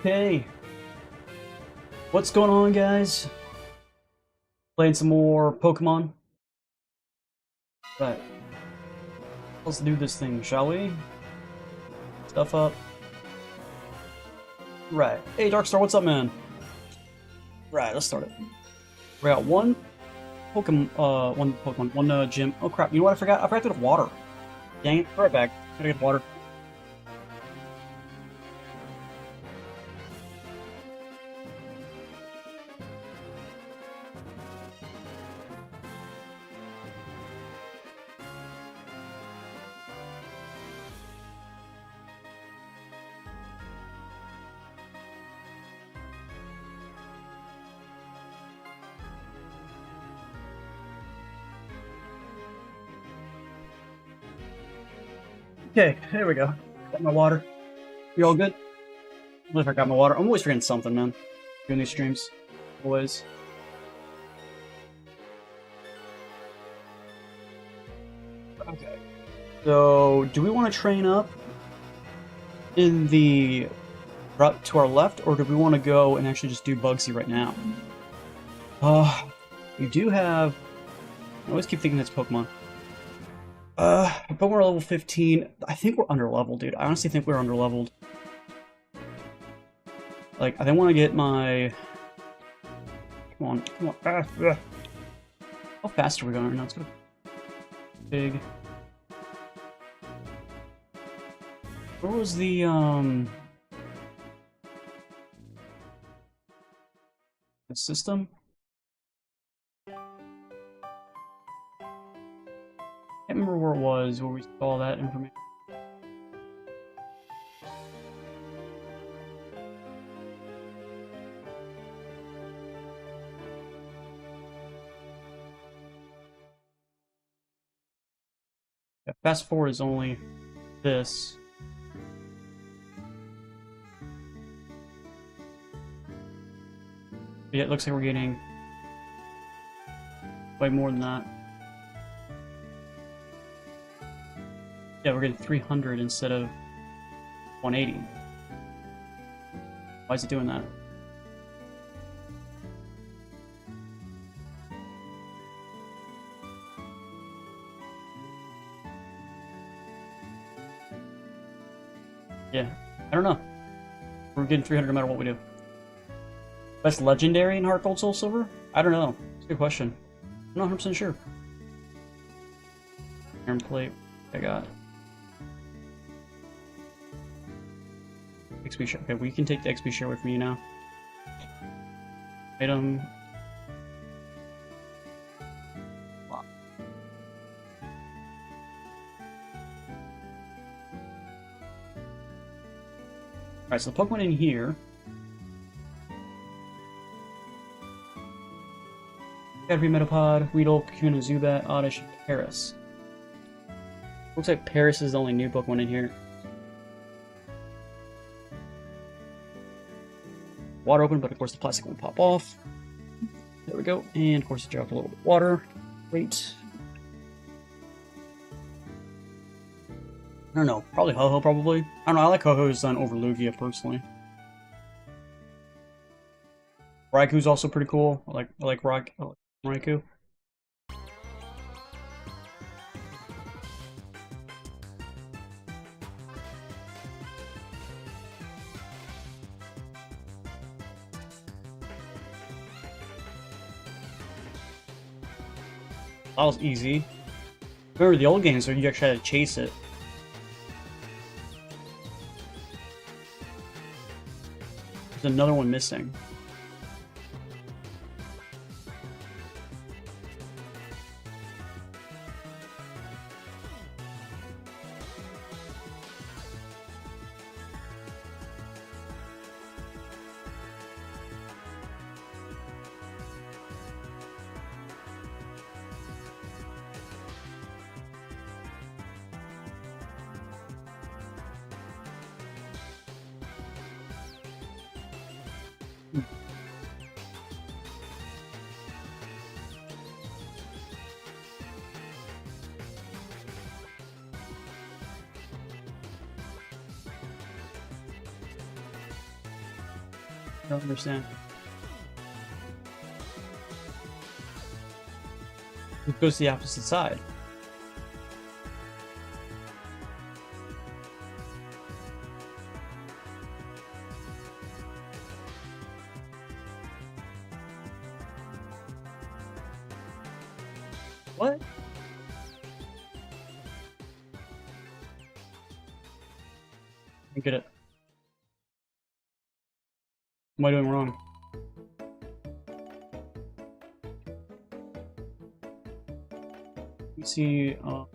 Hey, what's going on, guys? Playing some more Pokemon? Right, let's do this thing, shall we? Stuff up. Right. Hey, Darkstar, what's up, man? Right, let's start it. We got one gym. Oh crap! You know what? I forgot. I forgot to get water. Dang it! Be right back. Gotta get water. Okay, there we go. Got my water. You all good? I believe I got my water. I'm always forgetting something, man. Doing these streams, always. Okay. So, do we want to train up in the route to our left, or do we want to go and actually just do Bugsy right now? We do have... I always keep thinking that's Pokemon. But we're level 15. I think we're underleveled, dude. I honestly think we're underleveled. Like, I don't want to get my... Come on, come on. How fast are we going right now? Let's go. Big. Where was the, the system? Can't remember where it was, where we saw that information. Yeah, fast forward is only this. Yeah, it looks like we're getting way more than that. Yeah, we're getting 300 instead of 180. Why is it doing that? Yeah, I don't know. We're getting 300 no matter what we do. Best legendary in HeartGold Soul Silver? I don't know. It's a good question. I'm not 100% sure. Iron Plate. I got. XP share. Okay, we can take the XP share away from you now. Item. Wow. Alright, so the Pokemon in here. Caterpie, Metapod, Weedle, Kakuna, Zubat, Oddish, Paris. Looks like Paris is the only new Pokemon in here. Water open, but of course the plastic won't pop off. There we go. And of course it dropped a little bit of water. Great. I don't know. Probably Ho-Ho, probably. I don't know. I like Ho-Ho's on over Lugia, personally. Raiku's also pretty cool. I like Raikou. That was easy. Remember the old games where you actually had to chase it. There's another one missing. I don't understand. It goes to the opposite side. What? I get it. What am I doing wrong? Let me see. How's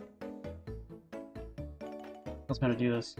how to do this?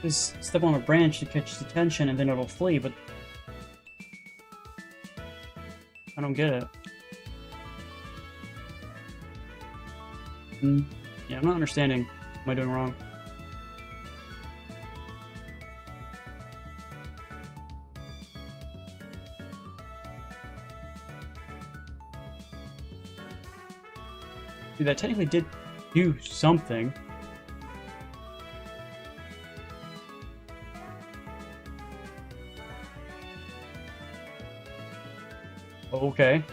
Just step on a branch to catch its attention and then it'll flee, but I don't get it. Yeah, I'm not understanding. What am I doing wrong? Dude, that technically did do something. Okay.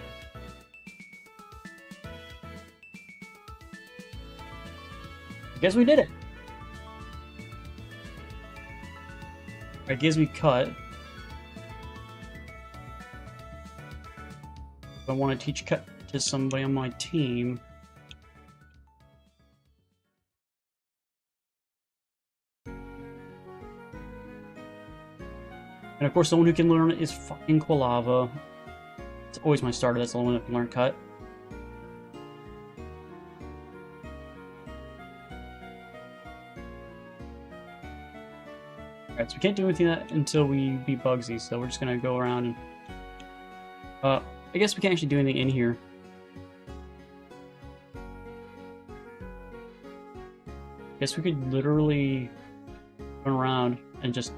I guess we did it. It gives me cut. If I want to teach cut to somebody on my team. And of course, the one who can learn it is fucking Quilava. It's always my starter, that's the only one that can learn cut. Alright, so we can't do anything until we beat Bugsy, so we're just gonna go around and... I guess we can't actually do anything in here. I guess we could literally run around and just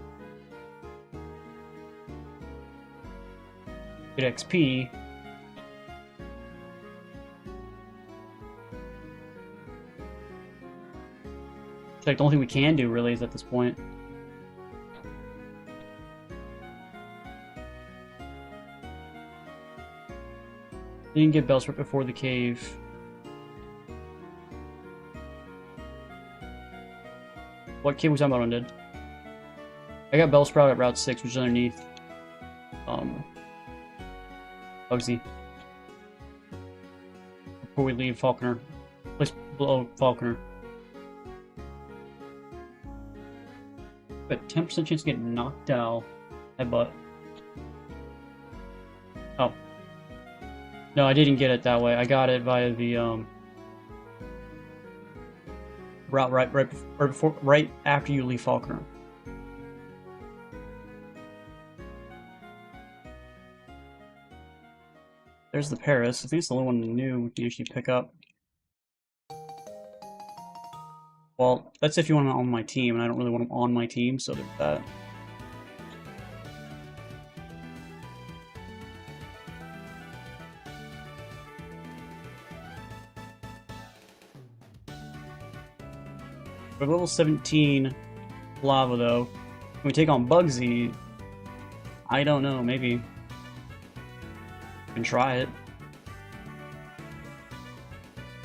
get XP. It's like the only thing we can do really is at this point. Didn't get Bellsprout before the cave. What cave was I talking about on did? I got Bellsprout at Route 6, which is underneath Bugsy. Before we leave Falconer. Place below Falconer. But 10% chance to get knocked out. Headbutt. Oh. No, I didn't get it that way. I got it via the route right after you leave Falconer. There's the Paris. I think it's the only one new we can actually pick up. Well, that's if you want him on my team, and I don't really want him on my team, so there's that. We're level 17 Lava, though. When we take on Bugsy, I don't know, maybe. We can try it.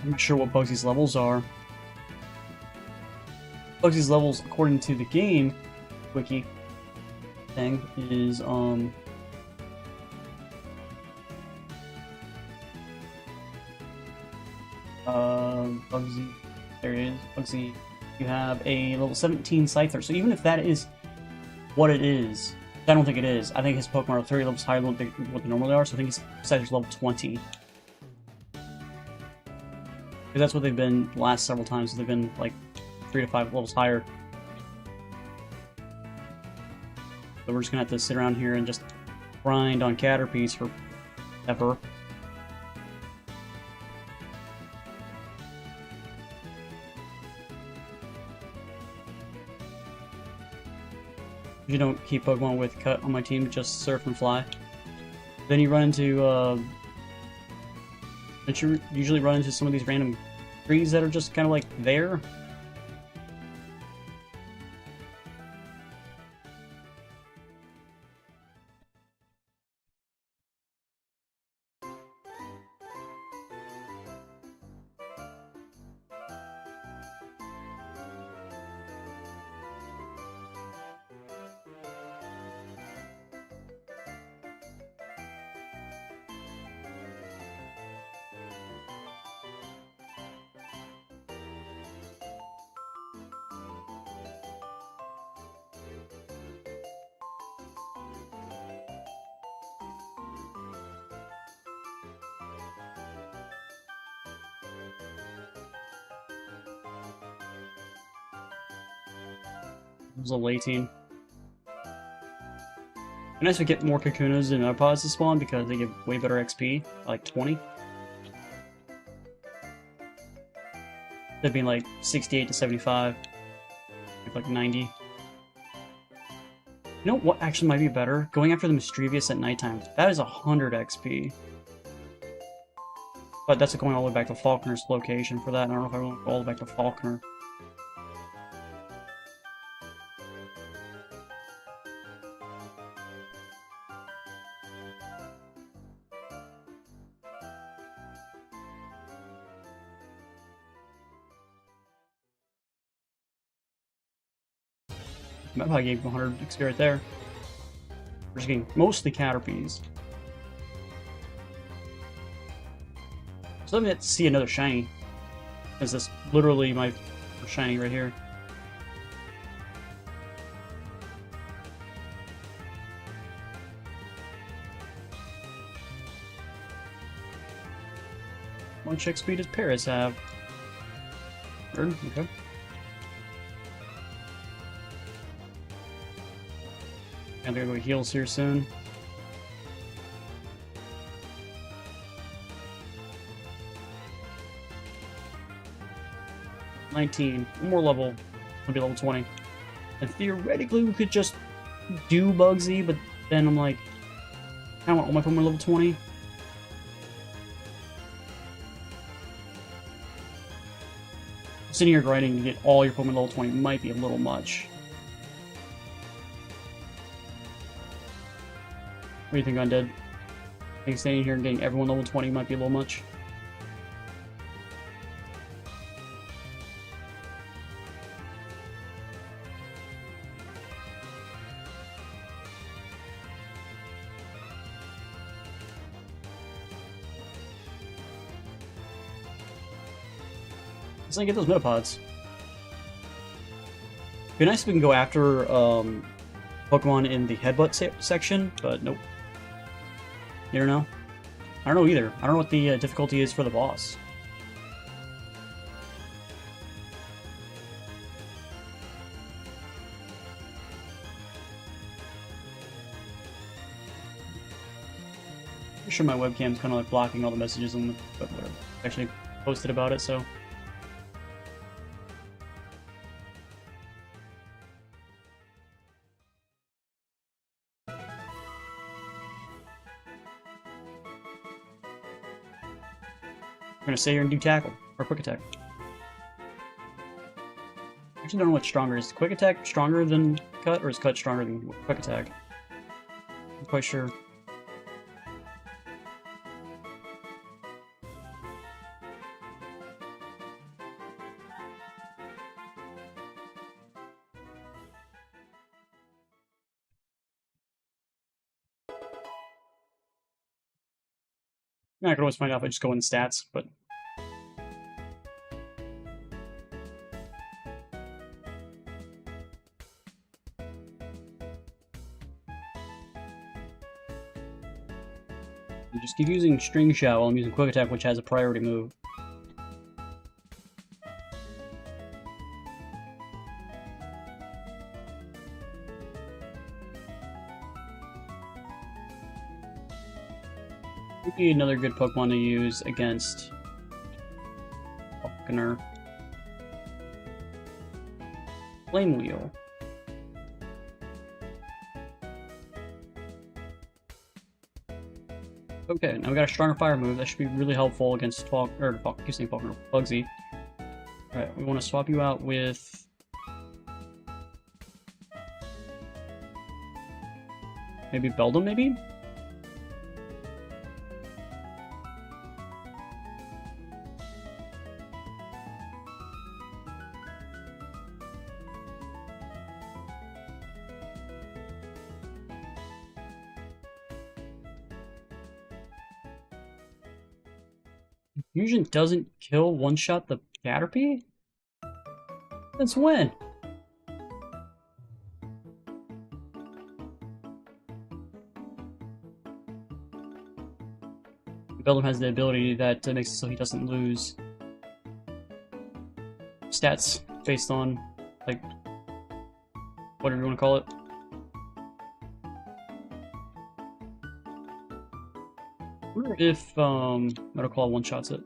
I'm not sure what Bugsy's levels are. Bugsy's levels, according to the game wiki thing, is Bugsy. There it is. Bugsy. You have a level 17 Scyther. So even if that is what it is, I don't think it is. I think his Pokemon are 30 levels higher than what they normally are, so I think his Scyther's level 20. Because that's what they've been the last several times. They've been like 3 to 5 levels higher. So we're just gonna have to sit around here and just grind on Caterpies for ever. You don't keep Pokemon with cut on my team, just surf and fly. Then you run into, don't you usually run into some of these random trees that are just kind of like there? It was level 18. And nice to get more Kakunas and Metapod's to spawn because they give way better XP, like 20. They'd be like 68 to 75. Like 90. You know what actually might be better? Going after the Mischievous at nighttime. That is 100 XP. But that's going all the way back to Falkner's location for that. I don't know if I want to go all the way back to Falkner. That probably gave 100 XP right there. We're just getting mostly Caterpies. So let me see another shiny. Is this literally my shiny right here? How much XP does Paris have? Okay. I'm gonna go heals here soon. $19. One more level. I'll be level 20. And theoretically, we could just do Bugsy, but then I'm like, I want all my Pokemon level 20. Sitting here grinding to get all your Pokemon level 20 might be a little much. What do you think, Undead? I think staying here and getting everyone level 20 might be a little much. Let's get those Metapods. Be nice if we can go after Pokemon in the Headbutt section, but nope. You don't know? I don't know either. I don't know what the difficulty is for the boss. I'm sure my webcam's kind of like blocking all the messages on the web that are actually posted about it, so. I'm gonna stay here and do Tackle, or Quick Attack. I actually don't know what's stronger. Is Quick Attack stronger than Cut, or is Cut stronger than Quick Attack? I'm quite sure. I could always find out if I just go in stats, but you just keep using String Shout while I'm using Quick Attack, which has a priority move. Maybe another good Pokemon to use against Falconer. Flame Wheel. Okay, now we got a stronger fire move. That should be really helpful against Bugsy. Alright, we want to swap you out with... maybe Beldum, maybe? Fusion doesn't kill one-shot the Caterpie? Since when? Beldum has the ability that makes it so he doesn't lose stats based on, like, whatever you want to call it. I wonder if Metal Claw one-shots it.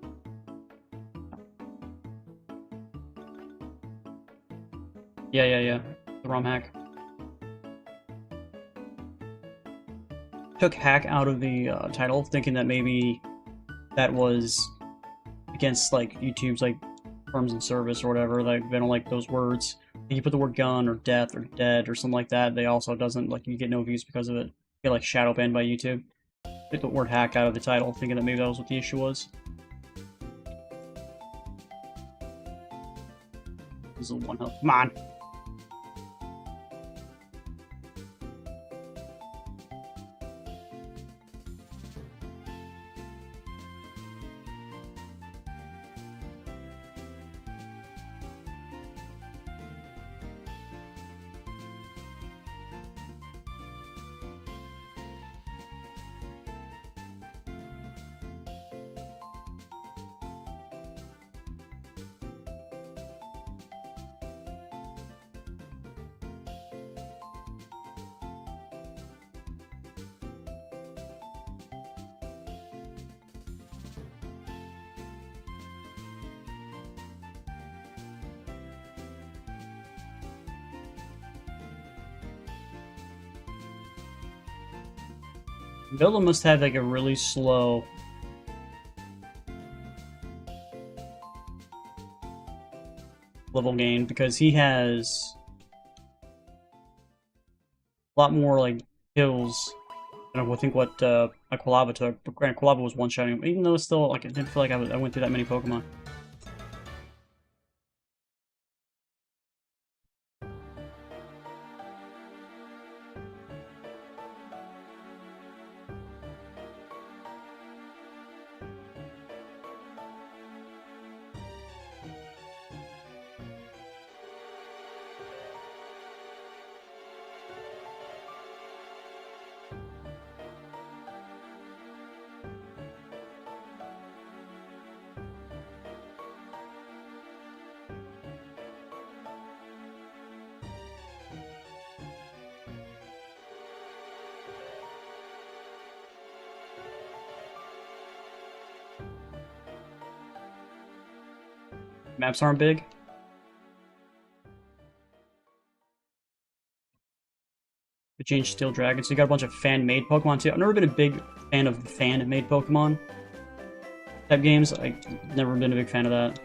Yeah. The ROM hack. Took hack out of the title, thinking that maybe that was against like YouTube's like terms and service or whatever. Like they don't like those words. If you put the word gun or death or dead or something like that, they also doesn't like you get no views because of it. You get like shadow banned by YouTube. Took the word hack out of the title, thinking that maybe that was what the issue was. This is a 1 health. Come on. Beldum must have like a really slow level gain because he has a lot more like kills than I think what like Quilava took. But granted, Quilava was one-shotting him, even though it's still like I didn't feel like I went through that many Pokemon. Maps aren't big. We changed Steel Dragon, so you got a bunch of fan-made Pokemon too. I've never been a big fan of fan-made Pokemon type games. I've never been a big fan of that.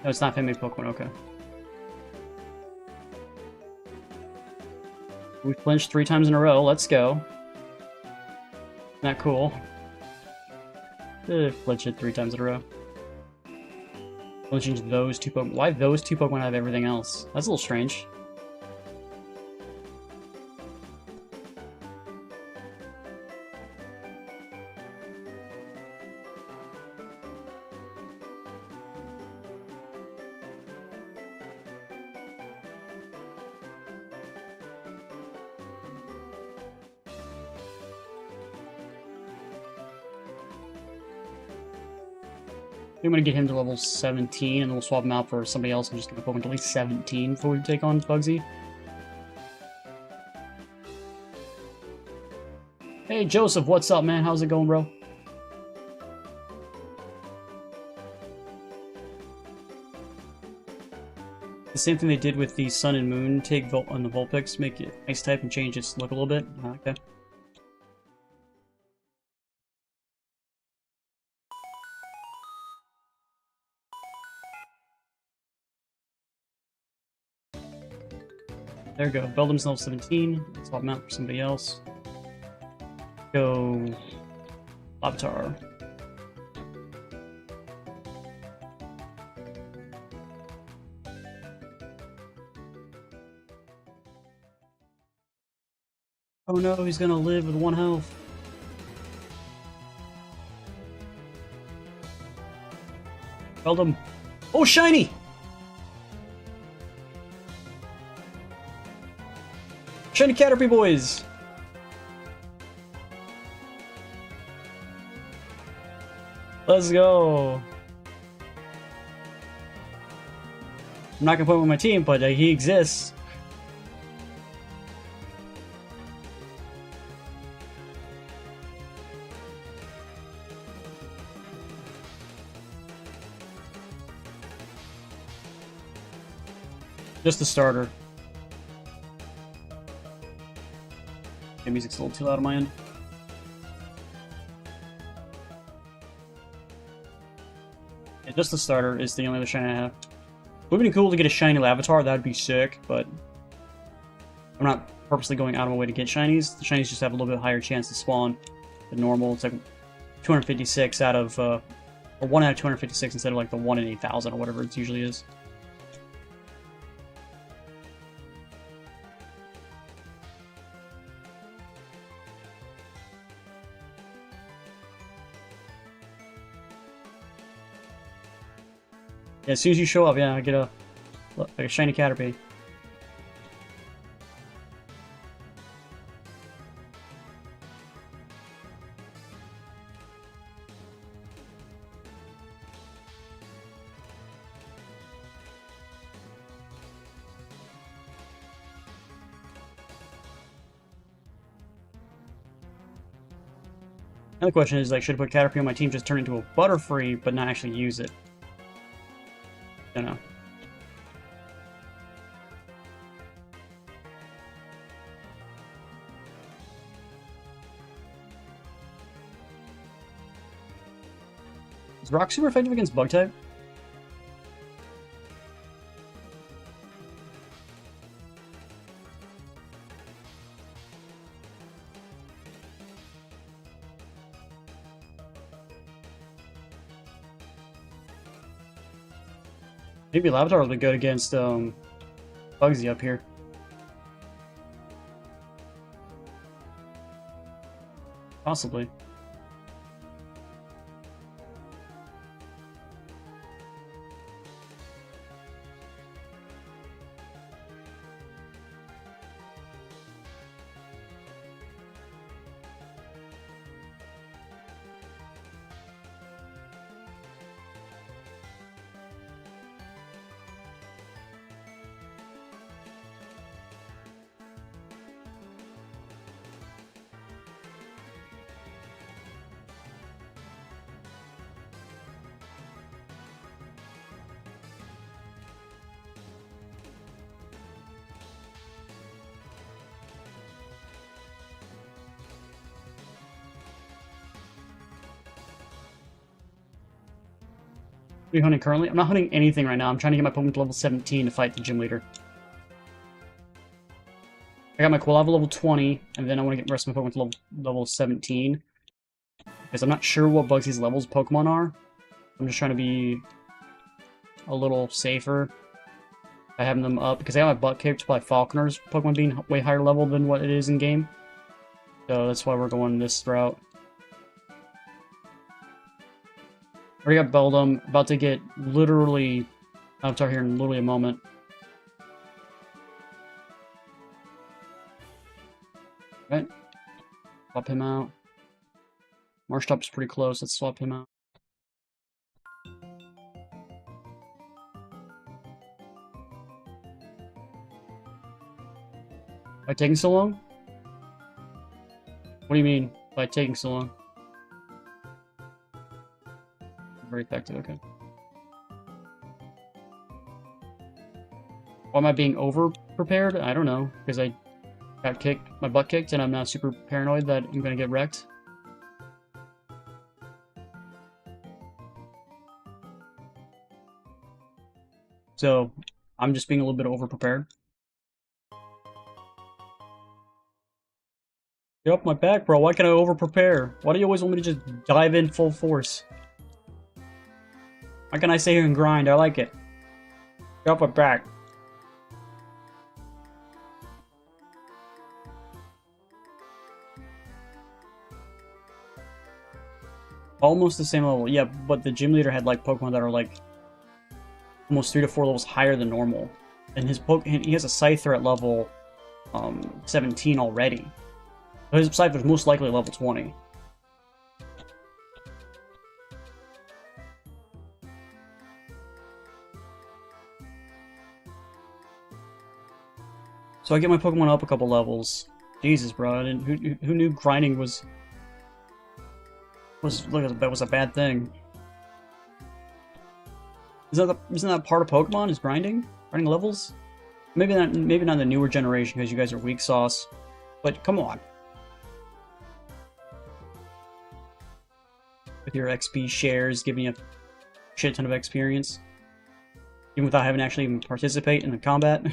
No, it's not fan-made Pokemon, okay. We flinched 3 times in a row, let's go. Isn't that cool? Flinch it 3 times in a row. Flinching those 2 Pokemon. Why those 2 Pokemon have everything else? That's a little strange. I'm gonna get him to level 17, and then we'll swap him out for somebody else and just get my Pokemon to at least 17 before we take on Bugsy. Hey, Joseph, what's up, man? How's it going, bro? The same thing they did with the Sun and Moon take on the Vulpix, make it Ice type and change its look a little bit. Okay. There we go. Beldum's level 17. Swap him out for somebody else. Go Avatar. Oh no, he's gonna live with 1 health. Beldum. Oh, shiny! Shiny Caterpie boys! Let's go! I'm not gonna put him on my team, but he exists. Just the starter. The music's a little too loud on my end. Yeah, just the starter is the only other shiny I have. It would be cool to get a shiny Lavatar, that would be sick, but I'm not purposely going out of my way to get shinies. The shinies just have a little bit higher chance to spawn than normal. It's like 256 out of, or 1 out of 256 instead of like the 1 in 8,000 or whatever it usually is. Yeah, as soon as you show up, yeah, I get like a shiny Caterpie. Another question is, like, should I put Caterpie on my team, just turn into a Butterfree, but not actually use it? I don't know. Is Rock super effective against Bug type? Maybe Lavatar will be good against Bugsy up here. Possibly. What are you hunting currently? I'm not hunting anything right now. I'm trying to get my Pokemon to level 17 to fight the gym leader. I got my Quilava level 20, and then I want to get the rest of my Pokemon to level 17. Because I'm not sure what Bugsy's levels Pokemon are. I'm just trying to be a little safer by having them up. Because I got my butt kicked by Falconer's Pokemon being way higher level than what it is in game. So that's why we're going this route. Already got Beldum, about to get literally Avatar here in literally a moment. Right. Swap him out. Marshtop's pretty close, let's swap him out. By taking so long? What do you mean by taking so long? Very effective, okay. Why am I being over-prepared? I don't know, because I got my butt kicked, and I'm not super paranoid that I'm gonna get wrecked. So, I'm just being a little bit over-prepared. Get off my back, bro. Why can't I over-prepare? Why do you always want me to just dive in full force? Why can't I stay here and grind? I like it. Get off my back. Almost the same level. Yeah, but the gym leader had, like, Pokemon that are, like, almost 3 to 4 levels higher than normal. And he has a Scyther at level 17 already. So his Scyther's most likely level 20. So I get my Pokemon up a couple levels. Jesus, bro. Who knew grinding was a bad thing? Isn't that part of Pokemon? Is grinding levels? Maybe not in the newer generation because you guys are weak sauce. But come on. With your XP shares giving you a shit ton of experience. Even without having to actually even participate in the combat.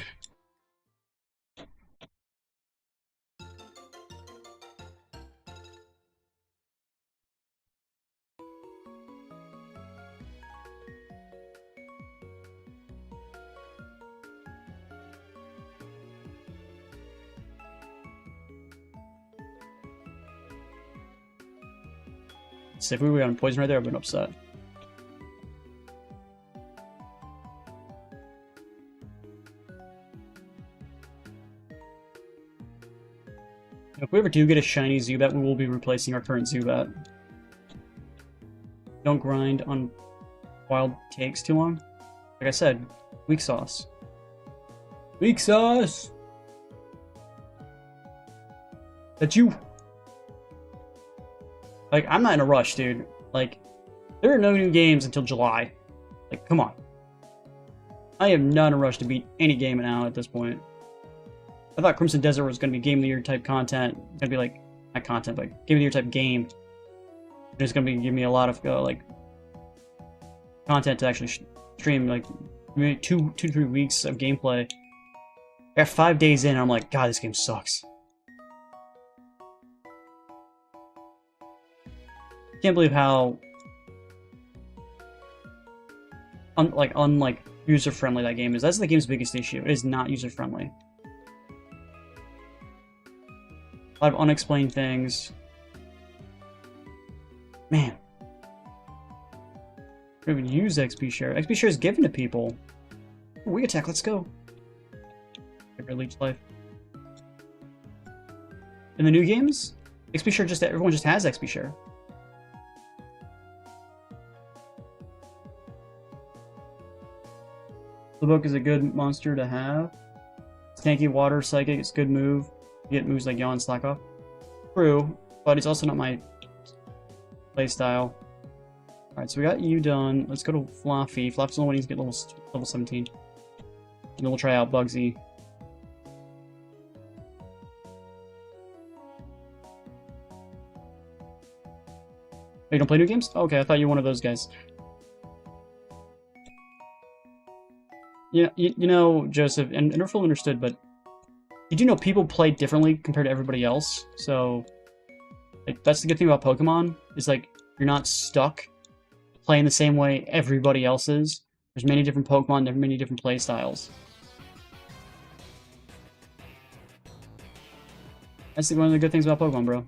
So if we were on poison right there, I've been upset. If we ever do get a shiny Zubat, we will be replacing our current Zubat. Don't grind on wild takes too long. Like I said, weak sauce. Weak sauce! That's you! Like, I'm not in a rush, dude. Like, there are no new games until July. Like, come on. I am not in a rush to beat any game now at this point. I thought Crimson Desert was going to be Game of the Year type content. Going to be like, not content, but Game of the Year type game. It's going to be giving me a lot of, like, content to actually stream, like, maybe 2 to 3 weeks of gameplay. I got 5 days in, and I'm like, God, this game sucks. Can't believe how unlike user-friendly that game is. That's the game's biggest issue. It is not user-friendly. A lot of unexplained things. Man. I don't even use XP share. XP share is given to people. We attack, let's go. Leech life. In the new games, XP share everyone just has XP share. Slowpoke is a good monster to have. Tanky Water Psychic, it's a good move. You get moves like Yawn and Slack Off. True, but it's also not my playstyle. Alright, so we got you done. Let's go to Fluffy. Fluffy's the only one who needs to get level 17. And then we'll try out Bugsy. Oh, you don't play new games? Okay, I thought you were one of those guys. Yeah, you know, Joseph, and never fully understood, but you do know people play differently compared to everybody else. So, like, that's the good thing about Pokemon, is, like, you're not stuck playing the same way everybody else is. There's many different Pokemon, there are many different play styles. That's one of the good things about Pokemon, bro.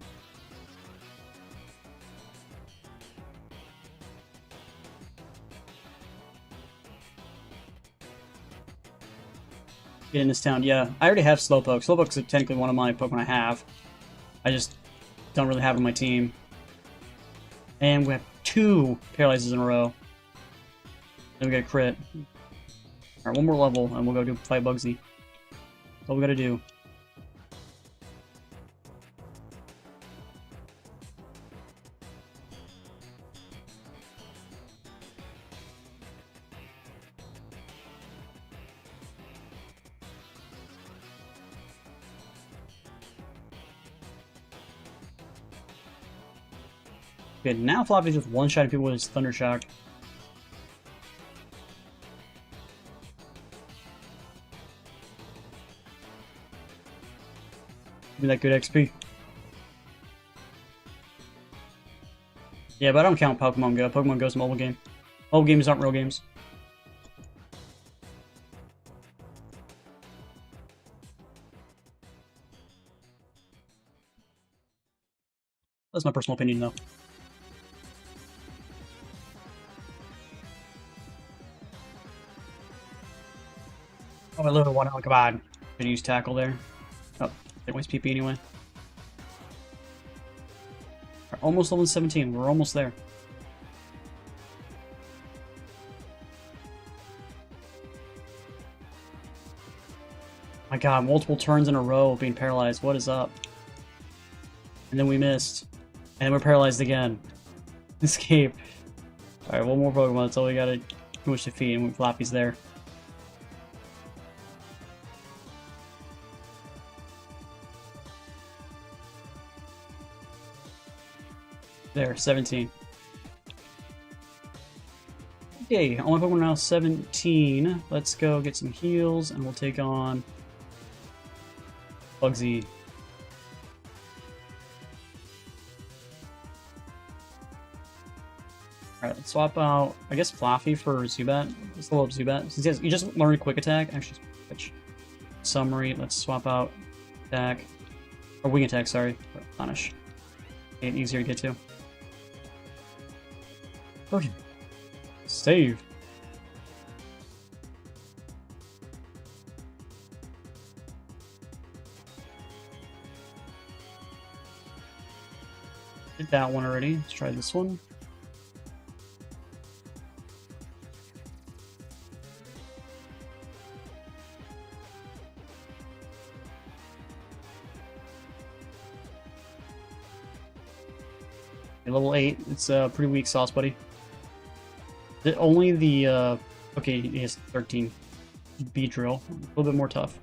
Get in this town. Yeah, I already have Slowpoke. Slowpoke's technically one of my Pokemon I have. I just don't really have on my team. And we have 2 Paralyzes in a row. Then we get a crit. Alright, one more level, and we'll go fight Bugsy. That's all we gotta do. Okay, now Floppy's just one-shotting people with his Thunder Shock. Give me that good XP. Yeah, but I don't count Pokemon Go. Pokemon Go's a mobile game. Mobile games aren't real games. That's my personal opinion, though. Oh, I literally want to, come on. Gonna use Tackle there. Oh, didn't waste PP anyway. We're almost level 17. We're almost there. My god, multiple turns in a row being paralyzed. What is up? And then we missed. And then we're paralyzed again. Escape. Alright, one more Pokemon. That's all we gotta push defeat, and Floppy's there. There, 17. Okay, only Pokemon now 17. Let's go get some heals, and we'll take on Bugsy. Alright, let's swap out, I guess, Fluffy for Zubat. Let's level up Zubat. Since you just learned Quick Attack. Actually, switch. Summary, let's swap out Attack. Or Wing Attack, sorry. Punish. Make it easier to get to. Okay. Save. Did that one already. Let's try this one. Okay, level 8. It's a pretty weak sauce, buddy. Only the, okay, he has 13. Beedrill. A little bit more tough.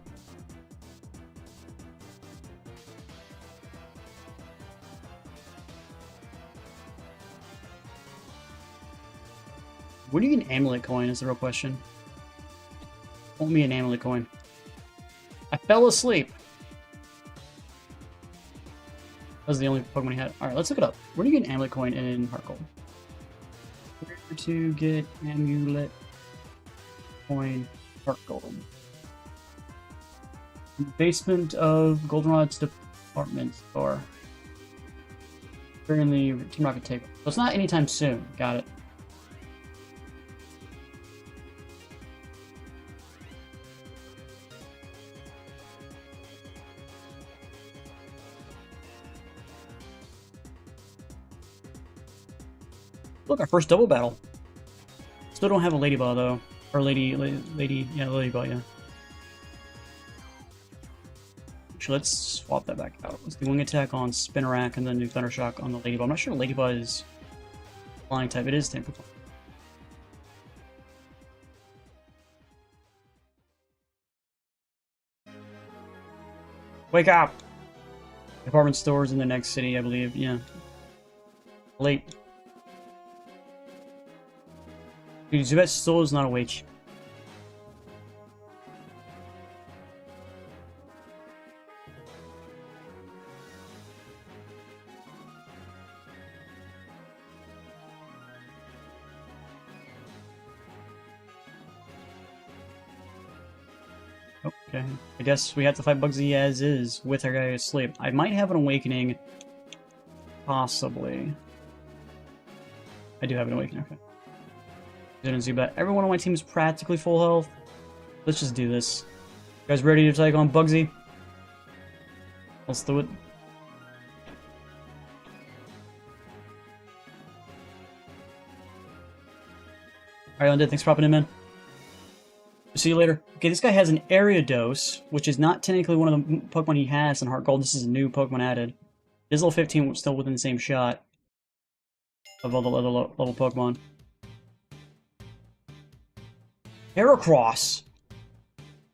Where do you get an amulet coin is the real question. Want me an amulet coin. I fell asleep. That was the only Pokemon he had. Alright, let's look it up. Where do you get an amulet coin in HeartGold? Where to get amulet coin HeartGold? Basement of Goldenrod's department store. During the Team Rocket table. So it's not anytime soon. Got it. Look, our first double battle. Still don't have a Ladyball though, or lady, yeah, Ladyball, yeah. Actually, let's swap that back out. Let's do Wing Attack on Spinarak and then do Thunder Shock on the Ladyball. I'm not sure Ladyball is flying type. It is type. Wake up! Department stores in the next city, I believe. Yeah. Late. Dude, Zubat still is not awake. Okay, I guess we have to fight Bugsy as is, with our guy asleep. I might have an awakening. Possibly. I do have an awakening, okay. Zubat. Everyone on my team is practically full health. Let's just do this. You guys ready to take on Bugsy? Let's do it. Alright, Undead, thanks for popping in, man. See you later. Okay, this guy has an Ariados, which is not technically one of the Pokemon he has in HeartGold. This is a new Pokemon added. It is level 15, still within the same shot of all the other level Pokemon. Heracross!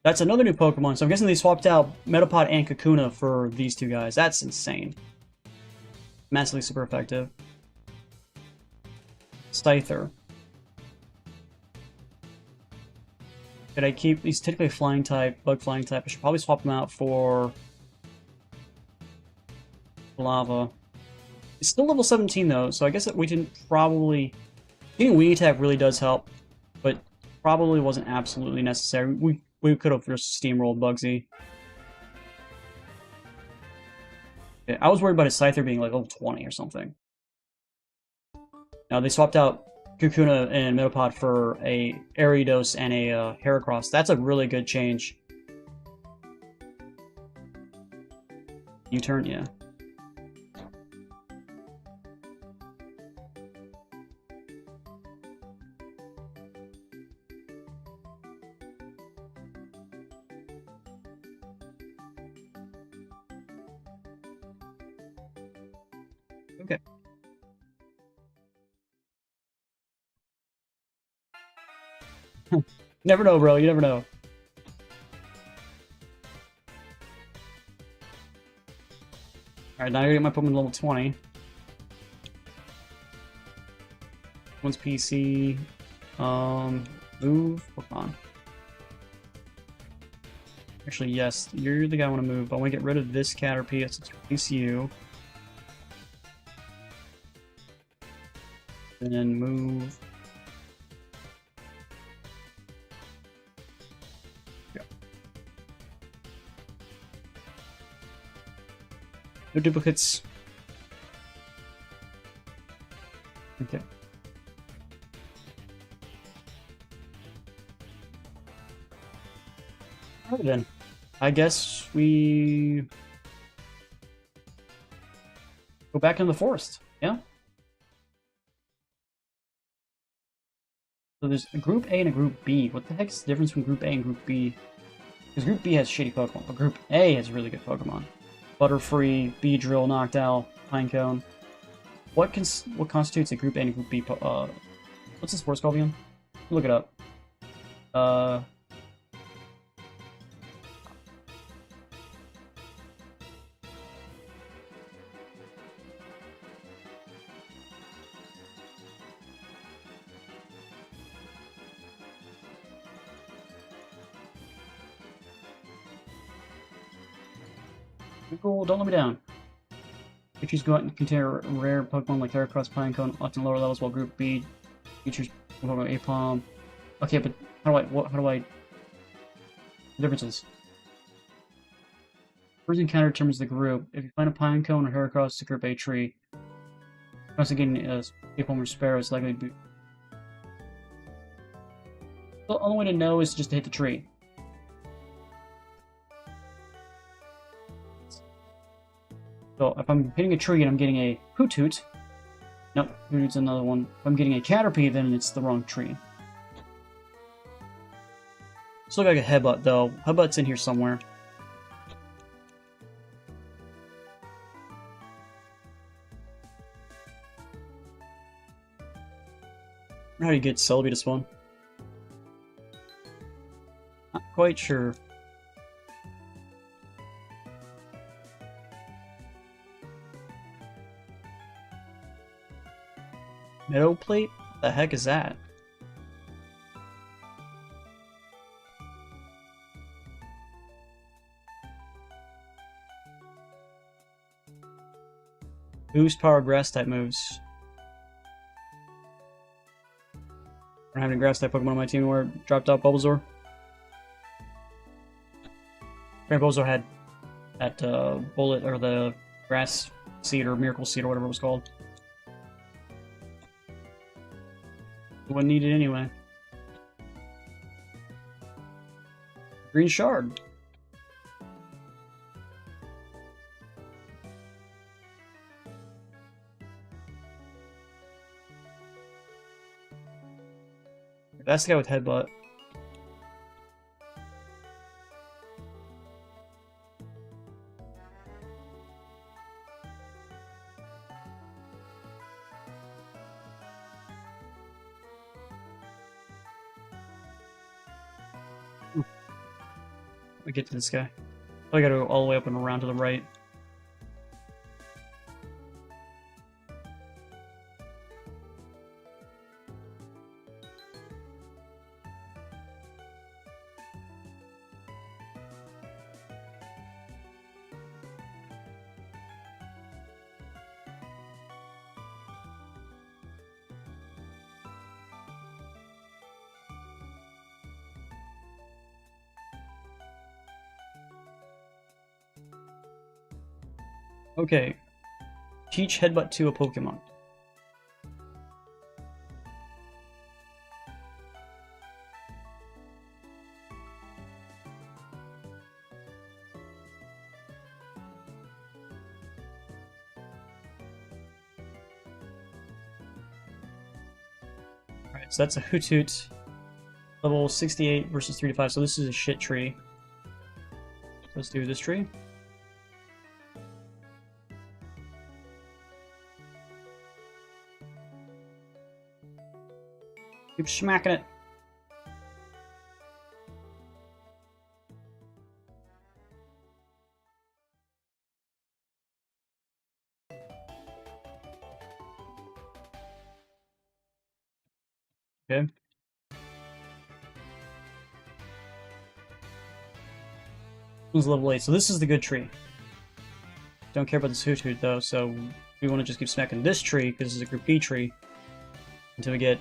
That's another new Pokemon, so I'm guessing they swapped out Metapod and Kakuna for these two guys. That's insane. Massively super effective. Scyther. Could I keep... He's typically flying type, bug flying type. I should probably swap him out for... Lava. He's still level 17 though, so I guess that we didn't probably... Getting Wing Attack really does help, but probably wasn't absolutely necessary. We could have just steamrolled Bugsy. Yeah, I was worried about his Scyther being like level 20 or something. Now they swapped out Kukuna and Metapod for a Ariados and a Heracross. That's a really good change. U-turn, yeah. Okay. Never know, bro. You never know. Alright, now I gotta get my Pokemon level 20. One's PC. Move. Pokemon. Actually, yes, you're the guy I want to move. I want to get rid of this Caterpie. It's replace you. And then move. Yeah. No duplicates. Okay. Alright then. I guess we go back in the forest, yeah? So there's a Group A and a Group B. What the heck is the difference between Group A and Group B? Because Group B has shitty Pokemon, but Group A has really good Pokemon. Butterfree, Beedrill, Noctowl, Pinecone. What constitutes a Group A and a Group B? What's this forest called again? Look it up. Cool, don't let me down. Features go out and contain rare Pokemon like Heracross, Pinecone, often lower levels, while Group B features Pokemon Apom. Okay, but how do I... The differences. First encounter determines the group. If you find a Pinecone or Heracross, it's a Group A tree. Once again, Apom or Sparrow is likely to be... The only way to know is just to hit the tree. So if I'm hitting a tree and I'm getting a Hoothoot, nope, Hoothoot's another one. If I'm getting a Caterpie, then it's the wrong tree. This looks like a Headbutt though. Headbutt's in here somewhere. How do you get Celebi to spawn? Not quite sure. Meadow plate? What the heck is that? Boost power grass type moves. I don't have any grass type Pokemon on my team where it dropped out Bulbasaur. Bulbasaur had that bullet or the grass seed or miracle seed or whatever it was called. It wasn't needed anyway. Green Shard. That's the guy with Headbutt. We get to this guy. I gotta go all the way up and around to the right. Okay. Teach Headbutt to a Pokemon. Alright, so that's a Hoothoot. Level 68 versus 3 to 5, so this is a shit tree. Let's do this tree. Keep smacking it. Okay. Who's level 8? So this is the good tree. Don't care about this Hoothoot though, so we want to just keep smacking this tree because this is a group B tree until we get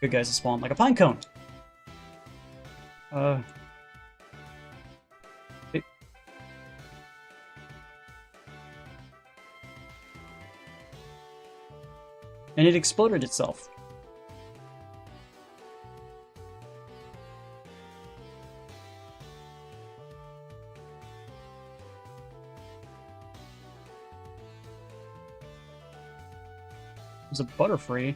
good guys to spawn, like a pine cone. Okay. And it exploded itself. It was a Butterfree.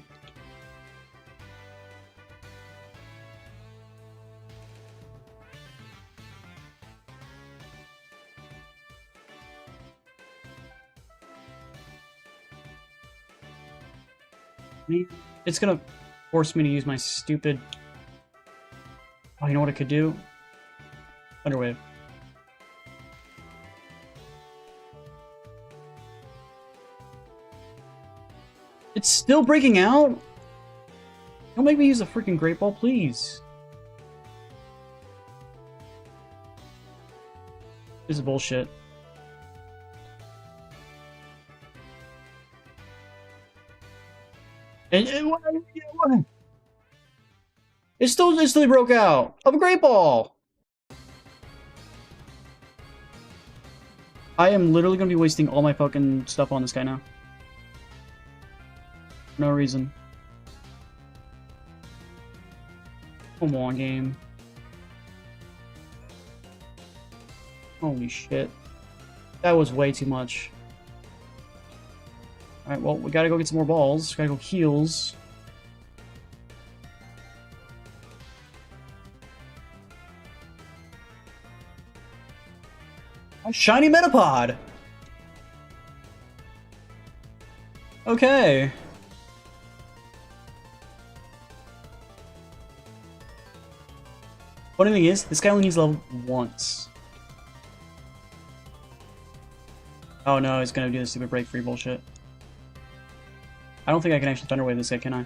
It's gonna force me to use my stupid... Oh, you know what it could do? Thunderwave. It's still breaking out? Don't make me use a freaking Great Ball, please. This is bullshit. And what? It still broke out of a Great Ball. I am literally gonna be wasting all my fucking stuff on this guy now. No reason. Come on, game. Holy shit. That was way too much. Alright, well, we gotta go get some more balls. Gotta go heals. A shiny Metapod! Okay. Funny thing is, this guy only needs level once. Oh no, he's gonna do the stupid break free bullshit. I don't think I can actually Thunder Wave this guy, can I?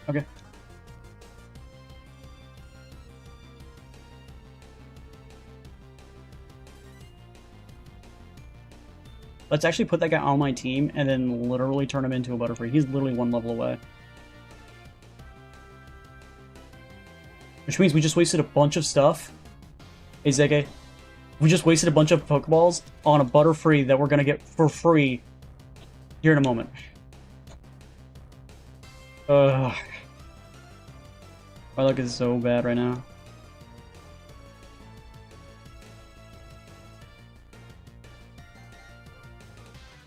Okay. Let's actually put that guy on my team and then literally turn him into a Butterfree. He's literally one level away. Which means we just wasted a bunch of stuff. Hey, Zeke. We just wasted a bunch of Pokeballs on a Butterfree that we're gonna get for free here in a moment. My luck is so bad right now.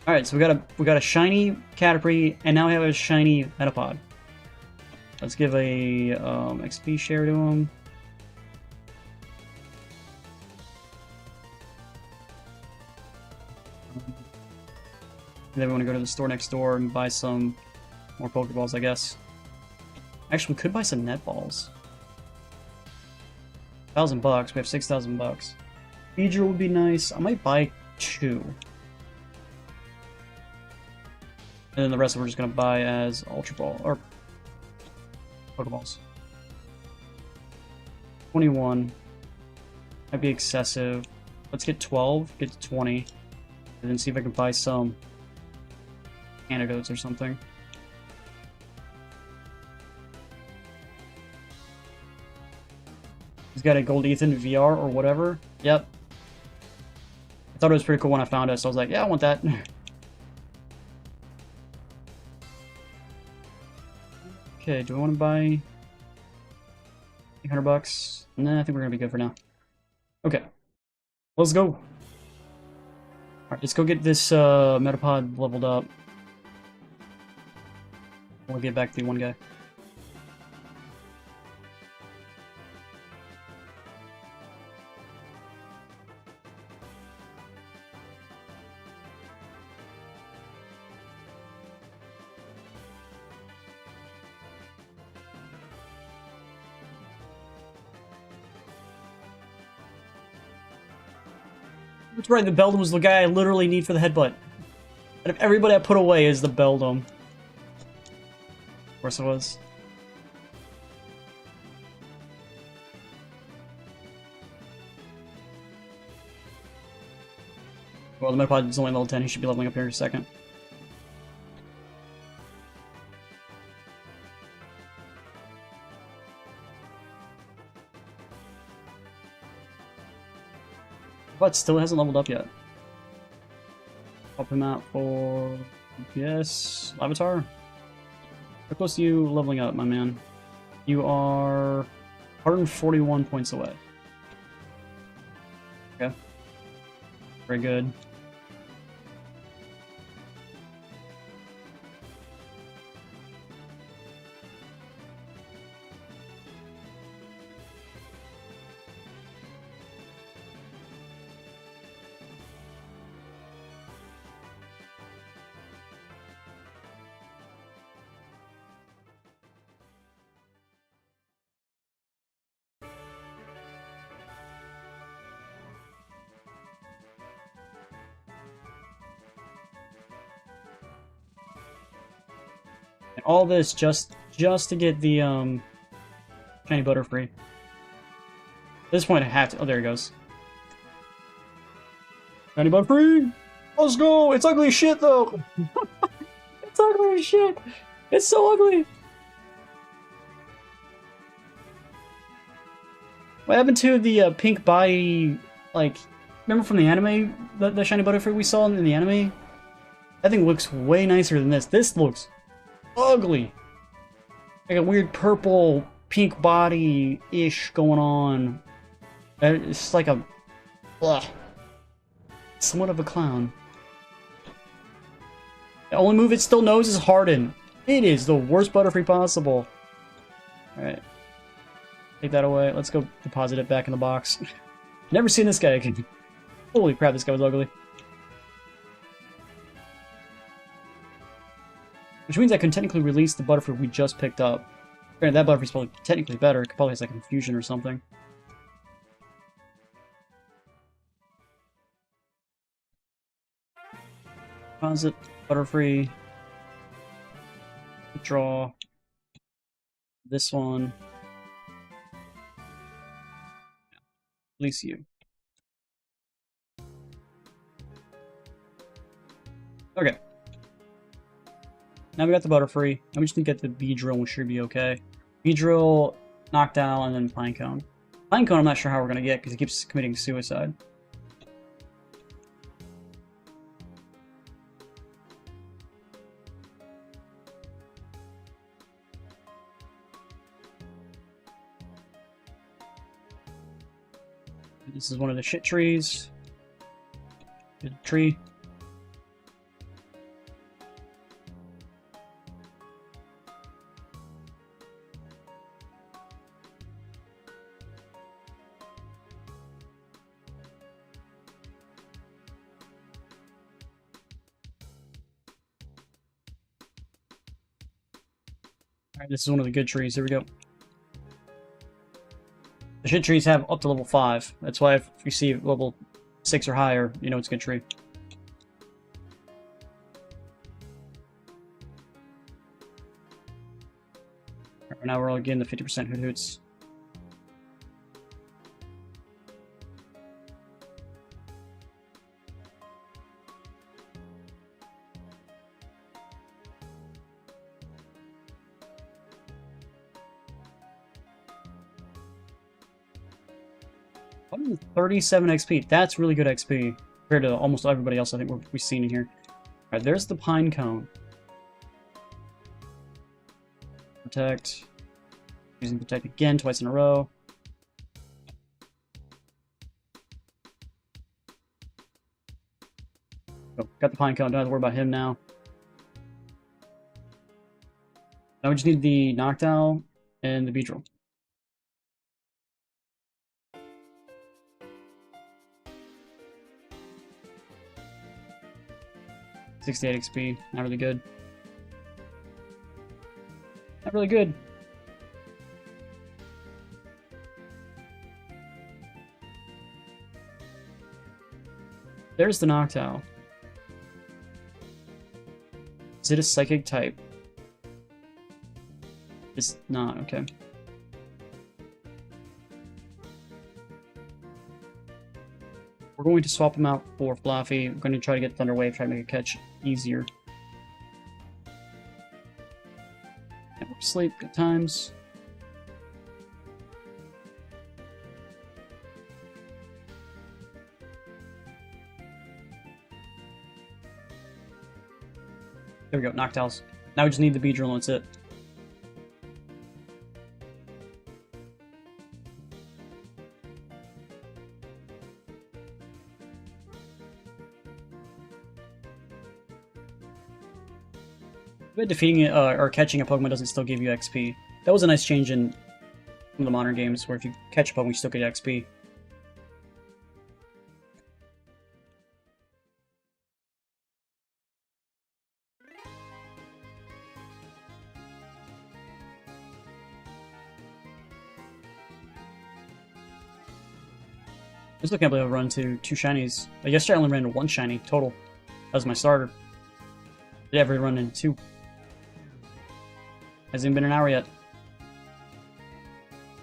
Alright, so we got a shiny Caterpie, and now we have a shiny Metapod. Let's give a XP share to him. And then we want to go to the store next door and buy some more Pokeballs, I guess. Actually, we could buy some net balls. $1,000. We have $6,000. Beedrill would be nice. I might buy 2. And then the rest we're just gonna buy as Ultra Ball or Pokeballs. 21 might be excessive. Let's get 12, get to 20, and then see if I can buy some antidotes or something. He's got a gold Ethan VR or whatever. Yep. I thought it was pretty cool when I found it, so I was like, yeah, I want that. Okay, do I want to buy $800? Nah, I think we're gonna be good for now. Okay, let's go. All right, let's go get this Metapod leveled up. We'll get back to the one guy. That's right, the Beldum was the guy I literally need for the headbutt. Out of everybody I put away is the Beldum. Of course it was. Well, the Metapod is only level 10, he should be leveling up here in a second. But still hasn't leveled up yet. Pop him out for DPS. Avatar? How close are you leveling up, my man? You are 141 points away. Okay. Very good. And all this just to get the shiny Butterfree. At this point, I have to. Oh, there he goes. Shiny Butterfree. Let's go. It's ugly as shit, though. It's ugly as shit. It's so ugly. What happened to the pink body? Like, remember from the anime, the shiny Butterfree we saw in the anime? That thing looks way nicer than this. This looks ugly. Like a weird purple, pink body-ish going on. It's just like a... Ugh. Somewhat of a clown. The only move it still knows is Harden. It is the worst Butterfree possible. Alright. Take that away. Let's go deposit it back in the box. Never seen this guy again. Holy crap, this guy was ugly. Which means I can technically release the Butterfree we just picked up. Granted, that Butterfree's probably technically better. It probably has like Confusion or something. Deposit, Butterfree. Draw. This one. Release you. Okay. Now we got the Butterfree. Now we just need to get the Beedrill, and we should be okay. Beedrill, Knockdown, and then Pinecone. Pinecone I'm not sure how we're going to get, because he keeps committing suicide. This is one of the shit trees. Good tree. Alright, this is one of the good trees. Here we go. The shit trees have up to level 5. That's why if you see level 6 or higher, you know it's a good tree. Right, now we're all getting the 50% Hoot Hoots. 137 XP. That's really good XP compared to almost everybody else I think we've seen in here. Alright, there's the pine cone. Protect. Using protect again twice in a row. Oh, got the pine cone. Don't have to worry about him now. Now we just need the Noctowl and the Beedrill. 68 XP. Not really good. Not really good. There's the Noctowl. Is it a psychic type? It's not, okay. We're going to swap him out for Fluffy. I'm going to try to get Thunder Wave, try to make a catch easier. Network sleep, good times. There we go, Noctowls. Now we just need the Beedrill and that's it. But defeating it, or catching a Pokemon doesn't still give you XP. That was a nice change in some of the modern games, where if you catch a Pokemon, you still get XP. I still can't believe I run to 2 shinies. Yesterday I only ran into 1 shiny total. That was my starter. Did I ever run into 2? Hasn't even been an hour yet.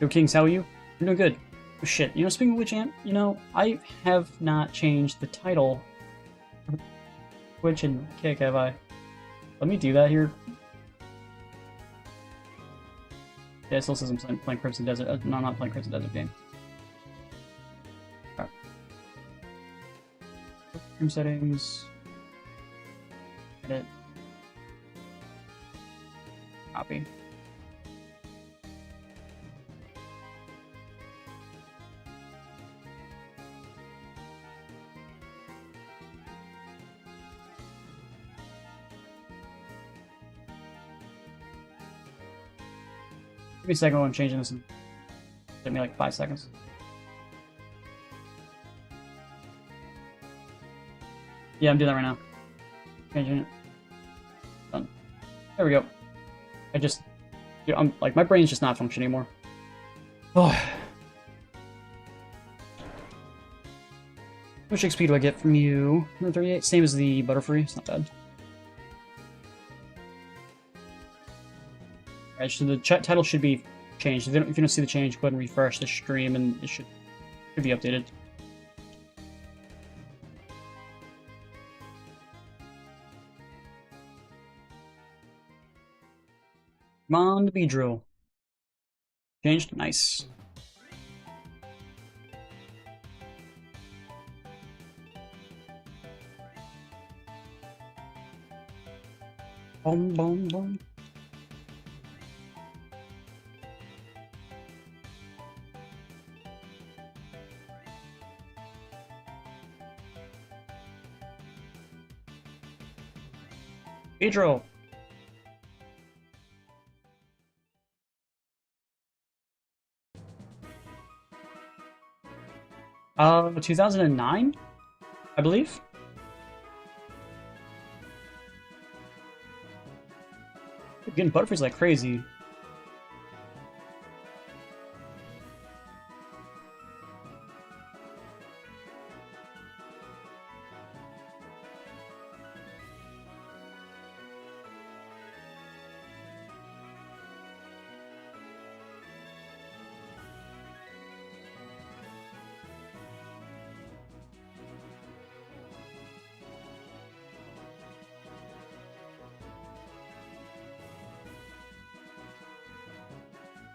Yo, Kings, how are you? I'm doing good. Oh, shit. You know, speaking of which, Ant, you know, I have not changed the title. Which and Kick have I? Let me do that here. Yeah, it still says I'm playing Crimson Desert. No, I'm not playing Crimson Desert game. Alright. Room settings. Edit. Copy. Give me a second while I'm changing this. Took me like 5 seconds. Yeah, I'm doing that right now. Changing it. Done. There we go. I just, you know, I'm like, my brain's just not functioning anymore. Oh. How much XP do I get from you? 138, same as the Butterfree, it's not bad. Alright, so the title should be changed. If you don't see the change, go ahead and refresh the stream and it should be updated. Come on, the Beedrill. Changed? Nice. Boom, boom, boom. Beedrill. 2009, I believe. Getting Butterfrees like crazy.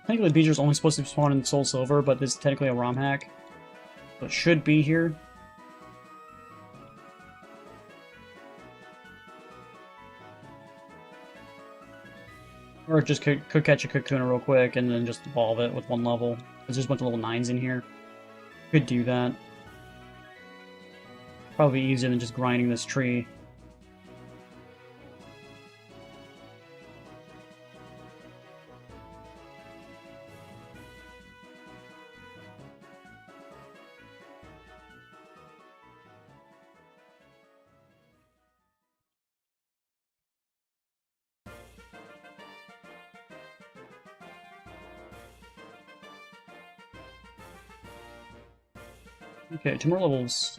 Technically, the Beedrill's only supposed to spawn in Soul Silver, but this is technically a ROM hack. So it should be here. Or it just could catch a Kakuna real quick and then just evolve it with one level. There's just a bunch of level 9s in here. Could do that. Probably easier than just grinding this tree. Okay, 2 more levels.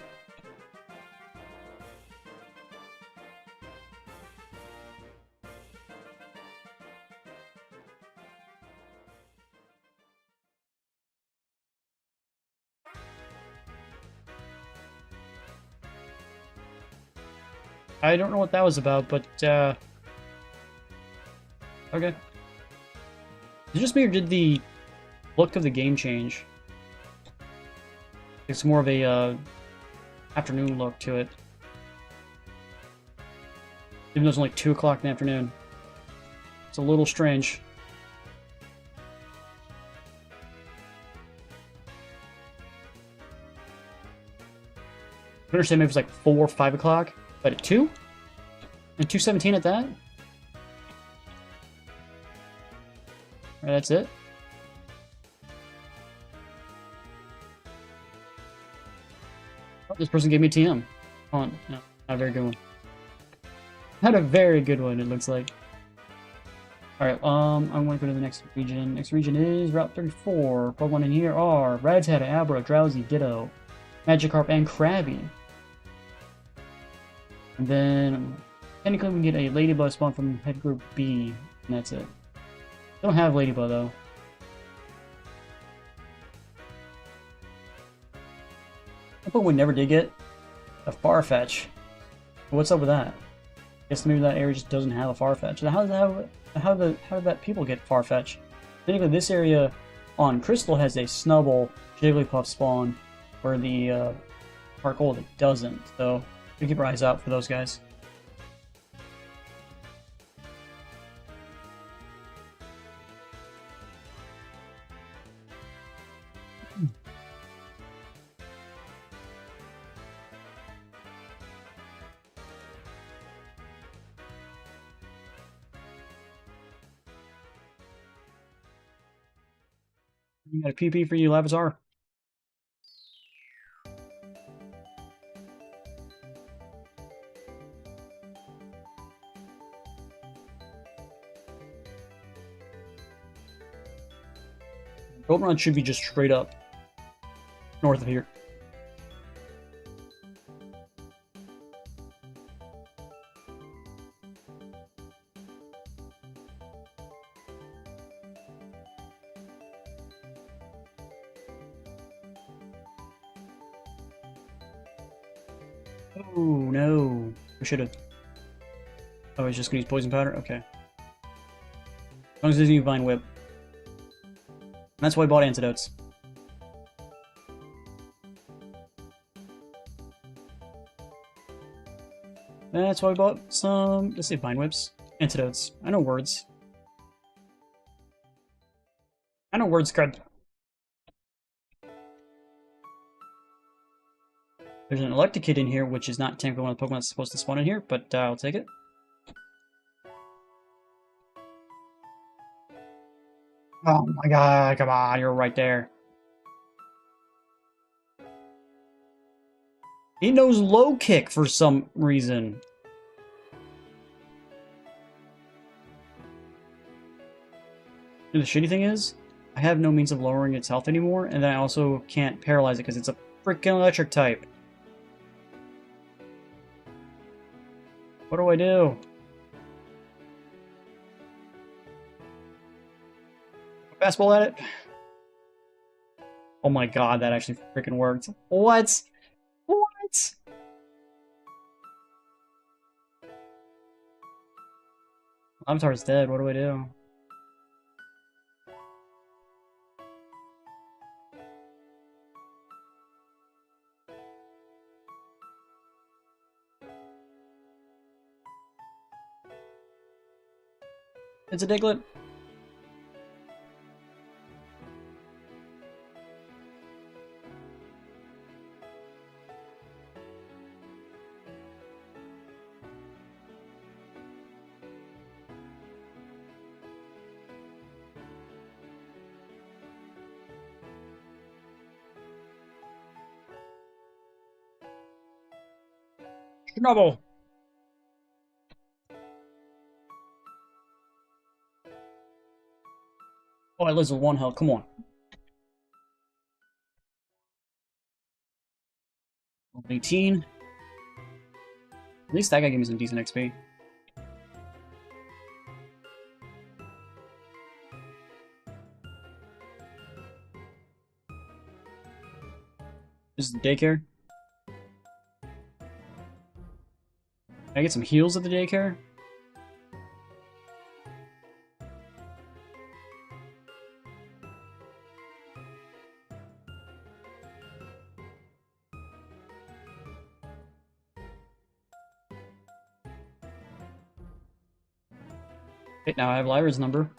I don't know what that was about, but, okay. Is it just me, or did the look of the game change? It's more of a, afternoon look to it. Even though it's only 2 o'clock in the afternoon. It's a little strange. I understand maybe it was like 4 or 5 o'clock, but at 2? And 2:17 at that? Alright, that's it. Oh, this person gave me a TM. Oh, no, not a very good one. Not a very good one, it looks like. Alright, I'm going to go to the next region. Next region is Route 34. Pokemon in here are Rattata, Abra, Drowsy, Ditto, Magikarp, and Krabby. And then, technically we can get a Ladybug spawn from Head Group B, and that's it. Don't have Ladybug, though. I thought we never did get a Farfetch. What's up with that? Guess maybe that area just doesn't have a Farfetch. How did that people get Farfetch? Technically, this area on Crystal has a Snubbull Jigglypuff spawn, where the HeartGold it doesn't. So we keep our eyes out for those guys. We got a PP for you, Lavatar. Goldenrod should be just straight up north of here. Oh no, we should have. Oh, he's just gonna use poison powder. Okay, as long as he doesn't use Vine Whip. That's why I bought antidotes. That's why I bought some, let's say Vine Whips. Antidotes. I know words. I know words, crud. There's an Electrokid in here, which is not technically one of the Pokemon that's supposed to spawn in here, but I'll take it. Oh my god, come on, you're right there. He knows low kick for some reason. The shitty thing is, I have no means of lowering its health anymore, and then I also can't paralyze it because it's a freaking electric type. What do I do? Fastball at it? Oh my god, that actually freaking worked. What? What? Avatar's dead, what do I do? It's a Diglett. Snubble! Oh, I lives with 1 health. Come on. Level 18. At least that guy gave me some decent XP. This is the daycare. Can I get some heals at the daycare? Okay, now I have Lyra's number.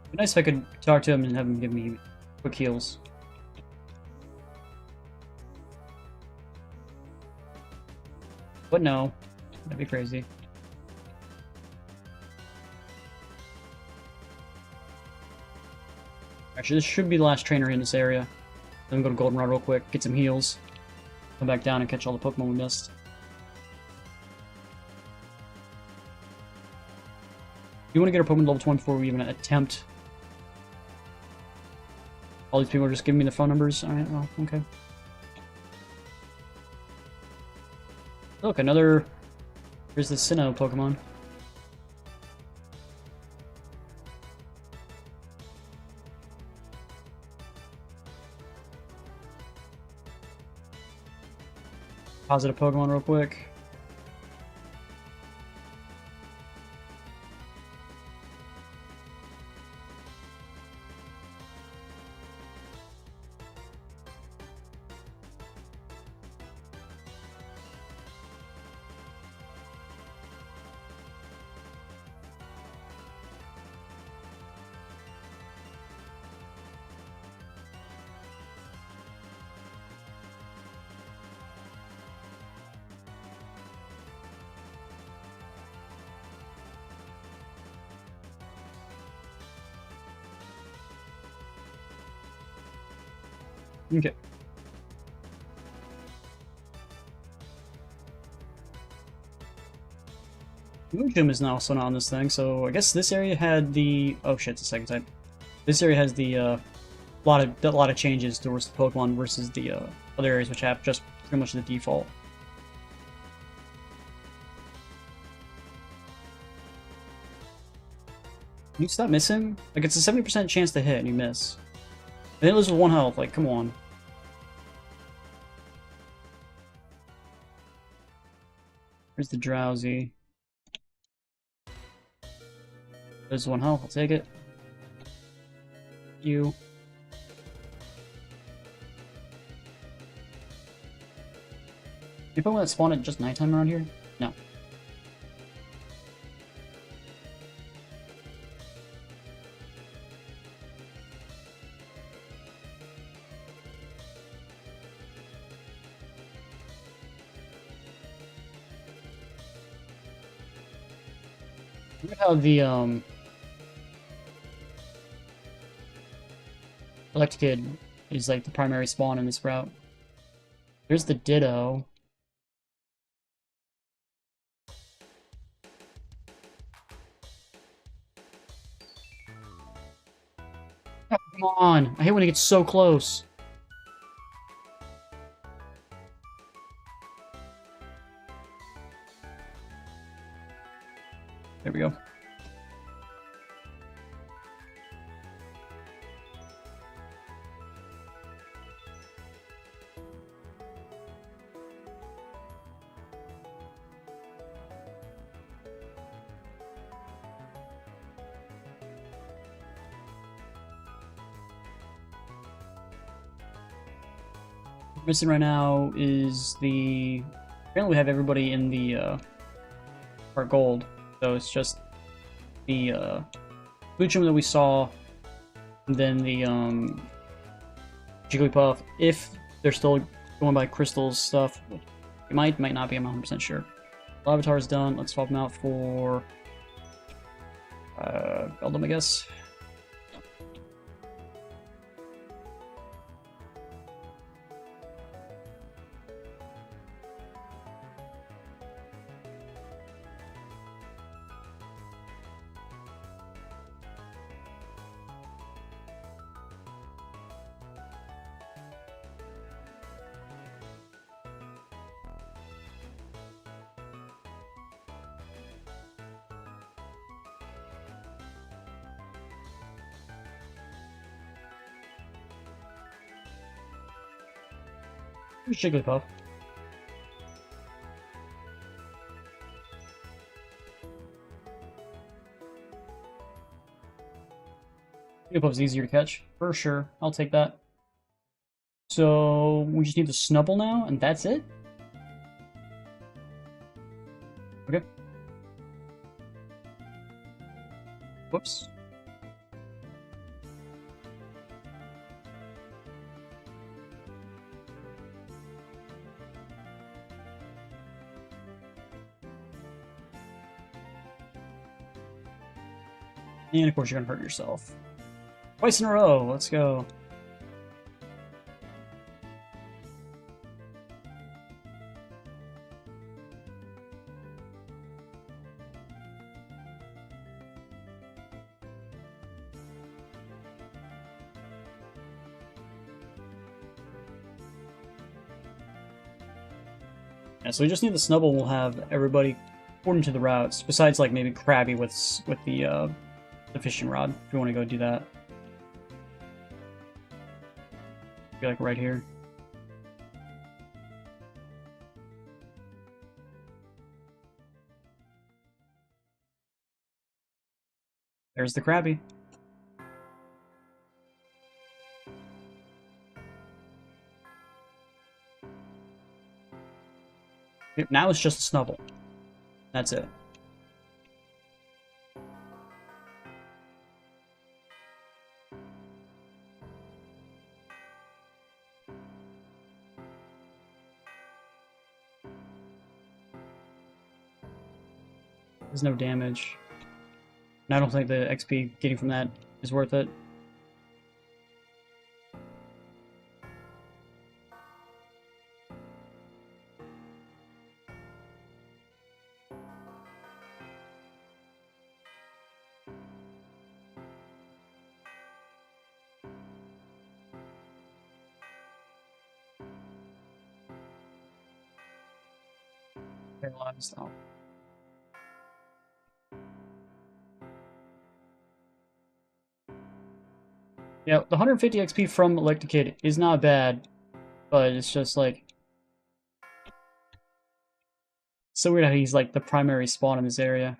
It'd be nice if I could talk to him and have him give me quick heals. But no, that'd be crazy. Actually, this should be the last trainer in this area. Then go to Goldenrod real quick, get some heals, come back down and catch all the Pokemon we missed. You want to get our Pokemon level 20 before we even attempt. All these people are just giving me the phone numbers. Alright, well, okay. Look, another... Here's the Sinnoh Pokemon. Positive Pokemon real quick. Okay. Moonshim is now also not on this thing, so I guess this area had the... Oh shit, it's the second type. This area has the, lot of changes towards the Pokemon versus the, other areas which have just pretty much the default. Can you stop missing? Like, it's a 70% chance to hit and you miss. And it loses with 1 health, like, come on. Here's the Drowsy. There's 1 health, I'll take it. You. You Pokemon that spawn at just nighttime around here? No. Look at how the, Electrokid is like the primary spawn in this route. There's the Ditto. Oh, come on! I hate when it gets so close. There we go. What we're missing right now is the... Apparently we have everybody in the HeartGold, so it's just the Luchum that we saw, and then the Jigglypuff, if they're still going by Crystal's stuff. It might not be, I'm not 100% sure. Larvitar is done, let's swap them out for Beldum, I guess. Where's Jigglypuff? Jigglypuff's easier to catch, for sure. I'll take that. So, we just need the Snubble now, and that's it? Okay. Whoops. And of course you're gonna hurt yourself. Twice in a row, let's go. Yeah, so we just need the Snubble. We'll have everybody according to the routes, besides like maybe Krabby with the fishing rod, if you want to go do that. Be like right here. There's the Krabby. Now it's just a Snubble. That's it. There's no damage. And I don't think the XP getting from that is worth it. Paralyzed now. Yeah, the 150 XP from Electrokid is not bad, but it's just like... so weird how he's like the primary spawn in this area.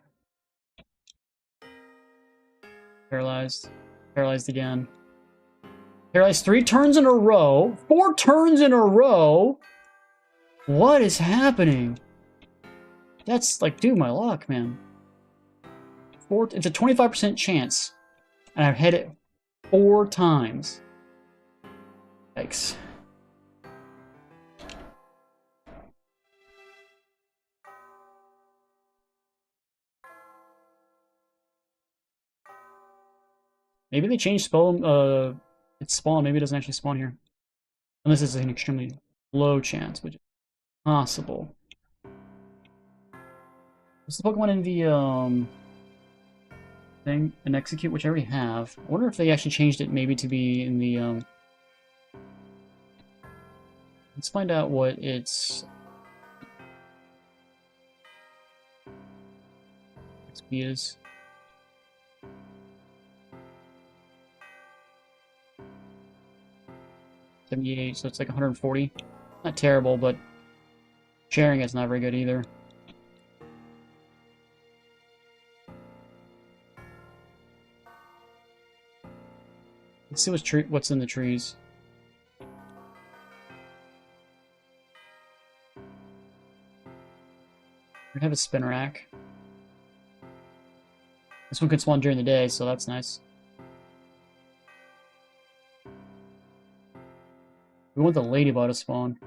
Paralyzed. Paralyzed again. Paralyzed 3 turns in a row. 4 turns in a row? What is happening? That's like, dude, my luck, man. It's a 25% chance. And I've hit it 4 times. Yikes. Maybe they changed its spawn. Maybe it doesn't actually spawn here. Unless it's an extremely low chance, which is possible. What's the Pokemon in the thing? An Execute, which I already have. I wonder if they actually changed it maybe to be in the let's find out what its XP is. 78, so it's like 140. Not terrible, but sharing it's not very good either. Let's see what's in the trees. We have a spin rack. This one could spawn during the day, so that's nice. We want the ladybug to spawn.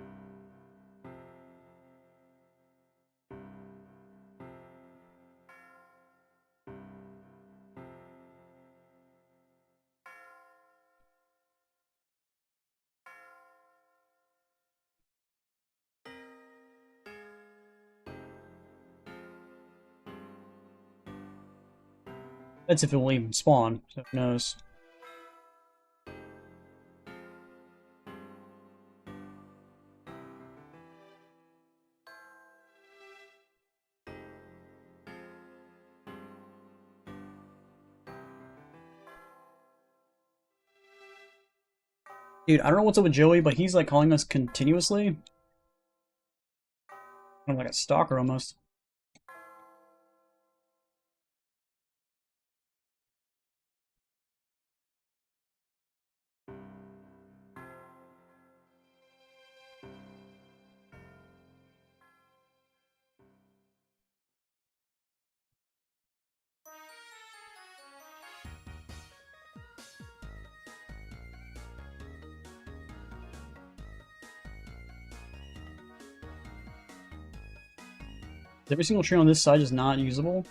That's if it will even spawn, so who knows. Dude, I don't know what's up with Joey, but he's like calling us continuously. I'm like a stalker almost. Every single tree on this side is not usable.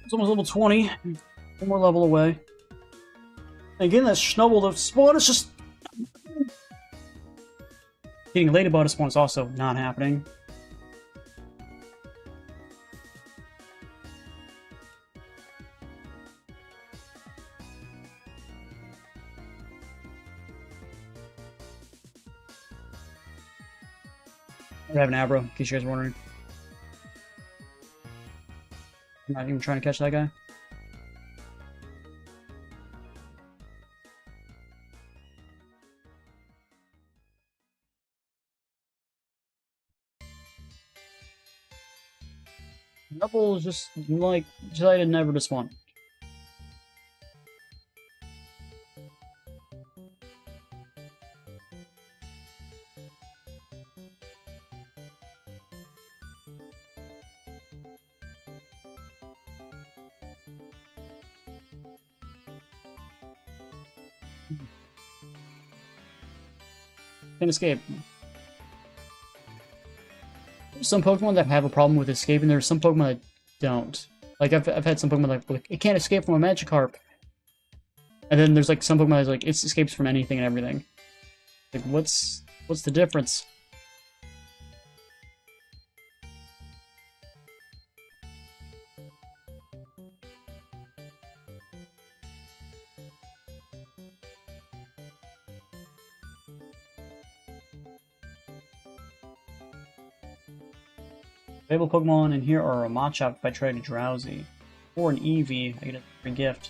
It's almost level 20. One more level away. And again, that Schnubble to spawn is just... Getting a ladybug to spawn is also not happening. I have an Abra, in case you guys are wondering. I'm not even trying to catch that guy. Double is just like decided never to spawn. Can't escape. There's some Pokemon that have a problem with escaping. There's some Pokemon that don't. Like I've had some Pokemon like it can't escape from a Magikarp. And then there's like some Pokemon that's like it escapes from anything and everything. Like what's the difference? Available Pokemon in here are a Machop if I trade a Drowsy. Or an Eevee, I get a free gift.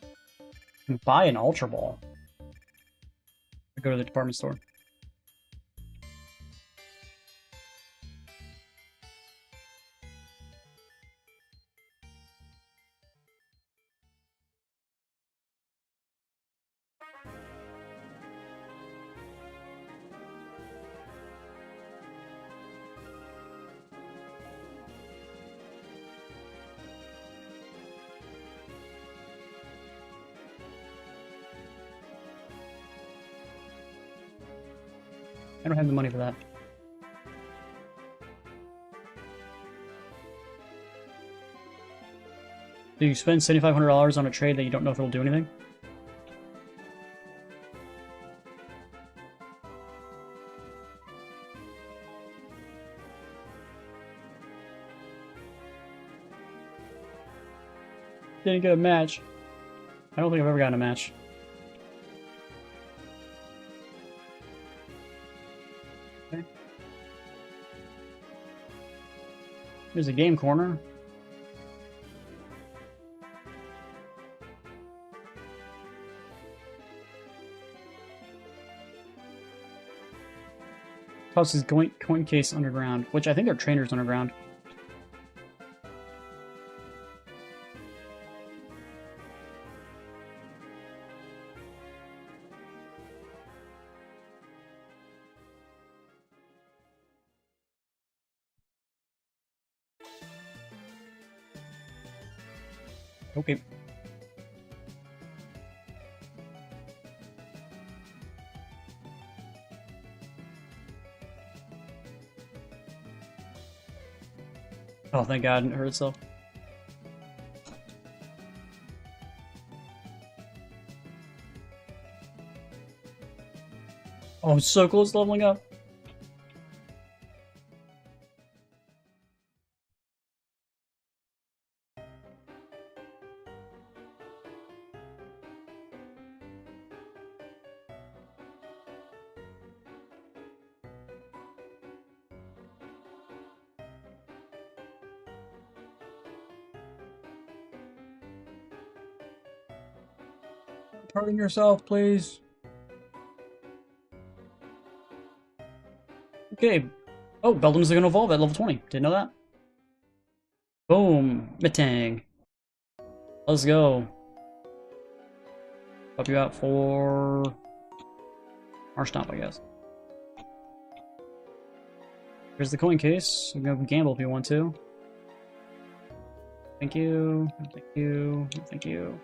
I can buy an Ultra Ball. I go to the department store. I don't have the money for that. Do you spend $7,500 on a trade that you don't know if it'll do anything? Didn't get a match. I don't think I've ever gotten a match. Okay. Here's a game corner. Tosses coin case underground, which I think are trainers underground. Okay. Oh, thank God, it hurt itself. Oh, it's so close to leveling up. Pardon yourself, please. Okay. Oh, Beldum's gonna evolve at level 20. Didn't know that. Boom. Metang. Let's go. Help you out for Stomp, I guess. Here's the coin case. You can go gamble if you want to. Thank you. Thank you. Thank you.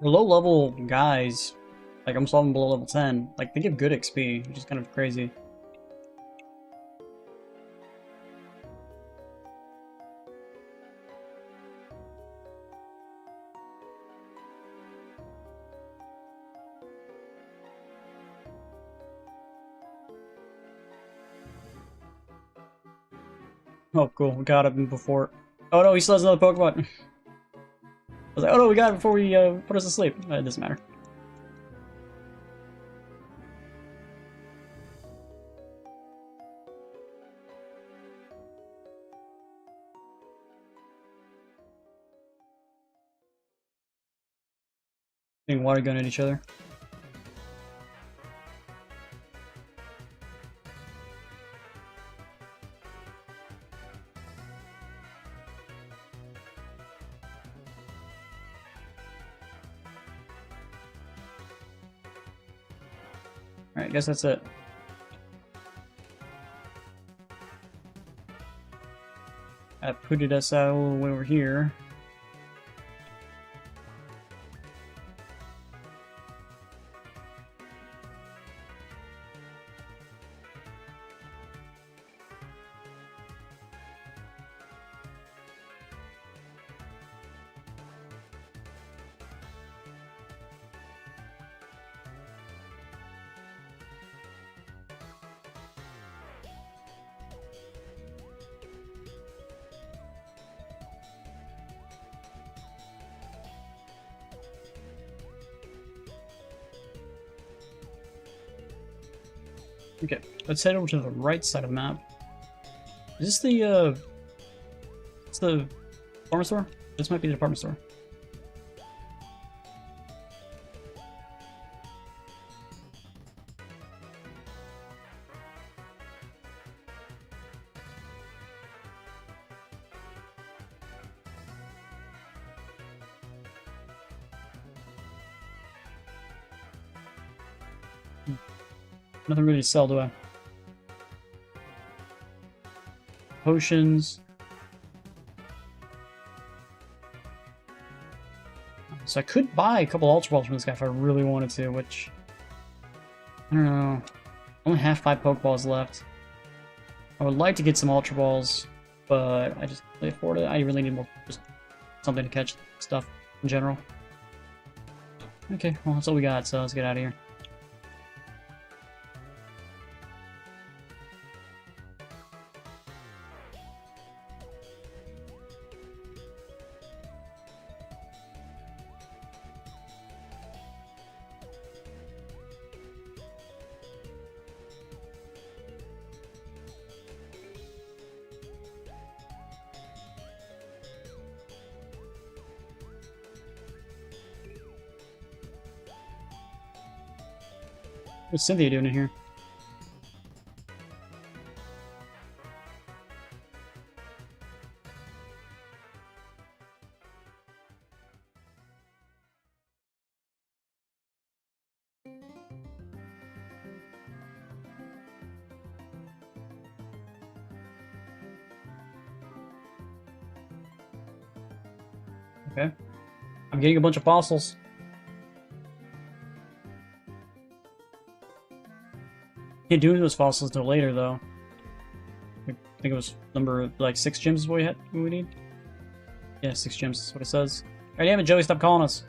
For low-level guys, like I'm solving below level 10, like they give good XP, which is kind of crazy. Oh, cool. We got him before. Oh no, he still has another Pokemon. I was like, oh no, we got it before we put us to sleep. It doesn't matter. Getting water gun at each other. Alright, I guess that's it. I put us out all the way over here. Okay, let's head over to the right side of the map. Is this the, it's the department store? This might be the department store. Nothing really to sell, do I? Potions. So I could buy a couple Ultra Balls from this guy if I really wanted to, which... I don't know. I only have 5 Pokeballs left. I would like to get some Ultra Balls, but I just can't really afford it. I really need more, just something to catch stuff in general. Okay, well, that's all we got, so let's get out of here. What's Cynthia doing in here? Okay. I'm getting a bunch of fossils. Can't do those fossils until later, though. I think it was number, like, 6 gems is what we need? Yeah, 6 gems is what it says. Alright, damn it, Joey, stop calling us.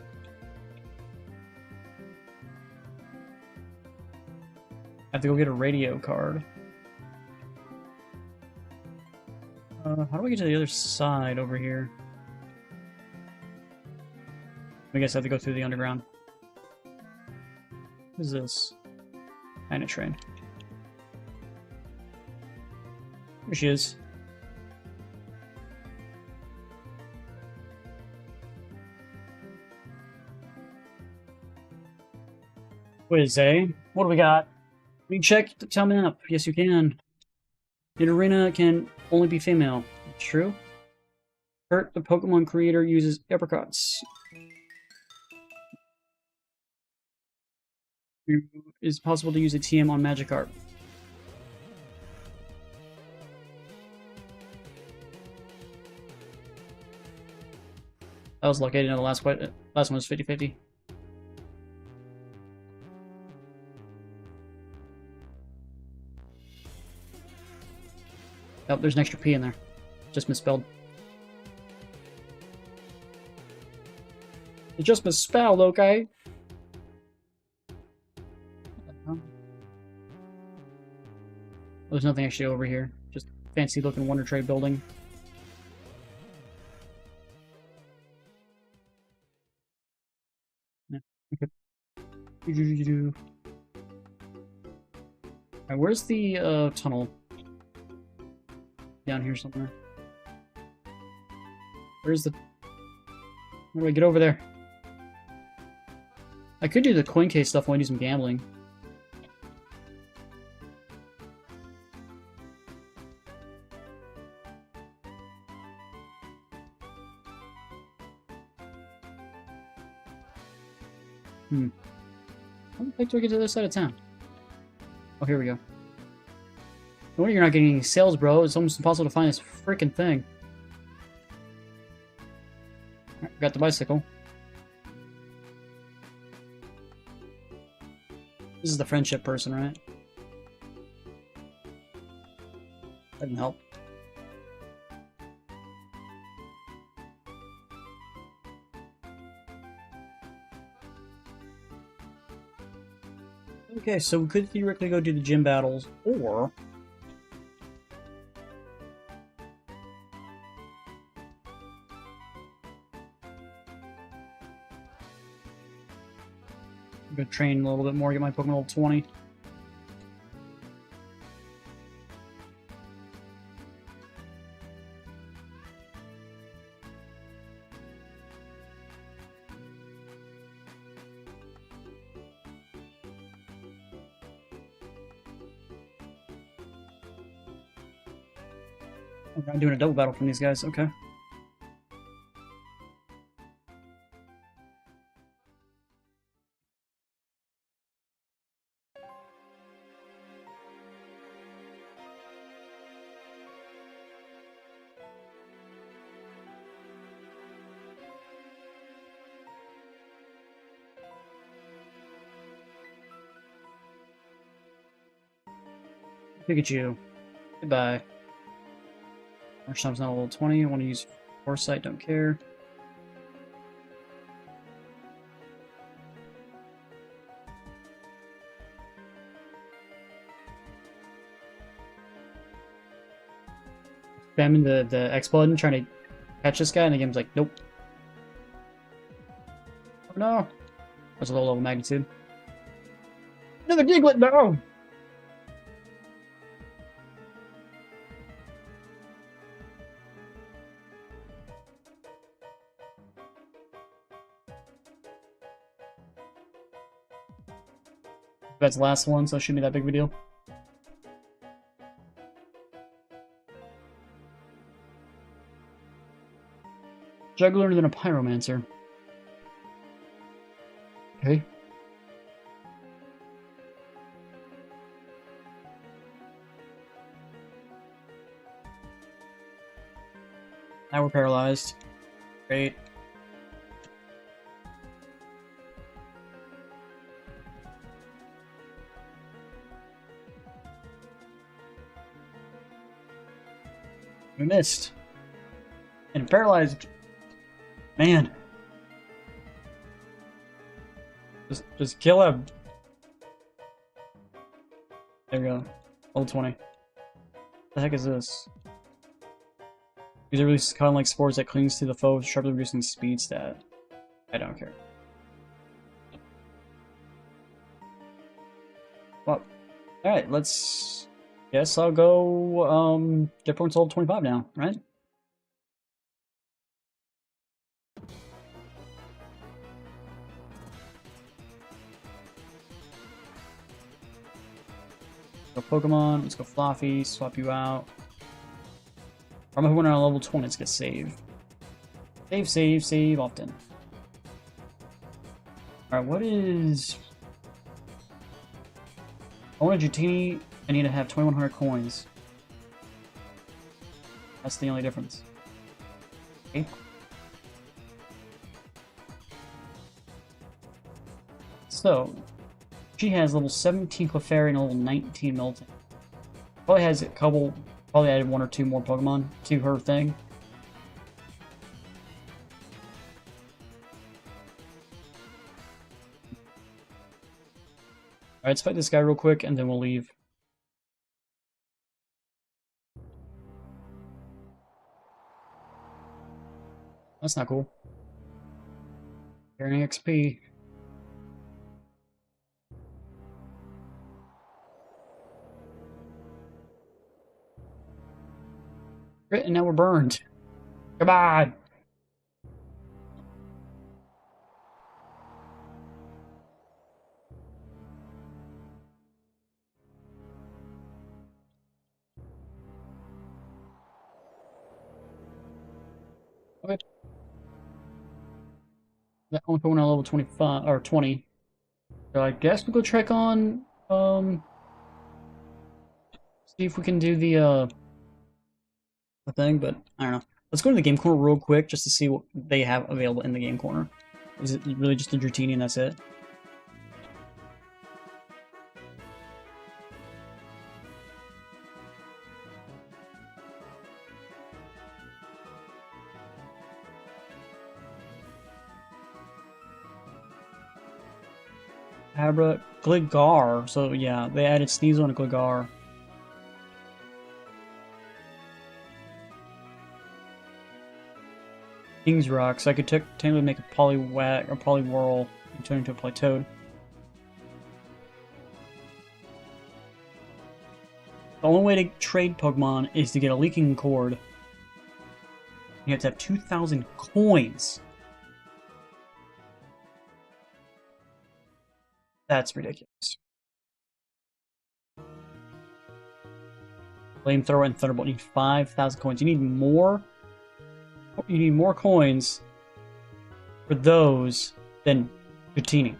I have to go get a radio card. How do we get to the other side over here? I guess I have to go through the underground. What is this? Dino train. There she is. Quiz, eh? What do we got? Can you check the time up? Yes, you can. The arena can only be female. True. Hurt, the Pokemon creator, uses apricots. It is possible to use a TM on Magikarp. That was lucky. I didn't know the last one was 50-50. Oh, there's an extra P in there. Just misspelled. It just misspelled, okay? There's nothing actually over here. Just fancy looking Wonder Trade building. Yeah. Okay. Alright, where's the tunnel? Down here somewhere. Where's the... How do I get over there? I could do the coin case stuff while I do some gambling. How the heck do I get to the other side of town? Oh, here we go. No wonder you're not getting any sales, bro. It's almost impossible to find this freaking thing. Alright, got the bicycle. This is the friendship person, right? That didn't help. Okay, so we could theoretically go do the gym battles, or... I'm gonna train a little bit more, get my Pokemon level 20. I'm doing a double battle from these guys, okay. Pikachu. Goodbye. Our time's not a level 20. I want to use Foresight, don't care. Spamming the X button, trying to catch this guy, and the game's like, nope. Oh no! That's a low level magnitude. Another Diglett, no! That's the last one, so it shouldn't be that big of a deal. Juggler than a Pyromancer. Okay. Now we're paralyzed. Great. We missed. And paralyzed. Man. Just kill him. There we go. Level 20. What the heck is this? These are really kind of like spores that clings to the foe, sharply reducing speed stat. I don't care. Well, alright, let's... Guess I'll go, get points level 25 now, right? Go Pokemon, let's go Fluffy, swap you out. I'm going on level 20, let's get save. Save often. Alright, what is... I want a Dratini, I need to have 2100 coins. That's the only difference. Okay. So, she has level 17 Clefairy and level 19 Milton. Probably has a couple, probably added one or two more Pokemon to her thing. Alright, let's fight this guy real quick and then we'll leave. That's not cool. Carrying XP. And now we're burned. Come on! Okay. That only going on level 25 or 20. So I guess we'll go check on see if we can do the thing, but I don't know. Let's go to the game corner real quick just to see what they have available in the game corner. Is it really just the Dratini and that's it? Abra, Gligar. So yeah, they added Sneasel and Gligar. King's Rock, so I could technically make a Poliwag or Poliwhirl and turn into a Politoad. The only way to trade Pokemon is to get a Leaking Cord. You have to have 2,000 coins. That's ridiculous. Flamethrower and Thunderbolt need 5,000 coins. You need more. You need more coins for those than Dratini.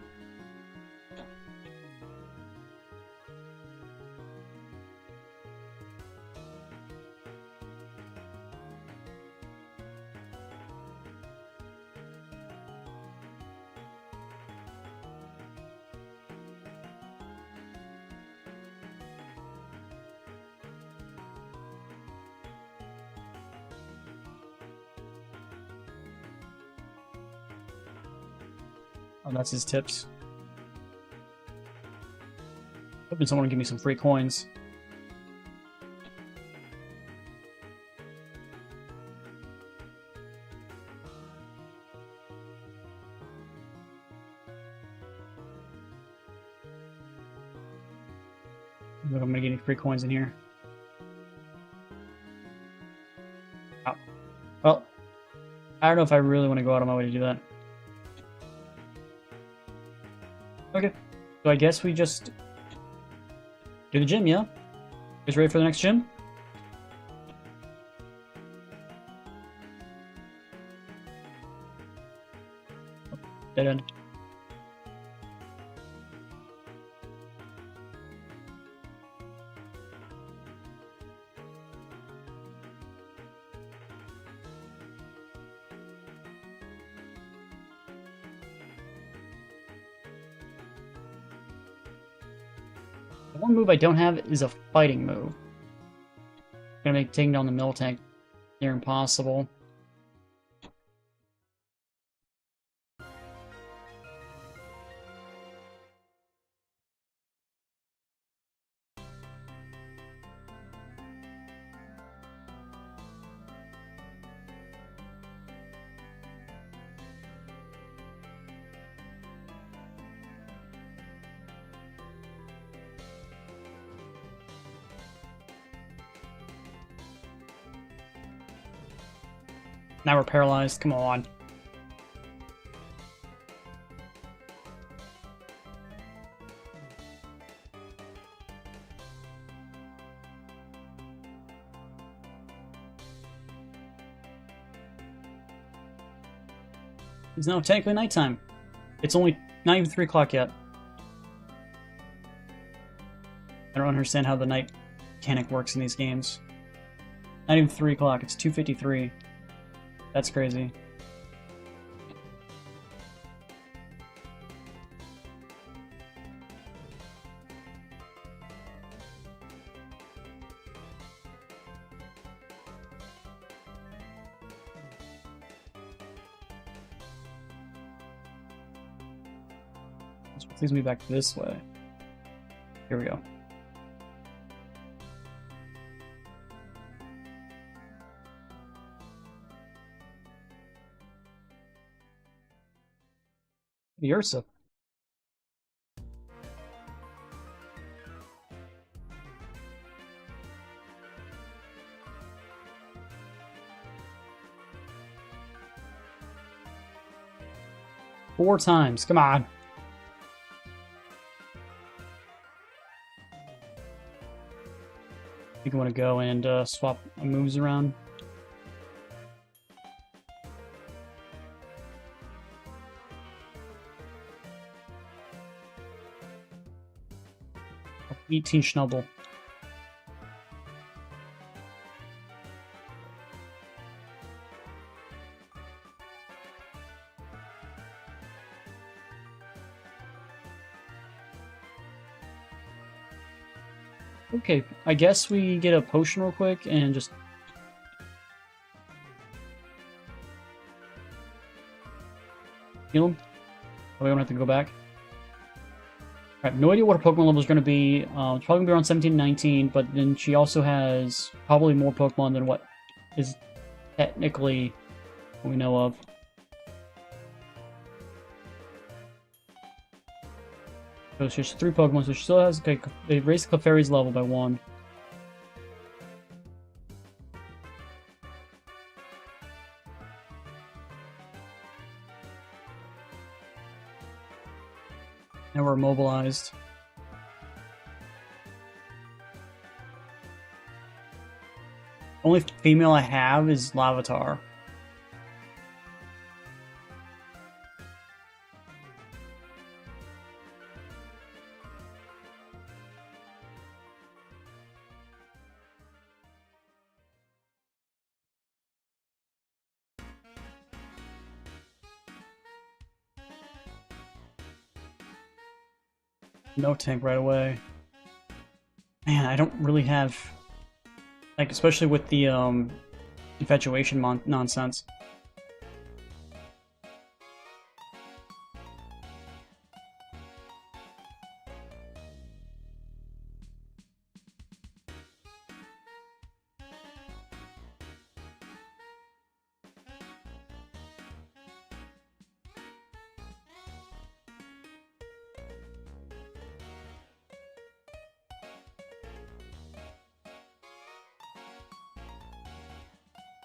Oh, that's his tips. Hoping someone will give me some free coins. Look, I'm gonna get any free coins in here. Oh. Well, I don't know if I really want to go out of my way to do that. Okay, so I guess we just do the gym, yeah? Guys ready for the next gym? Oh, dead end. The one move I don't have is a fighting move. Gonna make taking down the mill tank near impossible. Now we're paralyzed. Come on. It's now technically nighttime. It's only not even 3 o'clock yet. I don't understand how the night mechanic works in these games. Not even 3 o'clock. It's 2:53. That's crazy. Which leads me back this way. Here we go. The Ursa. Four times, come on. I think I want to go and swap my moves around. Teen Schnubble. Okay, I guess we get a potion real quick and just... heal him. Oh, we don't have to go back. I have no idea what her Pokemon level is going to be. It's probably going to be around 17, 19, but then she also has probably more Pokemon than what is technically what we know of. So she has 3 Pokemon, so she still has... okay, they raised Clefairy's level by 1. Now we're immobilized. Only female I have is Lavatar. No tank right away. Man, I don't really have... like, especially with the, infatuation nonsense.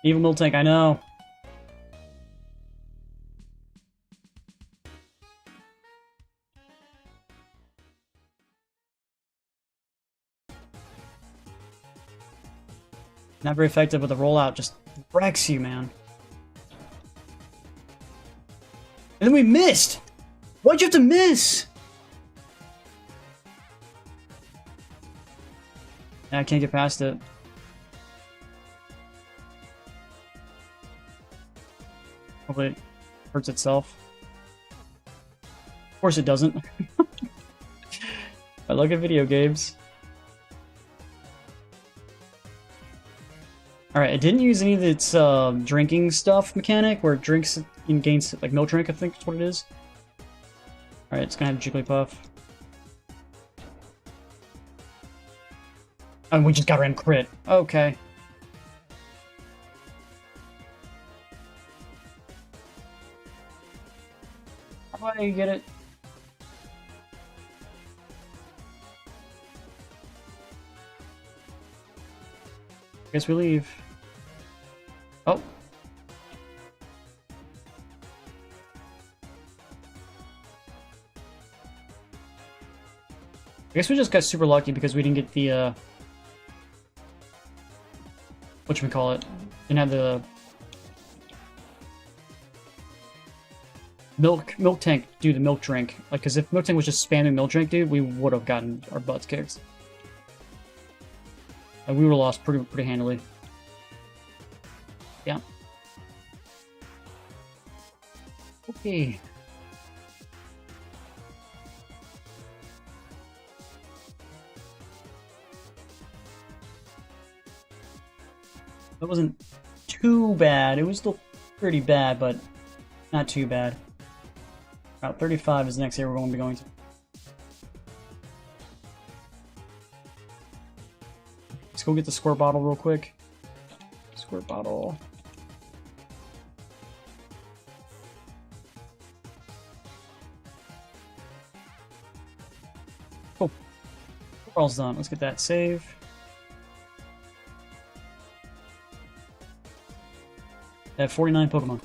Evil Miltank, I know. Not very effective with the rollout, just wrecks you, man. And then we missed! Why'd you have to miss? I can't get past it. Hopefully it hurts itself. Of course it doesn't. I look at video games. Alright, it didn't use any of its drinking stuff mechanic, where it drinks and gains, like, milk drink, I think that's what it is. Alright, it's gonna have Jigglypuff. And we just got ran crit. Okay. How do I get it? Guess we leave. Oh. I guess we just got super lucky because we didn't get the, whatchamacallit? Didn't have the milk tank do the milk drink. Like, because if milk tank was just spamming milk drink, dude, we would have gotten our butts kicked. And we would have lost pretty handily. Yeah. Okay. That wasn't too bad. It was still pretty bad, but not too bad. About 35 is the next area we're going to be going to. Let's go get the squirt bottle real quick. Squirt bottle. Cool. All's done. Let's get that save. I have 49 Pokemon.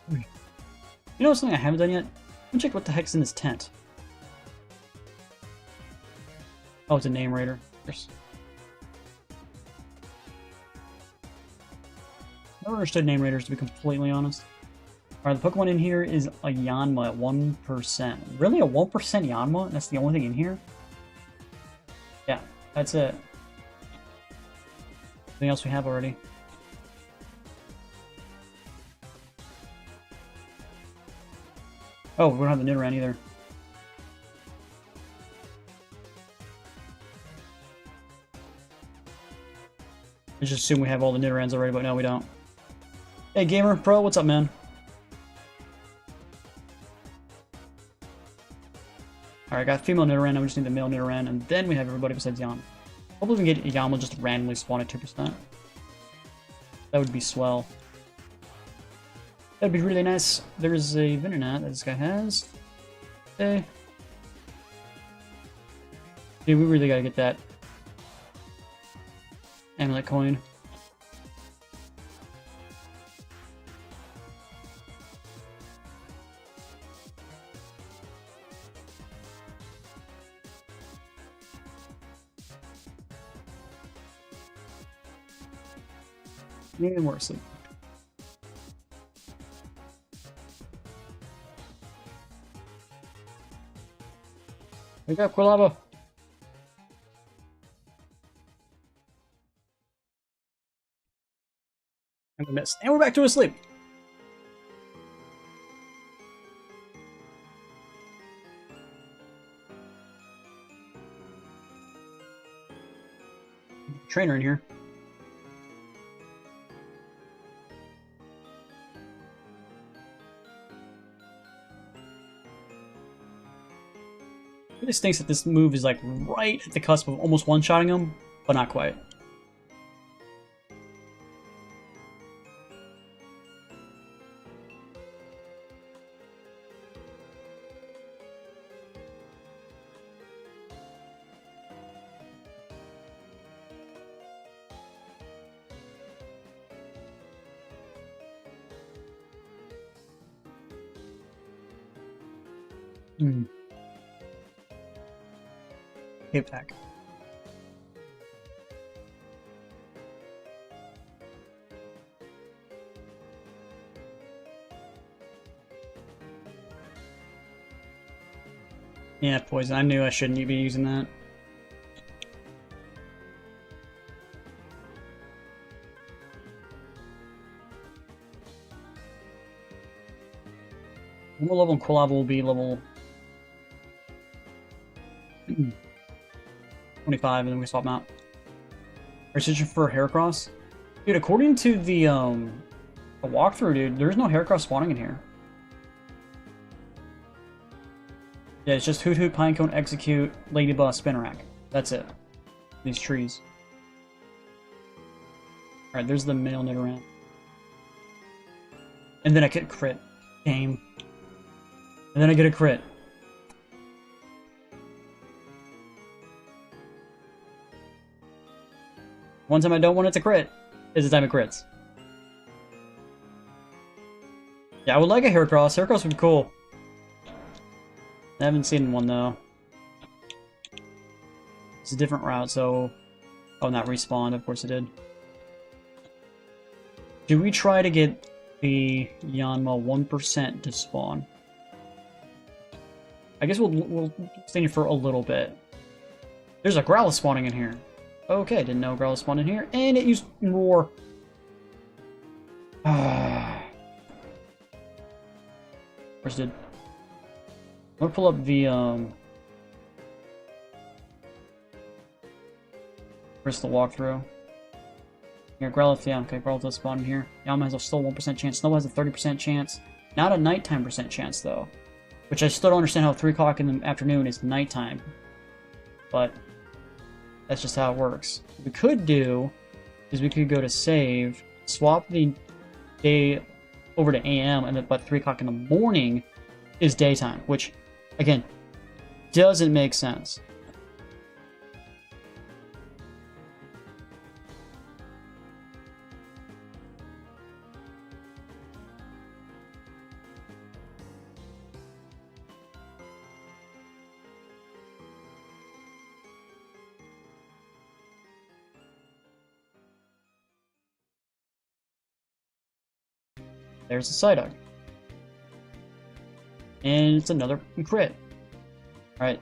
You know something I haven't done yet? Let me check what the heck's in this tent. Oh, it's a name raider. There's... Never understood name raiders, to be completely honest. Alright, the Pokemon in here is a Yanma at 1%. Really? A 1% Yanma? That's the only thing in here? Yeah, that's it. Anything else we have already? Oh, we don't have the Nidoran either. I just assume we have all the Nidorans already, but no, we don't. Hey, Gamer Pro, what's up, man? Alright, got female Nidoran, now we just need the male Nidoran, and then we have everybody besides Yanma. Hopefully we can get Yanma just randomly spawn at 2%. That would be swell. That'd be really nice. There's a Venonat that this guy has. Okay. Dude, we really gotta get that amulet coin. And we're asleep. Wake up, Quilava! And we missed. And we're back to asleep! Trainer in here. It just thinks that this move is like right at the cusp of almost one-shotting him, but not quite. Mm. Cape pack. Yeah, poison. I knew I shouldn't be using that. One more level in Quilava will be level 25, and then we swap them out. Precision for Heracross? Dude, according to the walkthrough, dude, there's no Heracross spawning in here. Yeah, it's just Hoot Hoot, Pinecone, Execute, Ladybug, Spinarak. That's it. These trees. Alright, there's the male Nidoran. And then I get crit. Game. And then I get a crit. One time I don't want it to crit is the time it crits. Yeah, I would like a Heracross. Heracross would be cool. I haven't seen one though. It's a different route, so... Oh, not respawned. Of course it did. Do we try to get the Yanma 1% to spawn? I guess we'll stay for a little bit. There's a Growlithe spawning in here. Okay, didn't know Growlithe spawned in here. And it used more... Of course it did. I'm gonna pull up the, Crystal walkthrough. Here, Growlithe, yeah, okay, Growlithe does spawn in here. Yanma has a still 1% chance. Snow has a 30% chance. Not a nighttime percent chance, though. Which I still don't understand how 3 o'clock in the afternoon is nighttime. But that's just how it works. What we could do is we could go to save, swap the day over to AM, and then by 3 o'clock in the morning is daytime, which, again, doesn't make sense. There's a Psyduck. And it's another crit. Alright,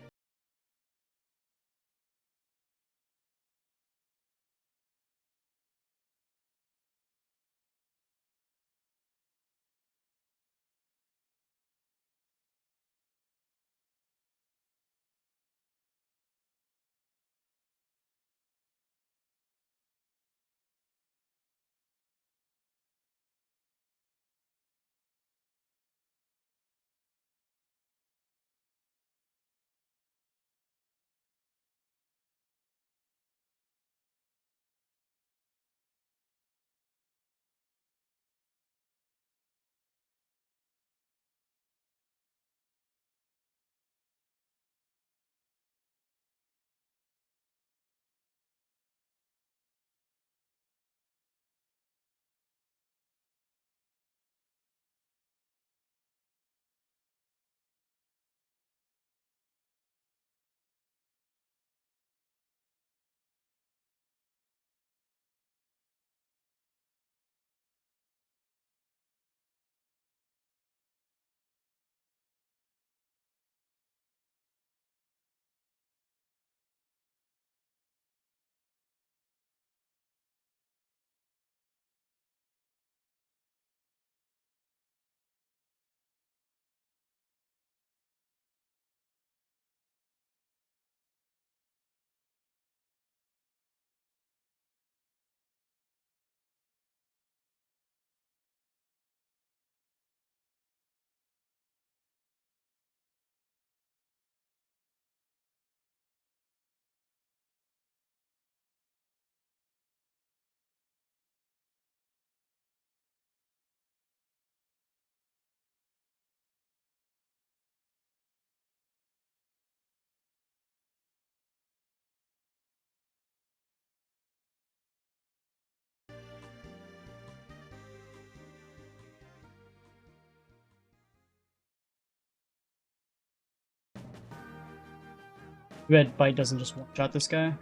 Too bad Bite doesn't just one-shot this guy.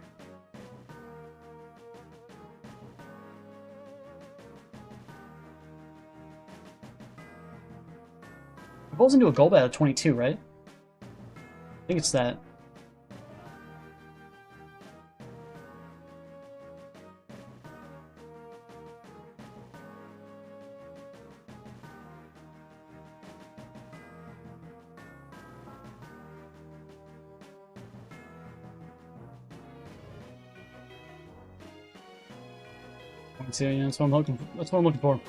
It falls into a Golbat at 22, right? I think it's that. Yeah, that's what I'm looking for. That's what I'm looking for.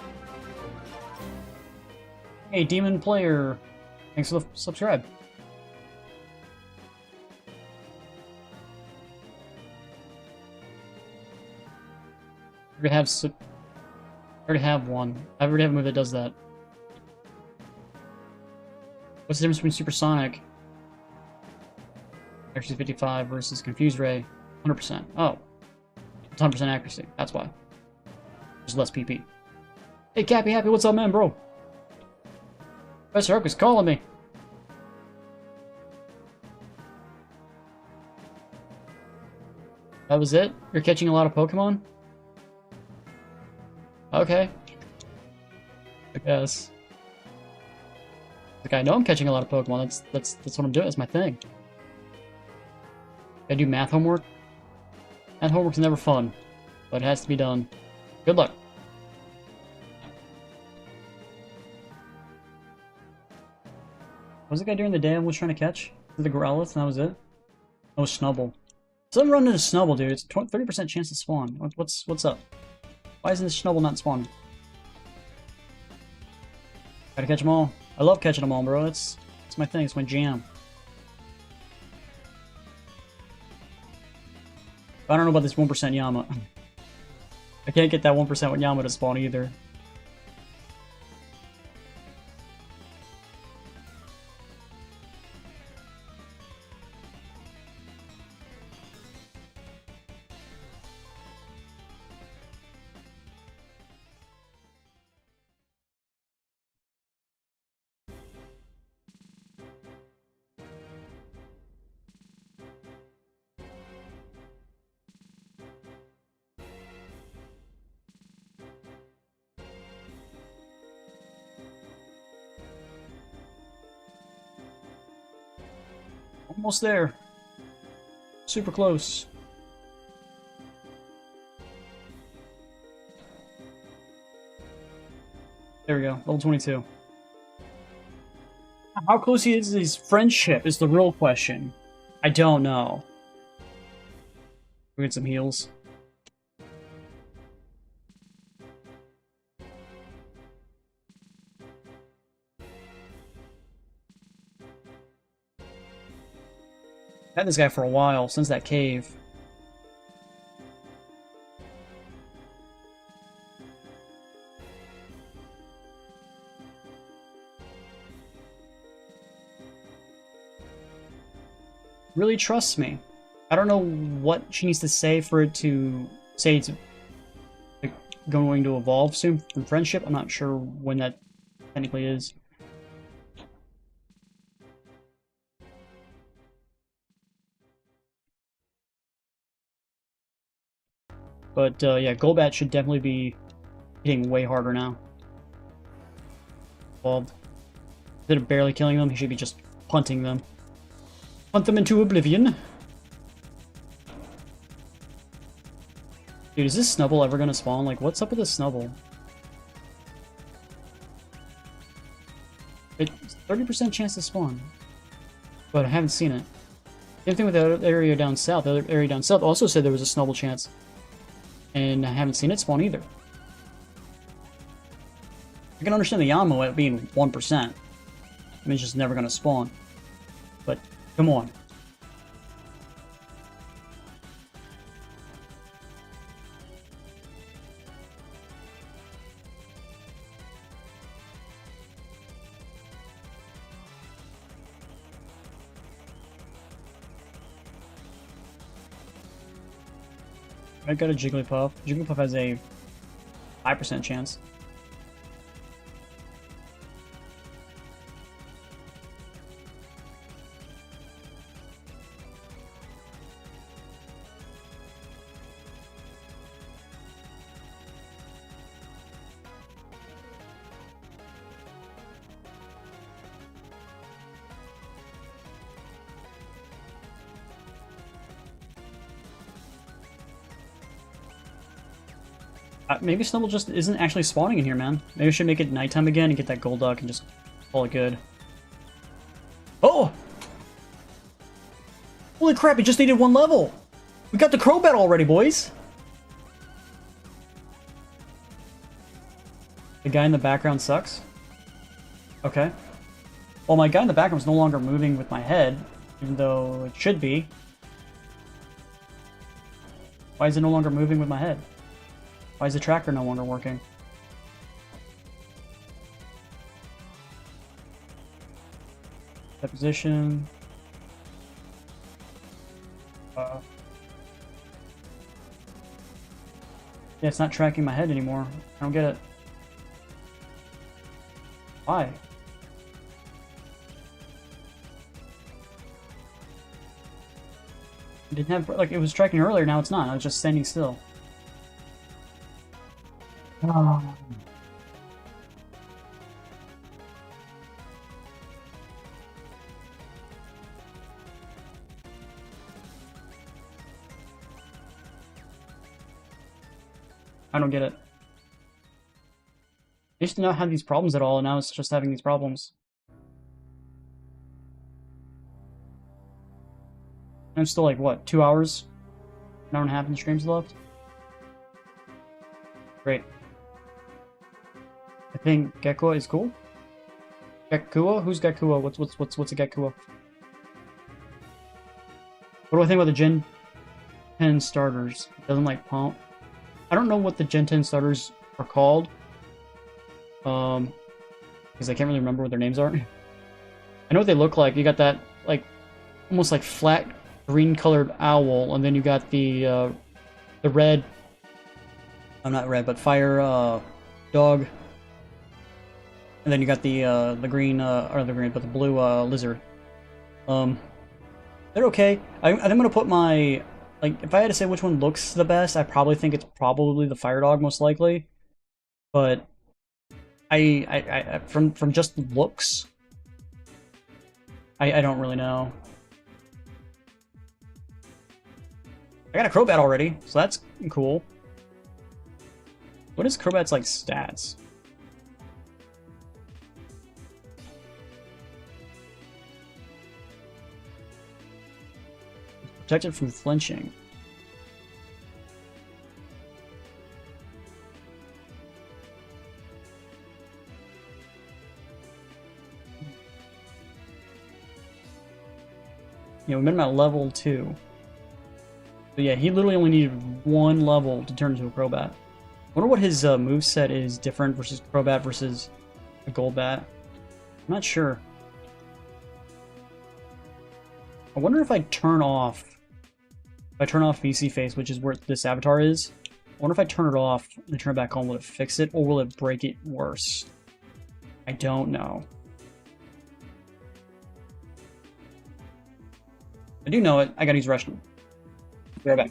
Hey, Demon Player. Thanks for the subscribe. I already have one. I already have a move that does that. What's the difference between Supersonic? Accuracy 55 versus Confused Ray, 100%. Oh. 100% accuracy. That's why. There's less PP. Hey, Cappy Happy, what's up, man, bro? Professor Oak is calling me. That was it? You're catching a lot of Pokemon? Okay. I guess. Like, I know I'm catching a lot of Pokemon. That's what I'm doing. That's my thing. I do math homework. Math homework's never fun, but it has to be done. Good luck. What was the guy during the day I was trying to catch? The Growlithe, and that was it? Oh, Snubble. Someone run into Snubble, dude. It's 30% chance to spawn. What's up? Why isn't this Snubble not spawning? Gotta catch them all. I love catching them all, bro. It's my thing. It's my jam. I don't know about this 1% Yama. I can't get that 1% with Yama to spawn either. Almost there. Super close. There we go. Level 22. How close he is to his friendship is the real question. I don't know. We get some heals. I've had this guy for a while, since that cave. Really trusts me. I don't know what she needs to say for it to say it's like, going to evolve soon from friendship. I'm not sure when that technically is. But yeah, Golbat should definitely be hitting way harder now. Evolved. Instead of barely killing them, he should be just punting them. Punt them into oblivion. Dude, is this Snubble ever gonna spawn? Like, what's up with this Snubble? It's 30% chance to spawn. But I haven't seen it. Same thing with the other area down south. The other area down south also said there was a Snubble chance. And I haven't seen it spawn either. I can understand the Yamo at being 1%. I mean, it's just never gonna spawn. But, come on. I got a Jigglypuff. Jigglypuff has a 5% chance. Maybe Snubble just isn't actually spawning in here, man. Maybe I should make it nighttime again and get that gold duck and just call it good. Oh! Holy crap, it just needed 1 level! We got the Crobat already, boys! The guy in the background sucks? Okay. Well, my guy in the background is no longer moving with my head, even though it should be. Why is it no longer moving with my head? Why is the tracker no longer working? Deposition. Yeah, it's not tracking my head anymore. I don't get it. Why? It didn't have, like, it was tracking earlier, now it's not. I was just standing still. Oh. I don't get it. I used to not have these problems at all, and now it's just having these problems. I'm still like, what, 2 hours? An hour and a half in the streams left? Great. I think Gekua is cool. Gekua? Who's Gekua? What's a Gekua? What do I think about the Gen 10 starters? It doesn't like pump. I don't know what the Gen 10 starters are called. Because I can't really remember what their names are. I know what they look like. You got that, like, almost like flat green colored owl, and then you got the red, I'm not red, but fire dog, and then you got the green or the green, but the blue lizard. They're okay. I'm gonna put my, like, if I had to say which one looks the best, I probably think it's probably the fire dog, most likely. But I from just looks, I don't really know. I got a Crobat already, so that's cool. What is Crobat's, like, stats? Protected from flinching. Yeah, we met him at level 2. But yeah, he literally only needed 1 level to turn into a Crobat. I wonder what his moveset is different versus Crobat versus a Golbat. I'm not sure. I wonder if I turn off... If I turn off VC Face, which is where this avatar is, I wonder if I turn it off and turn it back on, will it fix it, or will it break it worse? I don't know. I do know it. I gotta use Russian. Be right back.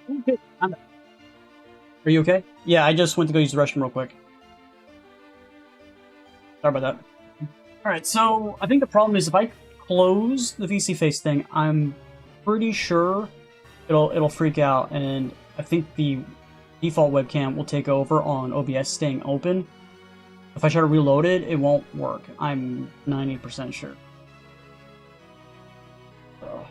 Okay. Are you okay? Yeah, I just went to go use the restroom real quick. Sorry about that. Alright, so I think the problem is if I close the VC face thing, I'm pretty sure it'll freak out, and I think the default webcam will take over on OBS staying open. If I try to reload it, it won't work. I'm 90% sure. Ugh.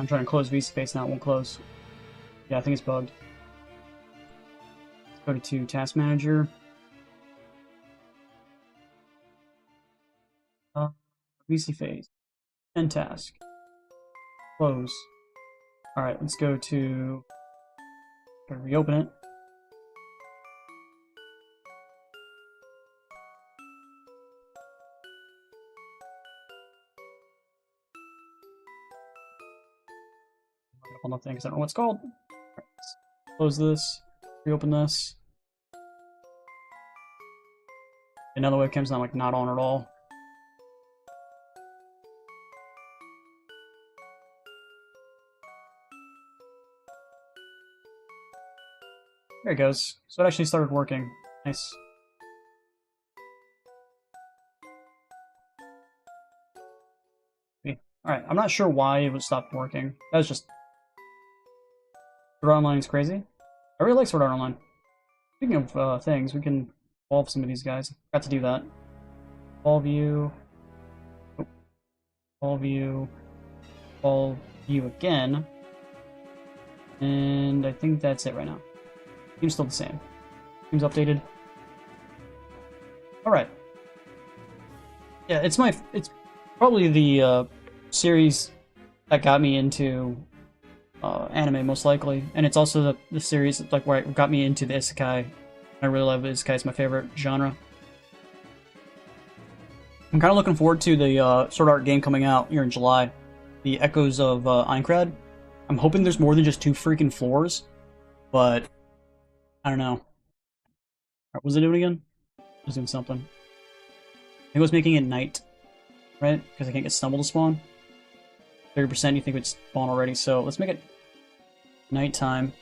I'm trying to close VC face now, it won't close. Yeah, I think it's bugged. Let's go to Task Manager. VC face. End task. Close. Alright, let's go to... reopen it. On the thing because I don't know what it's called. Right, close this, reopen this. And now the webcam's not not on at all. There it goes. So it actually started working. Nice. Alright, I'm not sure why it would stop working. That was just... Sword Art Online is crazy. I really like Sword Art Online. Speaking of things, we can evolve some of these guys. Forgot to do that. Evolve you. Oh. Evolve you. Evolve you again. And I think that's it right now. Team's still the same. Team's updated. Alright. Yeah, it's probably the series that got me into anime, most likely, and it's also the series like where it got me into the isekai. I really love isekai; it's my favorite genre. I'm kind of looking forward to the Sword Art game coming out here in July, the Echoes of Aincrad. I'm hoping there's more than just 2 freaking floors, but I don't know. What was it doing again? It was doing something. I think it was making it night, right? Because I can't get Stumble to spawn. 30% you think would spawn already, so let's make it nighttime.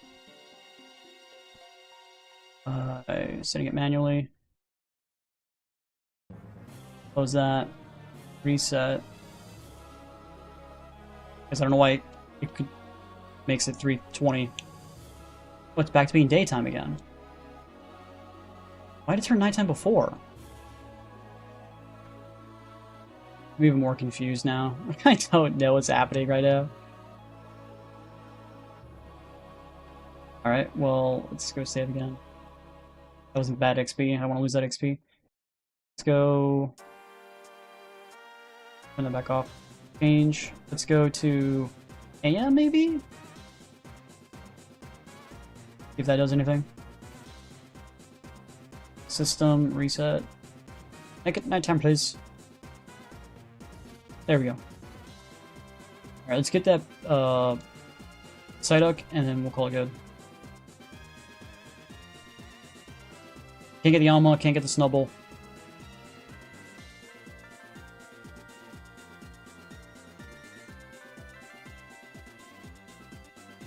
Setting it manually. Close that. Reset. Because I don't know why it makes it 3:20. Oh, it's back to being daytime again. Why did it turn nighttime before? I'm even more confused now. I don't know what's happening right now. Alright, well, let's go save again. That wasn't bad XP. I don't want to lose that XP. Let's go... Turn that back off. Change. Let's go to AM, maybe? See if that does anything. System, reset. Make it nighttime, please. There we go. Alright, let's get that Psyduck, and then we'll call it good. Can't get the Alma, can't get the Snubble.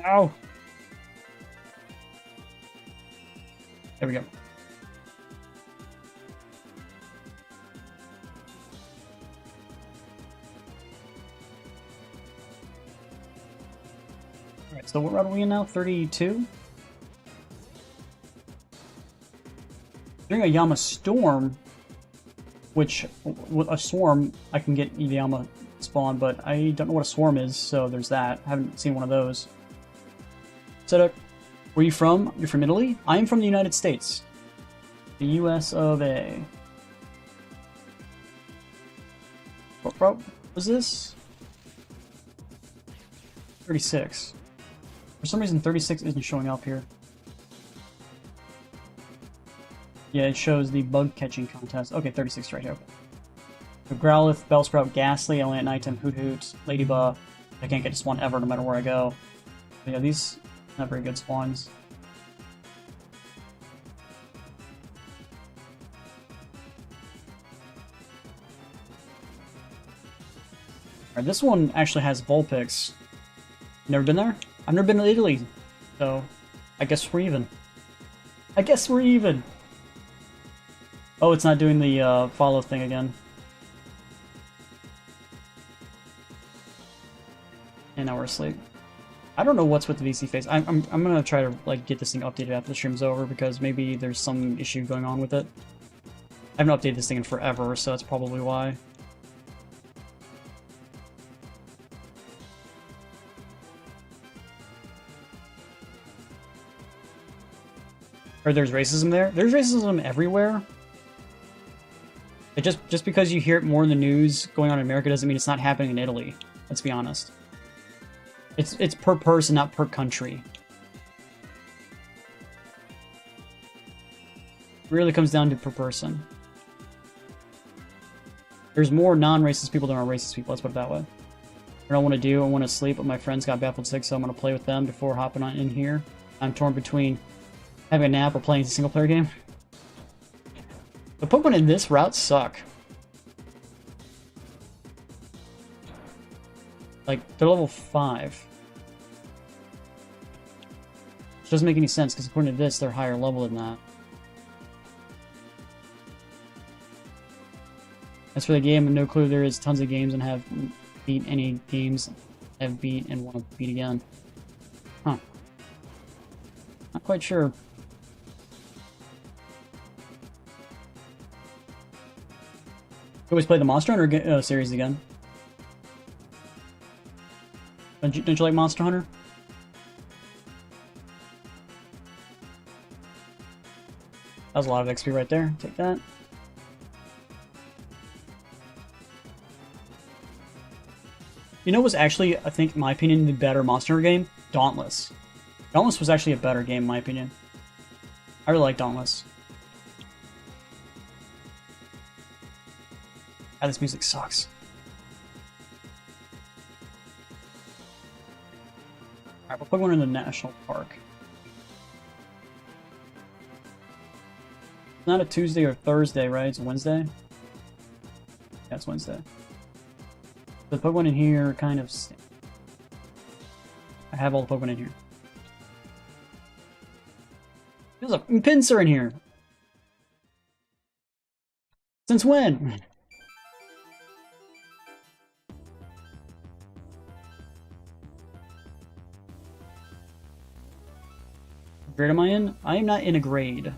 Ow! There we go. Alright, so what route are we in now? 32? During a Yama Storm, which, with a Swarm, I can get the Yama spawn, but I don't know what a Swarm is, so there's that. I haven't seen one of those. Psyduck, where are you from? You're from Italy? I am from the United States. The US of A. What route was this? 36. For some reason 36 isn't showing up here. Yeah, it shows the bug catching contest. Okay, 36 right here. So Growlithe, Bellsprout, Ghastly, only at nighttime, Hoot Hoot, Ladybug. I can't get to spawn ever no matter where I go. But yeah, these not very good spawns. Alright, this one actually has Vulpix. Never been there? I've never been to Italy, so I guess we're even. I guess we're even! Oh, it's not doing the follow thing again. And now we're asleep. I don't know what's with the VC face. I'm gonna try to like get this thing updated after the stream's over because maybe there's some issue going on with it. I haven't updated this thing in forever, so that's probably why. Or there's racism there? There's racism everywhere. It just because you hear it more in the news going on in America doesn't mean it's not happening in Italy. Let's be honest. It's per person, not per country. It really comes down to per person. There's more non-racist people than are racist people, let's put it that way. What I want to do, I want to sleep, but my friends got Battlefield 6, so I'm going to play with them before hopping on in here. I'm torn between having a nap or playing a single-player game. The Pokemon in this route suck. Like, they're level 5. Which doesn't make any sense, because according to this, they're higher level than that. As for the game, no clue. There is tons of games and have beat any games I've beat and want to beat again. Huh. Not quite sure. You always play the Monster Hunter series again. Don't you like Monster Hunter? That was a lot of XP right there. Take that. You know what was actually, I think, in my opinion, the better Monster Hunter game? Dauntless. Dauntless was actually a better game, in my opinion. I really like Dauntless. Ah, this music sucks. Alright, we'll put one in the national park. It's not a Tuesday or Thursday, right? It's a Wednesday? Yeah, it's Wednesday. The Pokemon in here kind of... I have all the Pokemon in here. There's a Pinsir in here! Since when? What grade am I in? I am not in a grade.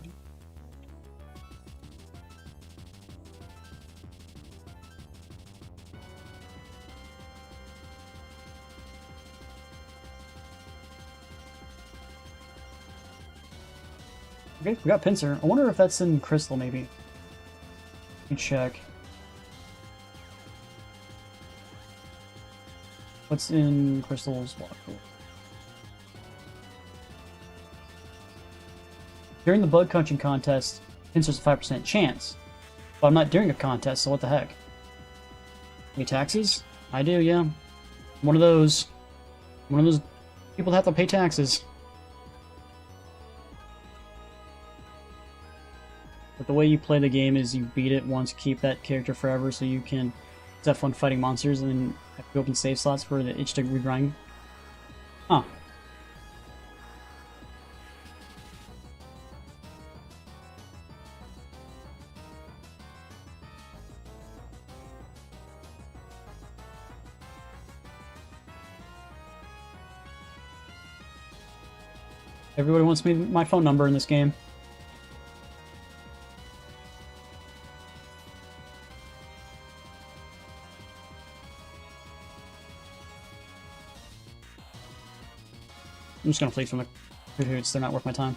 Okay, we got Pinsir. I wonder if that's in Crystal, maybe. Let me check. What's in Crystal's block? During the bug catching contest, Pinsir's a 5% chance. But I'm not doing a contest, so what the heck? Any taxes? I do, yeah. One of those people that have to pay taxes. But the way you play the game is you beat it once, keep that character forever, so you can have fun fighting monsters and then have to open save slots for the itch to regrind. Huh. Everybody wants me my phone number in this game. I'm just gonna flee from the hoots, they're not worth my time.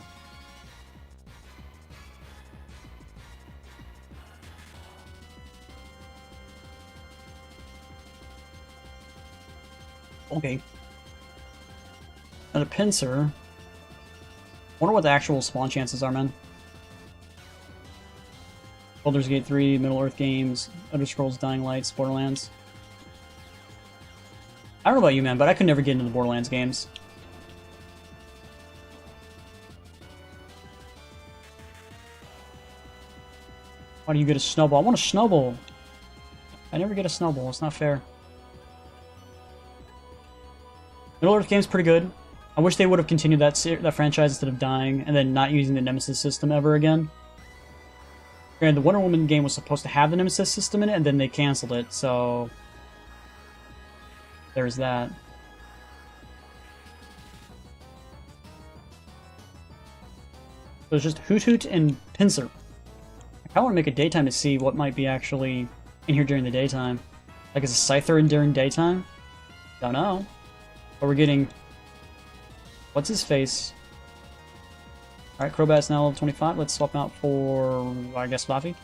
Okay. Another Pinsir. Wonder what the actual spawn chances are, man. Baldur's Gate 3, Middle-earth games, Elder Scrolls, Dying Light, Borderlands. I don't know about you, man, but I could never get into the Borderlands games. Why do you get a snowball? I want a snowball. I never get a snowball. It's not fair. Middle Earth game's pretty good. I wish they would have continued that franchise instead of dying and then not using the Nemesis system ever again. And the Wonder Woman game was supposed to have the Nemesis system in it, and then they canceled it, so there's that. So it's just Hoot Hoot and Pinsir. I kind of want to make a daytime to see what might be actually in here during the daytime. Like, is a Scyther in during daytime? Don't know. But we're getting... What's his face? Alright, Crobat's now level 25. Let's swap him out for, I guess, Fluffy.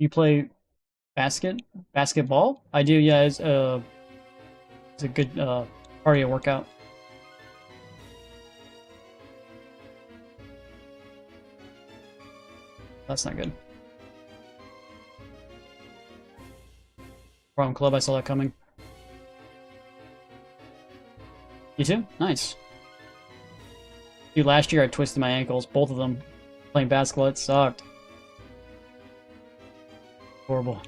You play basketball? I do, yeah. It's a good cardio workout. That's not good. Wrong club, I saw that coming. You too? Nice. Dude, last year I twisted my ankles, both of them. Playing basketball, it sucked. Horrible.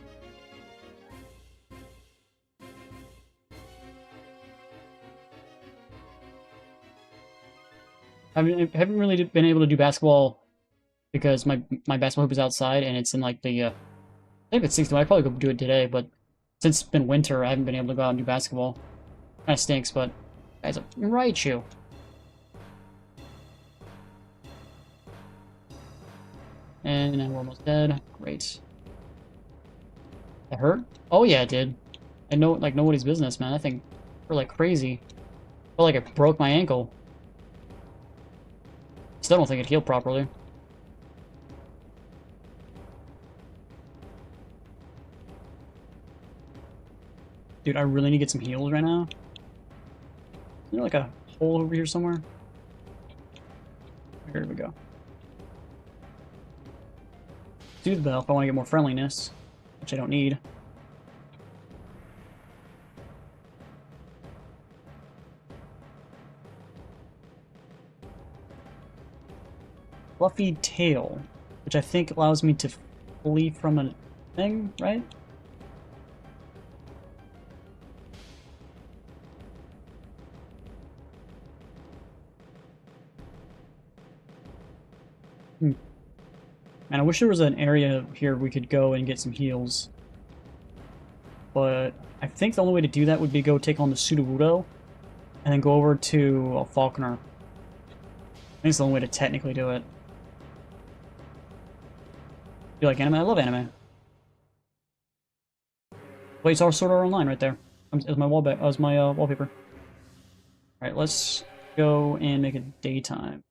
I haven't really been able to do basketball because my basketball hoop is outside and it's in like the I think it's 60. I probably could do it today, but since it's been winter, I haven't been able to go out and do basketball. Kind of stinks, but guys, I'm right, you. And we're almost dead. Great. That hurt? Oh yeah, it did. I know, like, nobody's business, man. I think we're like crazy. I felt like I broke my ankle. Still don't think it healed properly. Dude, I really need to get some heals right now. Is there like a hole over here somewhere? Here we go. Do the bell if I want to get more friendliness, which I don't need. Fluffy tail, which I think allows me to flee from a thing, right? Man, I wish there was an area here we could go and get some heals. But I think the only way to do that would be go take on the Sudowoodo and then go over to a Falconer. I think it's the only way to technically do it. You like anime? I love anime. Wait, it's our Sword Art Online right there. As my wallpaper. All right, let's go and make it daytime.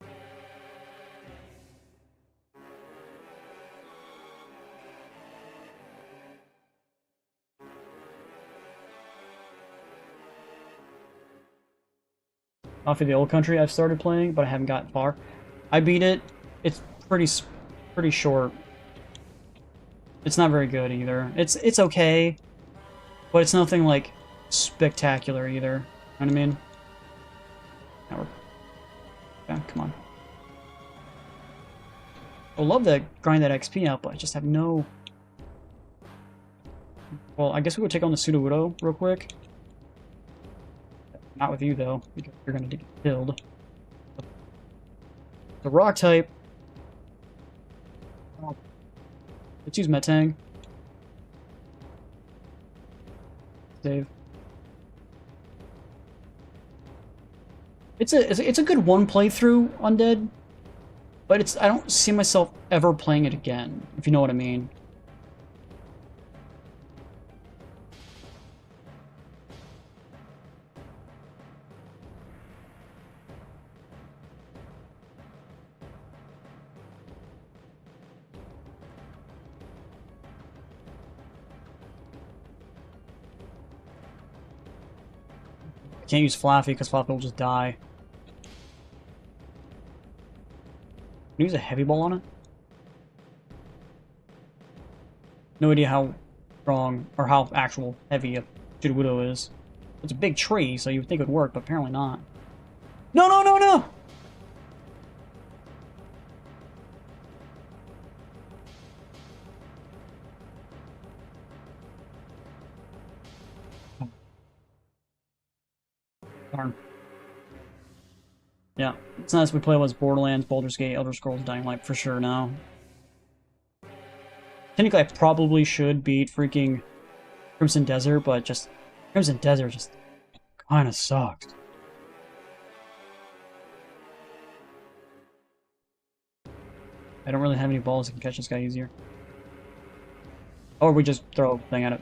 Off of the Old Country I've started playing, but I haven't gotten far. I beat it. It's pretty short. It's not very good either. It's okay, but it's nothing like spectacular either. You know what I mean? Now we're... Yeah, come on. I love to grind that XP out, but I just have no... Well, I guess we would take on the Sudowoodo real quick. Not with you, though, because you're gonna get killed. The rock type. Let's use Metang. Save. It's a good one playthrough, Undead, but I don't see myself ever playing it again, if you know what I mean. Can't use Flaffy because Flaffy will just die. Can you use a heavy ball on it? No idea how strong or how actual heavy a Widow is. It's a big tree, so you would think it would work, but apparently not. No, no, no, no! Darn. Yeah, it's nice we play was Borderlands, Baldur's Gate, Elder Scrolls, Dying Light for sure now. Technically, I probably should beat freaking Crimson Desert, but just Crimson Desert just kind of sucked. I don't really have any balls that can catch this guy easier. Or we just throw a thing at it.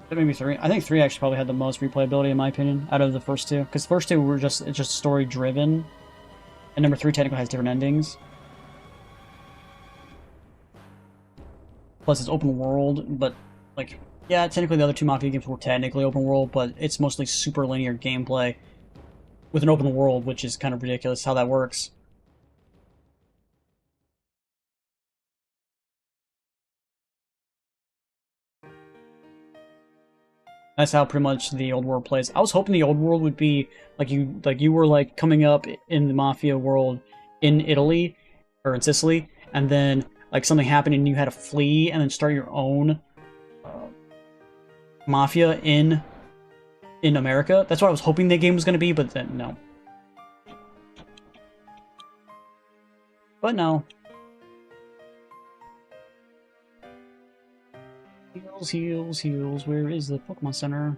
That maybe 3. I think 3 actually probably had the most replayability in my opinion out of the first 2, because the first 2 were just story driven, and number 3 technically has different endings. Plus it's open world, but like yeah, technically the other 2 Mafia games were technically open world, but it's mostly super linear gameplay with an open world, which is kind of ridiculous how that works. That's how pretty much the old world plays. I was hoping the old world would be like you were like coming up in the Mafia world in Italy or in Sicily, and then like something happened and you had to flee and then start your own Mafia in America. That's what I was hoping the game was going to be, but then no. But no. Heals, heals, heals. Where is the Pokemon Center?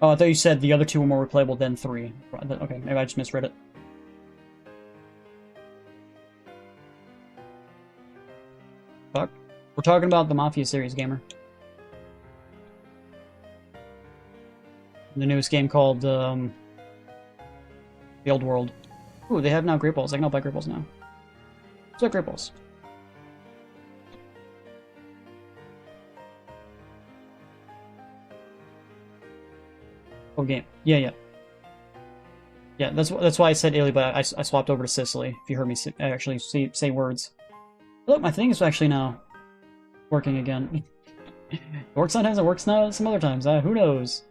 Oh, I thought you said the other 2 were more replayable than 3. Okay, maybe I just misread it. Fuck. We're talking about the Mafia series, gamer. The newest game called, The Old World. Ooh, they have now Great Balls. I can now buy Great Balls now. Let's buy Great Balls. Oh, game. Yeah, yeah. Yeah, that's why I said Italy, but I swapped over to Sicily, if you heard me actually say words. Look, my thing is actually now working again. It works sometimes, it works not some other times. Who knows?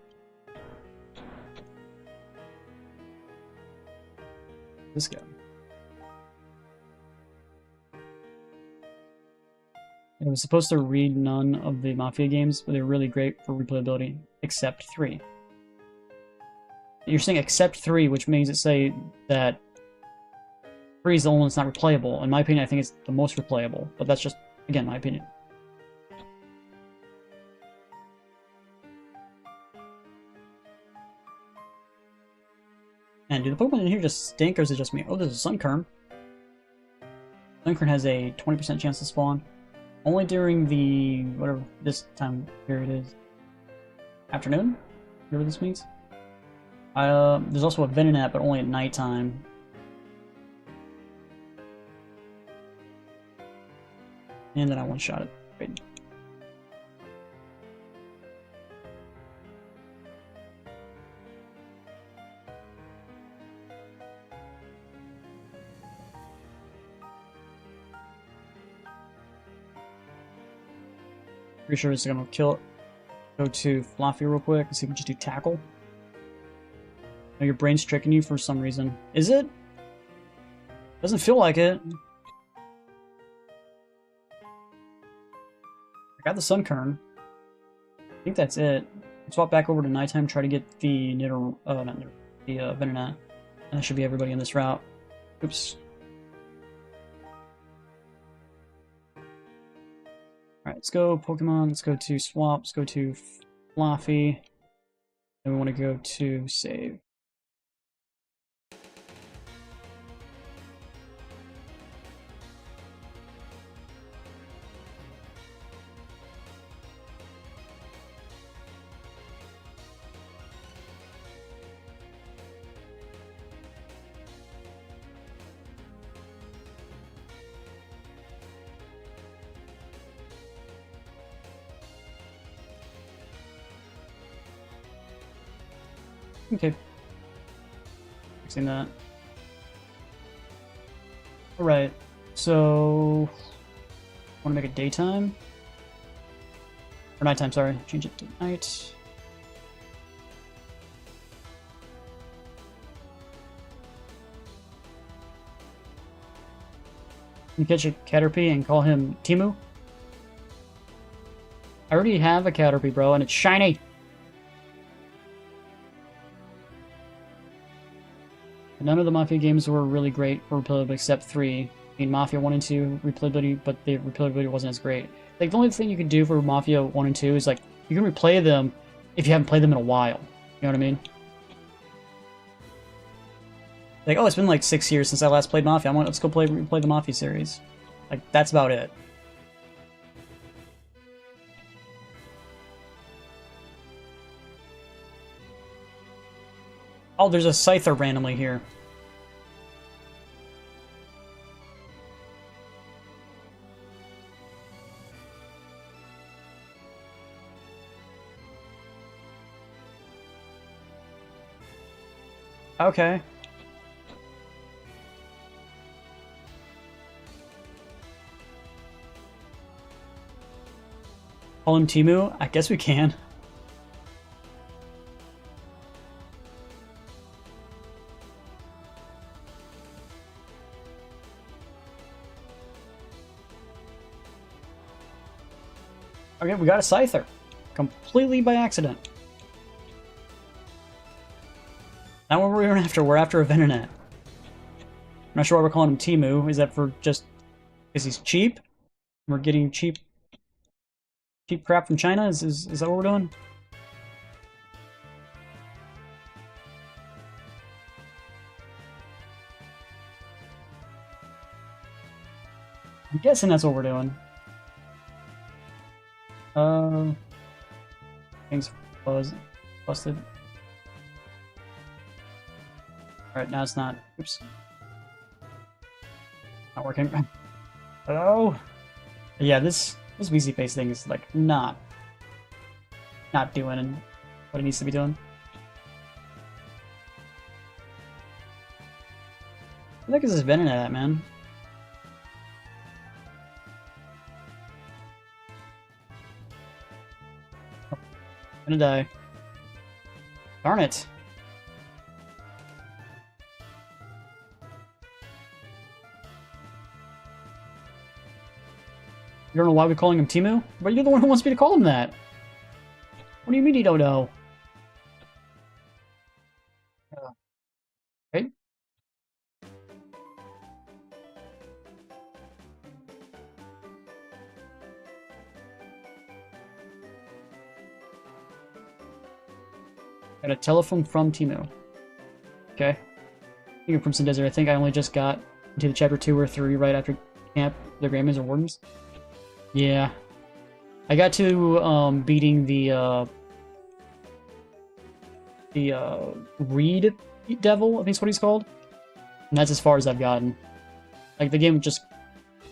This guy. It was supposed to read none of the Mafia games, but they're really great for replayability, except 3. You're saying except 3, which means it say that 3 is the only one that's not replayable. In my opinion, I think it's the most replayable, but that's just, again, my opinion. And do the Pokemon in here just stink, or is it just me? Oh, there's a Sunkern. Sunkern has a 20% chance to spawn. Only during the, whatever this time period is. Afternoon? Whatever this means. There's also a Venonat, but only at nighttime. And then I one-shot it. Great. Pretty sure it's gonna kill it. Go to Fluffy real quick and see if we can just do tackle. No, your brain's tricking you for some reason. Is it? Doesn't feel like it. I got the Sunkern. I think that's it. Swap back over to nighttime, try to get the Venonat. And that should be everybody in this route. Oops. Alright, let's go Pokemon, let's go to Swap, let's go to Fluffy. And we want to go to save. Okay. seen that. Alright, so... want to make it daytime? Or nighttime, sorry. Change it to night. You catch a Caterpie and call him Timu? I already have a Caterpie, bro, and it's shiny! None of the Mafia games were really great for replayability except 3. I mean, Mafia 1 and 2 replayability, but the replayability wasn't as great. Like, the only thing you can do for Mafia 1 and 2 is, like, you can replay them if you haven't played them in a while. You know what I mean? Like, oh, it's been like 6 years since I last played Mafia. Let's go replay the Mafia series. Like, that's about it. Oh, there's a Scyther randomly here. Okay. Call him Timu? I guess we can. Okay, we got a Scyther. Completely by accident. Not what we're after. We're after a Venonat. I'm not sure why we're calling him Timu. Is that for just because he's cheap? We're getting cheap crap from China? Is that what we're doing? I'm guessing that's what we're doing. Things busted. Alright, now it's not. Oops. Not working. Oh! Yeah, this VC face thing is, like, not doing what it needs to be doing. What the heck is this Venonat at, man? Gonna die. Darn it. You don't know why we're calling him Timu? But you're the one who wants me to call him that. What do you mean you don't know? Okay. Got a telephone from Timu. Okay. You're from Crimson Desert. I think I only just got into the chapter 2 or 3 right after camp. The Grandmas or Wardens. Yeah. I got to beating the Reed Devil, I think is what he's called. And that's as far as I've gotten. Like, the game just...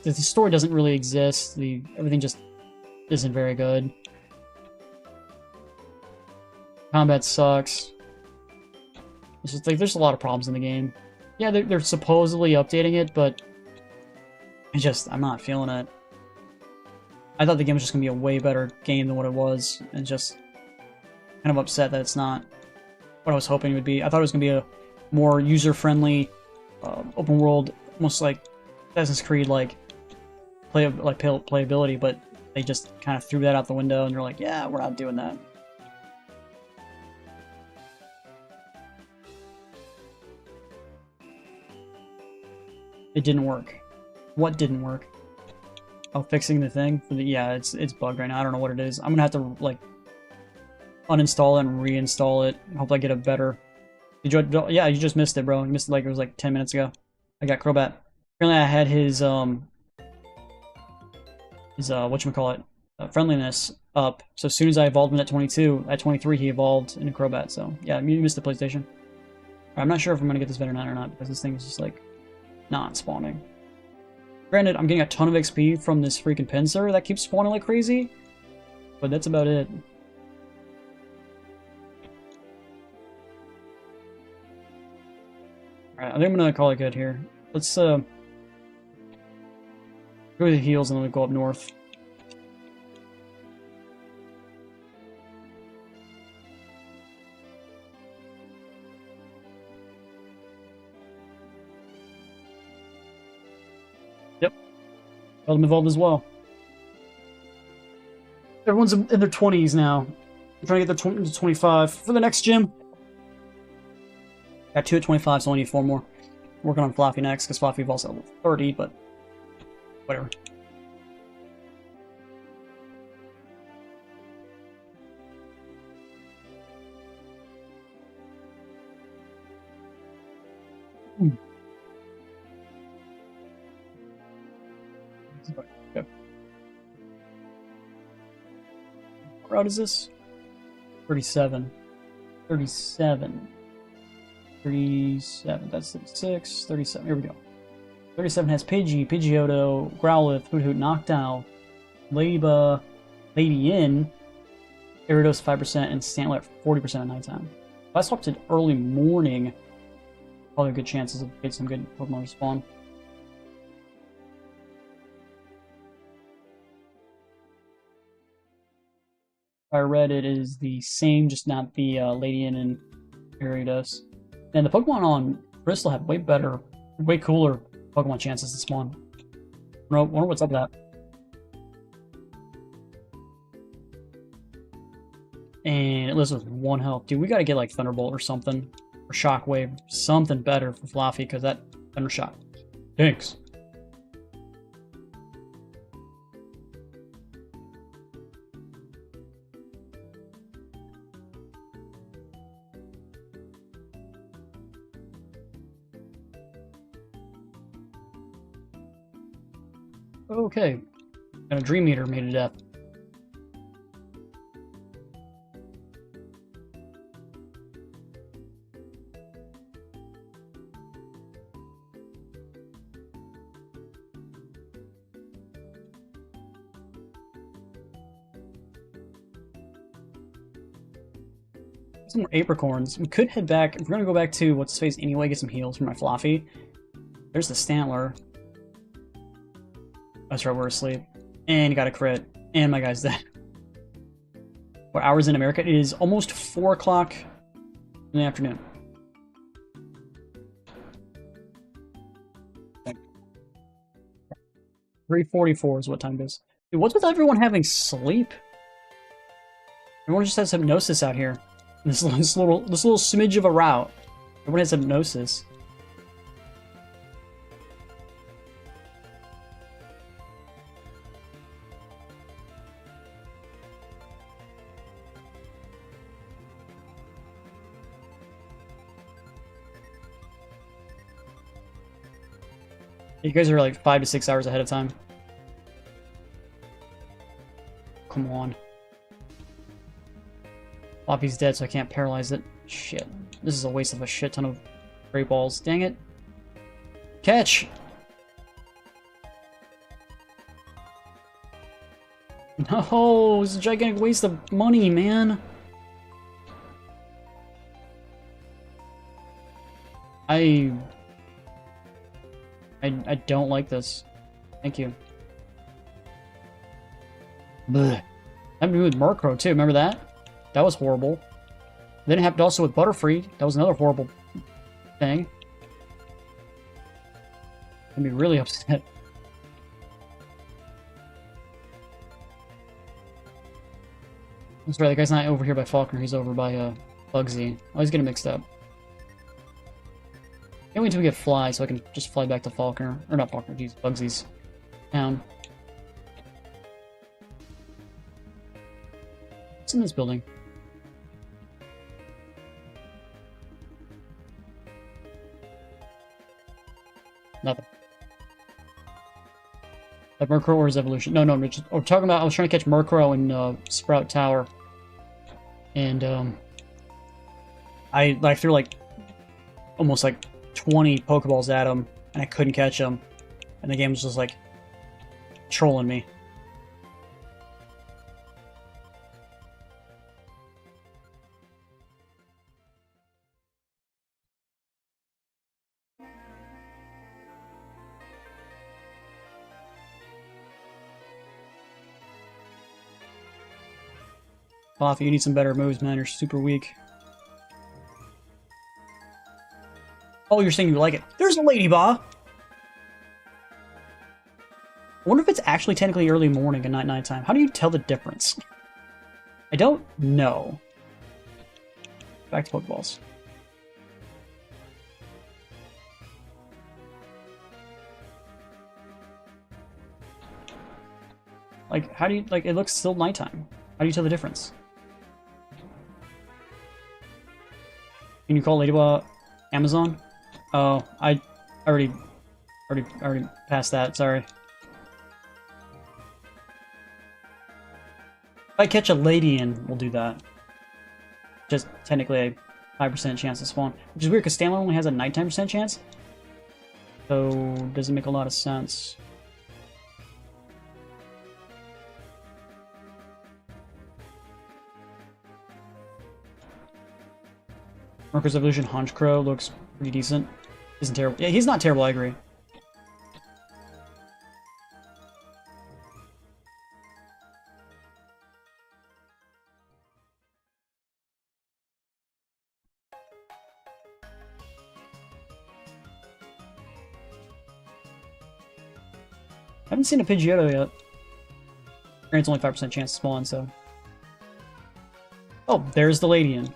The story doesn't really exist. Everything just isn't very good. Combat sucks. It's just, like, there's a lot of problems in the game. Yeah, they're supposedly updating it, but... I'm not feeling it. I thought the game was just going to be a way better game than what it was, and just kind of upset that it's not what I was hoping it would be. I thought it was going to be a more user-friendly, open world, almost like Assassin's Creed playability, but they just kind of threw that out the window, and they're like, yeah, we're not doing that. It didn't work. What didn't work? Oh, fixing the thing? Yeah, it's bugged right now. I don't know what it is. I'm gonna have to, like, uninstall it and reinstall it. Hope I get a better... Yeah, you just missed it, bro. You missed it like it was like 10 minutes ago. I got Crobat. Apparently I had his whatchamacallit, friendliness up. So as soon as I evolved him at 22, at 23 he evolved into Crobat. So, yeah, you missed the PlayStation. I'm not sure if I'm gonna get this Venonat or not, because this thing is just, like, not spawning. Granted, I'm getting a ton of XP from this freaking Pinsir that keeps spawning like crazy, but that's about it. I think I'm gonna call it good here. Let's go to the heels and then we go up north. Yep. Well, I'm involved as well. Everyone's in their 20s now. I'm trying to get their 20 to 25 for the next gym. Got 2 at 25, so I only need 4 more. Working on Fluffy next, because Fluffy evolves at level 30, but whatever. Okay. What route is this? 37. 37. 37. That's 36. 37. Here we go. 37 has Pidgey, Pidgeotto, Growlithe, Hoot Hoot, Noctowl, Ladybug, Lady In, Gyarados 5%, and Stantler at 40% at nighttime. If I swapped it early morning, probably good chances of getting some good Pokemon to spawn. If I read it is the same, just not the Lady In and Gyarados. And the Pokemon on Crystal have way better, way cooler Pokemon chances to spawn. I wonder what's up with that. And it lives with 1 health. Dude, we gotta get like Thunderbolt or something. Or Shockwave. Something better for Fluffy, because that Thunder Shock stinks. Okay. And a Dream Eater made to death. Some more Apricorns. We could head back. If we're gonna go back to what's his face anyway, get some heals for my Fluffy. There's the Stantler. That's right, we're asleep. And got a crit. And my guy's dead. What hours in America? It is almost 4 o'clock in the afternoon. Okay. 3:44 is what time it is. Dude, what's with everyone having sleep? Everyone just has hypnosis out here. This little smidge of a route. Everyone has hypnosis. You guys are like 5 to 6 hours ahead of time. Come on. Floppy's dead, so I can't paralyze it. Shit. This is a waste of a shit ton of Great Balls. Dang it. Catch! No, it's a gigantic waste of money, man. I don't like this. Thank you. Blech. Happened to me with Murkrow too, remember that? That was horrible. Then it happened also with Butterfree. That was another horrible thing. I'd be really upset. That's right, the guy's not over here by Faulkner, he's over by Bugsy. I always get it mixed up. Can't wait until we get Fly so I can just fly back to Faulkner. Or not Faulkner, geez, Bugsy's town. What's in this building? Nothing. Like Murkrow or his evolution. No, we're talking about, I was trying to catch Murkrow in Sprout Tower. And I threw like almost like 20 Pokeballs at him, and I couldn't catch him. And the game was just like trolling me. Coffee, you need some better moves, man. You're super weak. Oh, you're saying you like it. There's a Lady Ba! I wonder if it's actually technically early morning and not nighttime. How do you tell the difference? I don't know. Back to Pokeballs. Like, how do you, like, it looks still nighttime. How do you tell the difference? Can you call Ladybug Amazon? Oh, I already passed that, sorry. If I catch a Ladian, we'll do that. Just technically a 5% chance to spawn. Which is weird, because Stanley only has a 19% chance. So, doesn't make a lot of sense. Marcus Evolution Honchkrow looks pretty decent. Isn't terrible. Yeah, he's not terrible, I agree. I haven't seen a Pidgeotto yet. It's only 5% chance to spawn, so... Oh, there's the Ladian.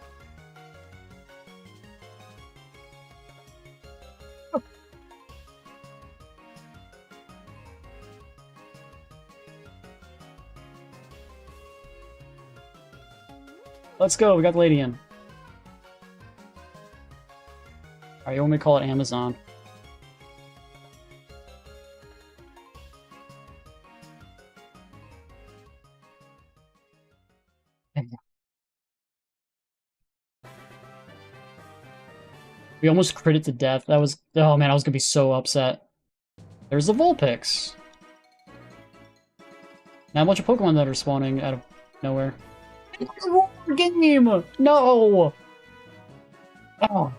Oh. Let's go, we got the Ladian. Alright, you want me to call it Amazon? We almost critted to death. That was... Oh man, I was gonna be so upset. There's the Vulpix. Now a bunch of Pokemon that are spawning out of nowhere. Game! No! Oh.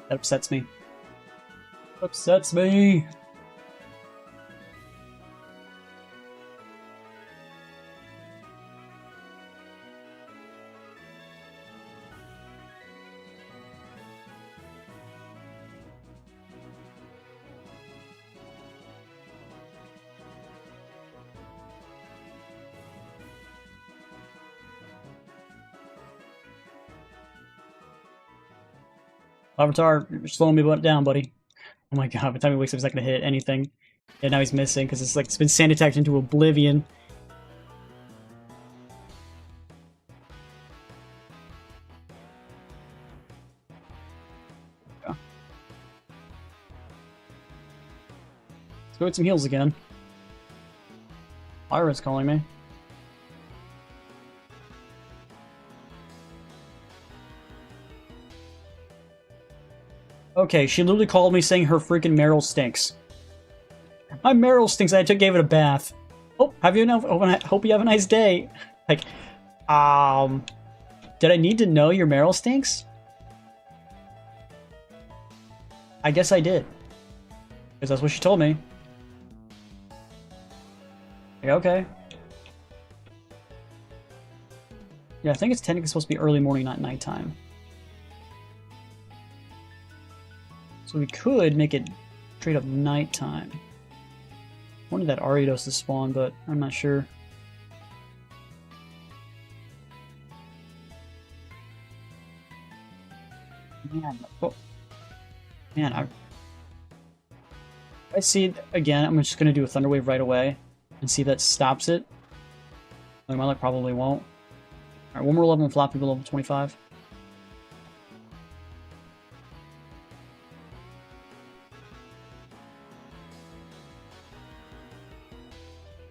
That upsets me. Upsets me! Avatar, you're slowing me down, buddy. Oh my god, by the time he wakes up, he's not gonna hit anything. Yeah, now he's missing, because it's like it's been sanitized into oblivion. Yeah. Let's go get some heals again. Lyra's calling me. Okay, she literally called me saying her freaking Meryl stinks. My Meryl stinks. I gave it a bath. Oh, hope you have a nice day. Like, did I need to know your Meryl stinks? I guess I did. Because that's what she told me. Like, okay. Yeah, I think it's technically supposed to be early morning, not nighttime. So we could make it straight up nighttime. I wanted that Ariados to spawn, but I'm not sure. Man, oh. Man, I see it again. I'm just gonna do a Thunder Wave right away and see if that stops it. My luck probably won't. Alright, one more level and Floppy level 25.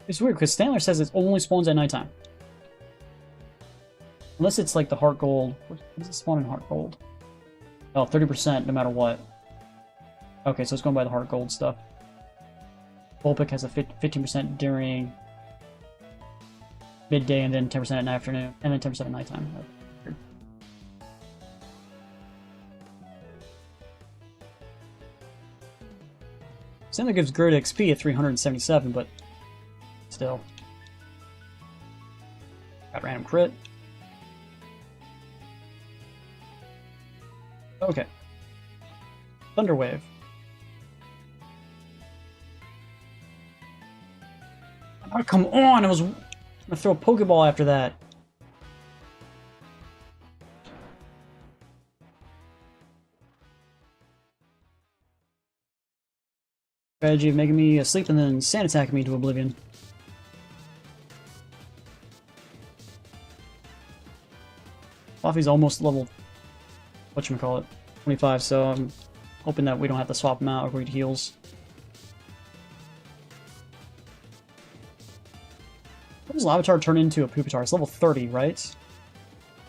It's weird, because Stanler says it only spawns at nighttime. Unless it's like the HeartGold. What does it spawn in HeartGold? Oh, 30% no matter what. Okay, so it's going by the HeartGold stuff. Vulpix has a 15% during midday and then 10% at afternoon, and then 10% at nighttime. only gives great XP at 377, but still. Got random crit. Okay. Thunder Wave. Oh, come on! I was gonna throw a Pokeball after that. Strategy of making me asleep and then sand attacking me to oblivion. Fluffy's almost level, whatchamacallit, 25, so I'm hoping that we don't have to swap him out or he heals. What does Larvitar turn into a Pupitar? It's level 30, right?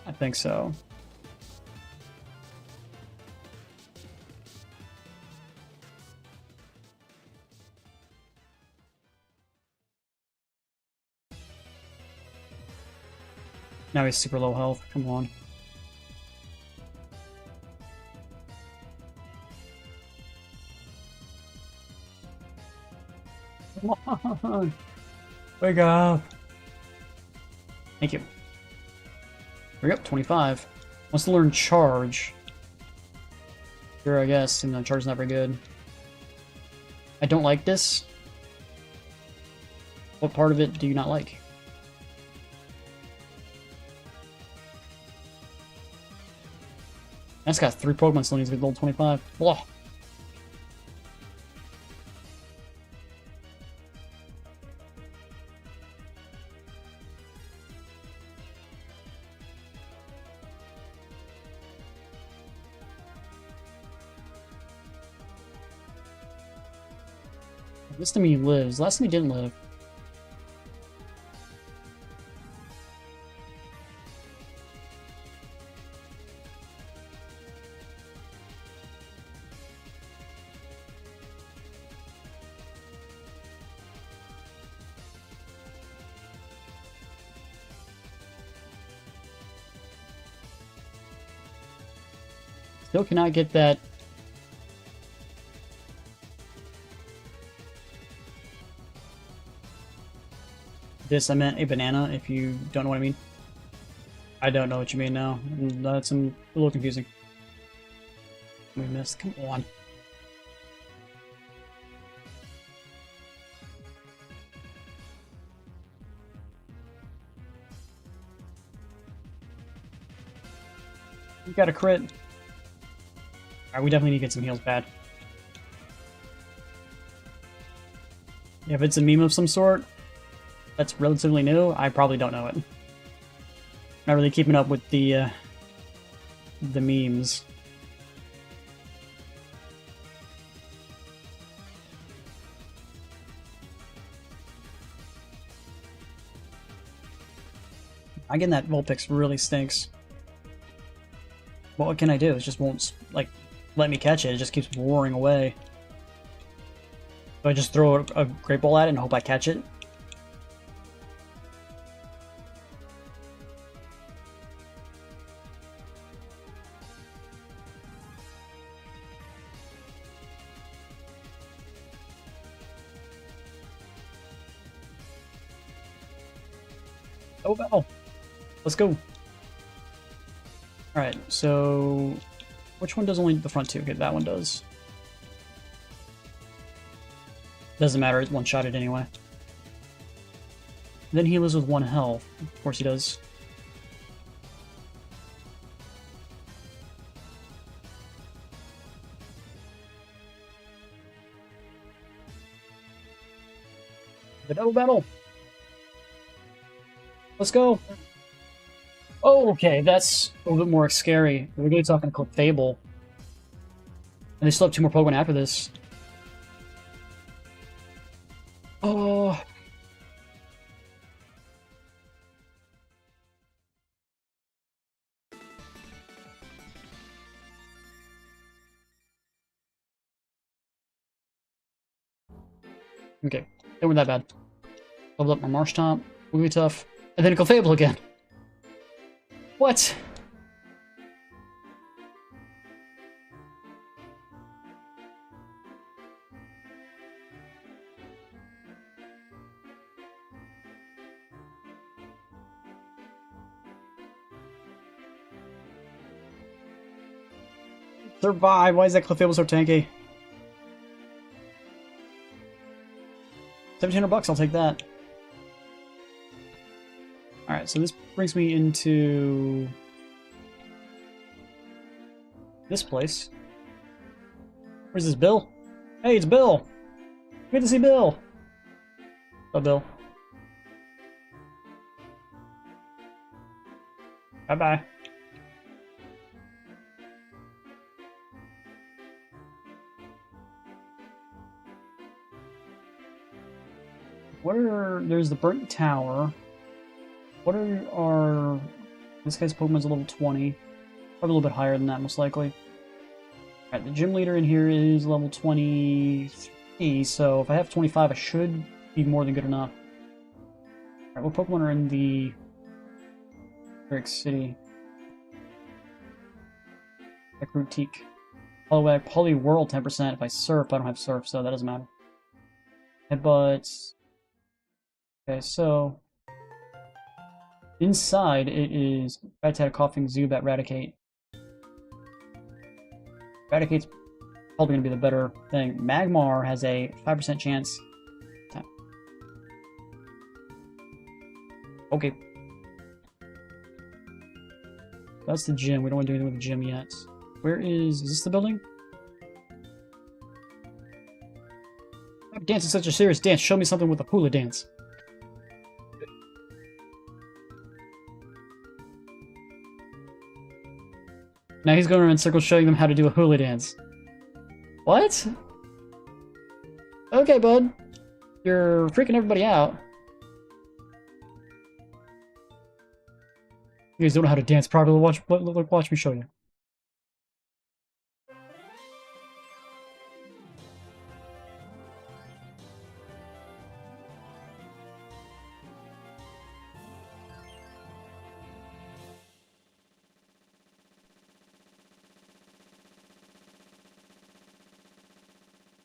I think so. Now he's super low health. Come on. Come on. Wake up. Thank you. Here we go, 25. Wants to learn Charge. Sure, I guess, even though Charge is not very good. I don't like this. What part of it do you not like? That's got 3 Pokemon still needs to get level 25. Blah. This time he lives. Last time he didn't live. Still cannot get that. This, I meant a banana, if you don't know what I mean. I don't know what you mean now. That's a little confusing. We missed. Come on. You got a crit. Alright, we definitely need to get some heals bad. Yeah, if it's a meme of some sort that's relatively new, I probably don't know it. Not really keeping up with the memes. Again, that Vulpix really stinks. What can I do? It just won't, like, let me catch it. It just keeps roaring away. Do I just throw a Great Ball at it and hope I catch it? Oh, well. Let's go. Alright, so which one does only the front two? Okay, that one does. Doesn't matter, it's one-shotted anyway. Then he lives with 1 health. Of course he does. The double battle! Let's go! Oh, okay, that's a little bit more scary. We're going to talk on Fable. And they still have 2 more Pokemon after this. Oh. Okay, they weren't that bad. Leveled up my Marsh Top, Wigglytuff, and then Fable again. What? Survive! Why is that Clefable so tanky? 1,700 bucks, I'll take that. Alright, so this brings me into this place. Where's this, Bill? Hey, it's Bill! Good to see Bill! Hello, Bill. Bye-bye. There's the burnt tower. What are this guy's Pokemon's a level 20. Probably a little bit higher than that, most likely. Alright, the gym leader in here is level 23, so if I have 25, I should be more than good enough. Alright, what Pokemon are in the Brick City? Ekrutique. Poliwhirl 10%. If I surf, I don't have surf, so that doesn't matter. Headbutts. Okay, so inside it is Rattata, Coughing, Zubat, Raticate. Raticate's probably going to be the better thing. Magmar has a 5% chance. Okay. That's the gym. We don't want to do anything with the gym yet. Is this the building? Dance is such a serious dance. Show me something with a hula dance. Now he's going around in circles showing them how to do a hula dance. What? Okay, bud. You're freaking everybody out. You guys don't know how to dance properly. Watch me show you.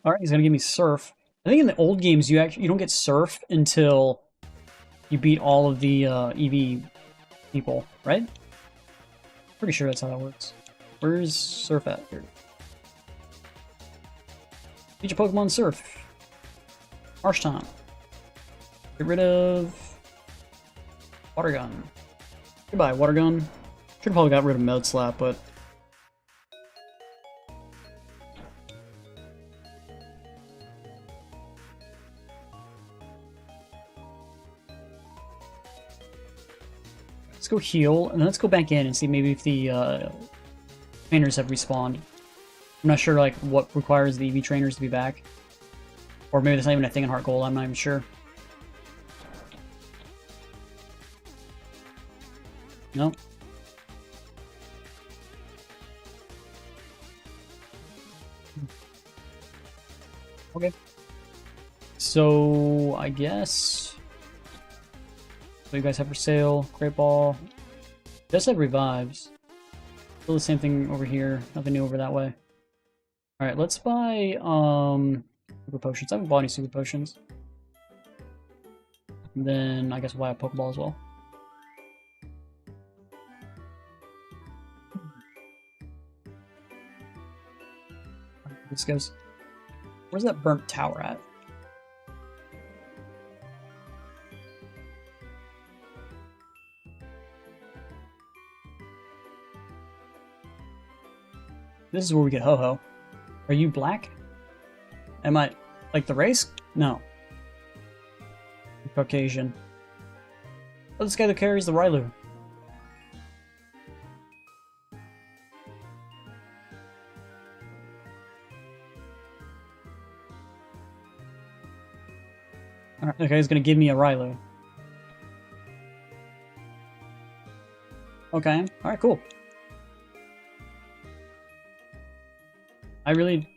Alright, he's gonna give me Surf. I think in the old games you don't get Surf until you beat all of the EV people, right? Pretty sure that's how that works. Where's Surf at? Here. Beat your Pokemon Surf. Marsh time. Get rid of Water Gun. Goodbye, Water Gun. Should've probably got rid of Med Slap, but let's go heal, and then let's go back in and see maybe if the trainers have respawned. I'm not sure like what requires the EV trainers to be back. Or maybe there's not even a thing in HeartGold, I'm not even sure. No. Okay. So, I guess what you guys have for sale? Great Ball. It does have revives. Still the same thing over here. Nothing new over that way. Alright, let's buy super potions. I haven't bought any super potions. And then I guess we'll buy a Pokeball as well. This goes. Where's that burnt tower at? This is where we get Ho-Ho. Are you black? Am I like the race? No. I'm Caucasian. Oh, this guy that carries the Rylu. Alright, okay, he's gonna give me a Rylu. Okay, alright, cool. I really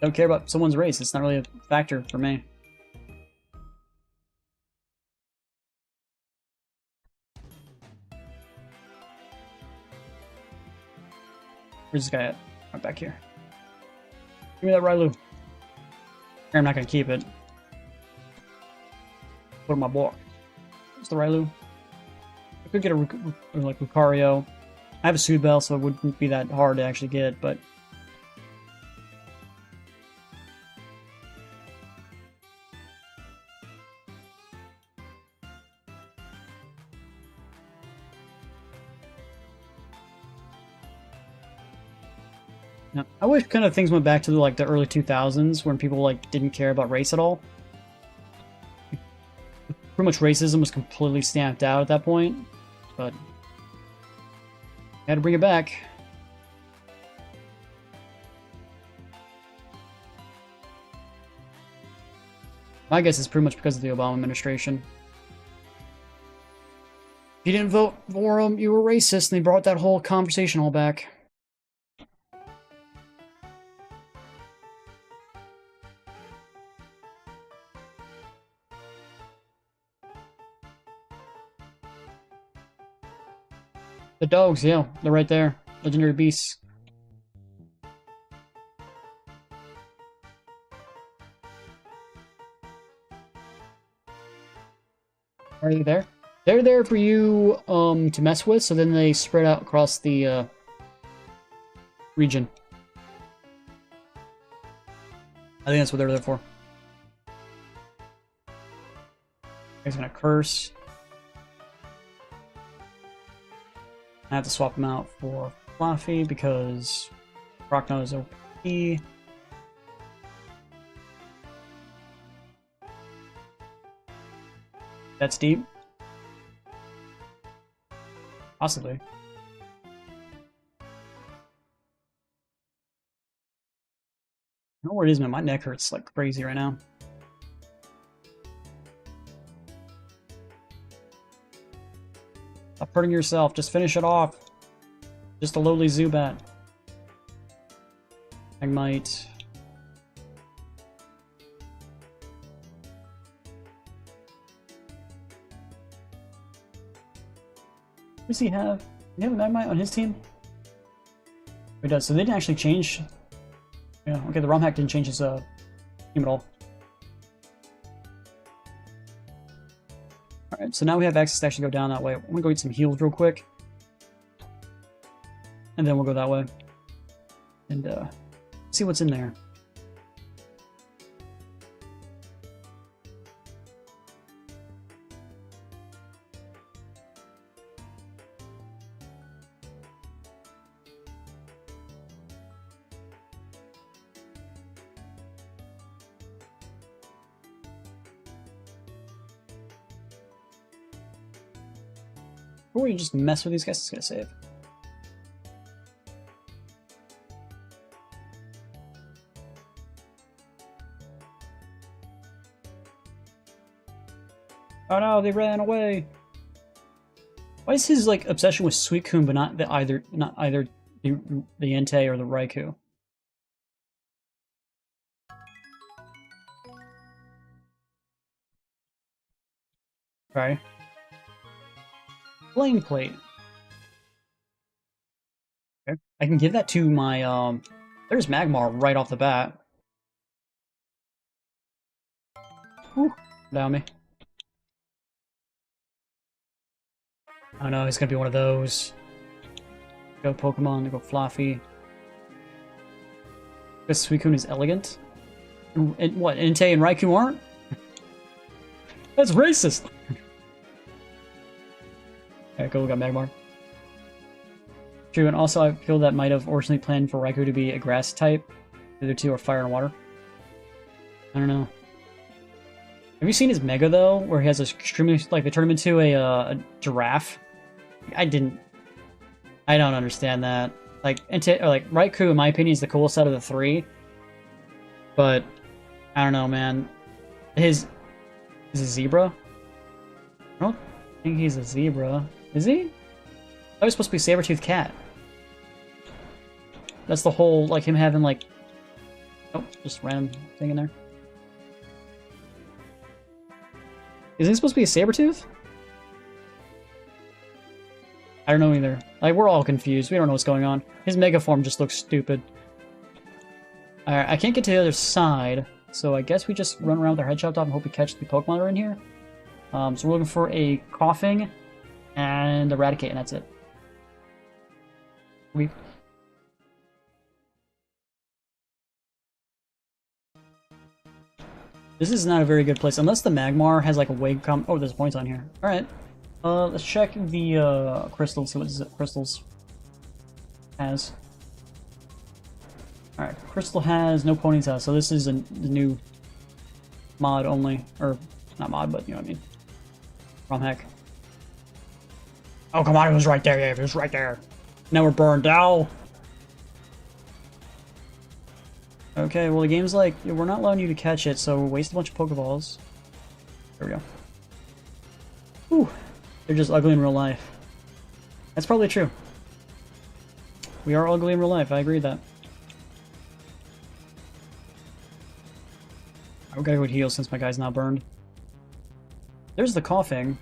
don't care about someone's race. It's not really a factor for me. Where's this guy at? Right back here. Give me that Rylu. I'm not going to keep it. Put in my block. Where's the Rylu? I could get a like Lucario. I have a Soothe Bell, so it wouldn't be that hard to actually get, but... No, I wish kind of things went back to like the early 2000s when people like didn't care about race at all. Pretty much racism was completely stamped out at that point, but had to bring it back. I guess it's pretty much because of the Obama administration. If you didn't vote for them, you were racist, and they brought that whole conversation all back. The dogs, yeah, they're right there. Legendary beasts. Are they there? They're there for you to mess with, so then they spread out across the region. I think that's what they're there for. He's gonna curse. I have to swap him out for Fluffy because Rockno is OP. That's deep. Possibly. I don't know where it is, man. My neck hurts like crazy right now. Stop hurting yourself. Just finish it off. Just a lowly Zubat. Magmite. What does he have? Does he have a Magmite on his team? He does. So they didn't actually change. Yeah, okay, the ROM hack didn't change his team at all. Alright, so now we have access to actually go down that way. I'm gonna go get some heals real quick. And then we'll go that way. And see what's in there. Or you just mess with these guys, it's gonna save. Oh no, they ran away. Why is his like obsession with Suicune but not either the Entei or the Raikou? Right. Flame Plate. Okay. I can give that to my there's Magmar right off the bat. Whew. Down me. Oh no, he's gonna be one of those. Go Pokemon, go Fluffy. This Suicune is elegant. And what, Entei and Raikou aren't? That's racist! Okay, cool, we got Magmar. True, and also I feel that might have originally planned for Raikou to be a grass type. The other two are fire and water. I don't know. Have you seen his Mega though, where he has a extremely like they turn him into a giraffe? I don't understand that. Like Raikou, in my opinion, is the coolest out of the three. But I don't know, man. Is a zebra? I don't think he's a zebra. Is he? I was supposed to be a saber-toothed cat. That's the whole, like, him having, like... Oh, just random thing in there. Isn't he supposed to be a saber-tooth? I don't know either. Like, we're all confused. We don't know what's going on. His Mega form just looks stupid. Alright, I can't get to the other side, so I guess we just run around with our head chopped off and hope we catch the Pokemon that are in here. So we're looking for a Coughing and Eradicate, and that's it. We. This is not a very good place, unless the Magmar has like a wave come. Oh, there's points on here. Alright. Let's check the crystals, see what crystals has. Alright, crystal has no ponytail, so this is the new mod only. Or, not mod, but you know what I mean. ROM hack. Oh, come on, it was right there, yeah, it was right there. Now we're burned out. Okay, well the game's like, we're not allowing you to catch it, so waste a bunch of Pokeballs. There we go. Whew. They're just ugly in real life. That's probably true. We are ugly in real life, I agree with that. I gotta go heal since my guy's not burned. There's the coughing.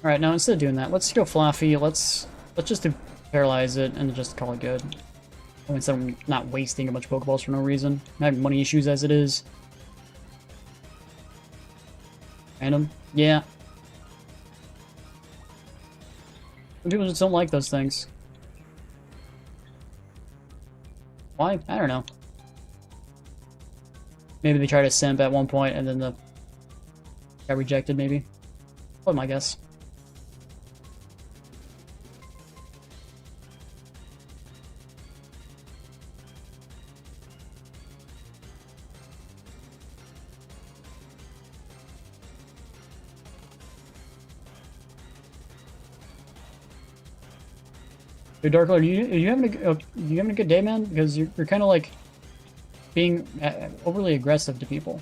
Alright, now instead of doing that, let's go Fluffy. Let's just do paralyze it and just call it good. Instead of not wasting a bunch of Pokeballs for no reason. I'm having money issues as it is. Random? Yeah. Some people just don't like those things. Why? I don't know. Maybe they tried to simp at one point and then got rejected, maybe. What my guess? Dude, Darkler, are you having a good day, man? Because you're kind of like being overly aggressive to people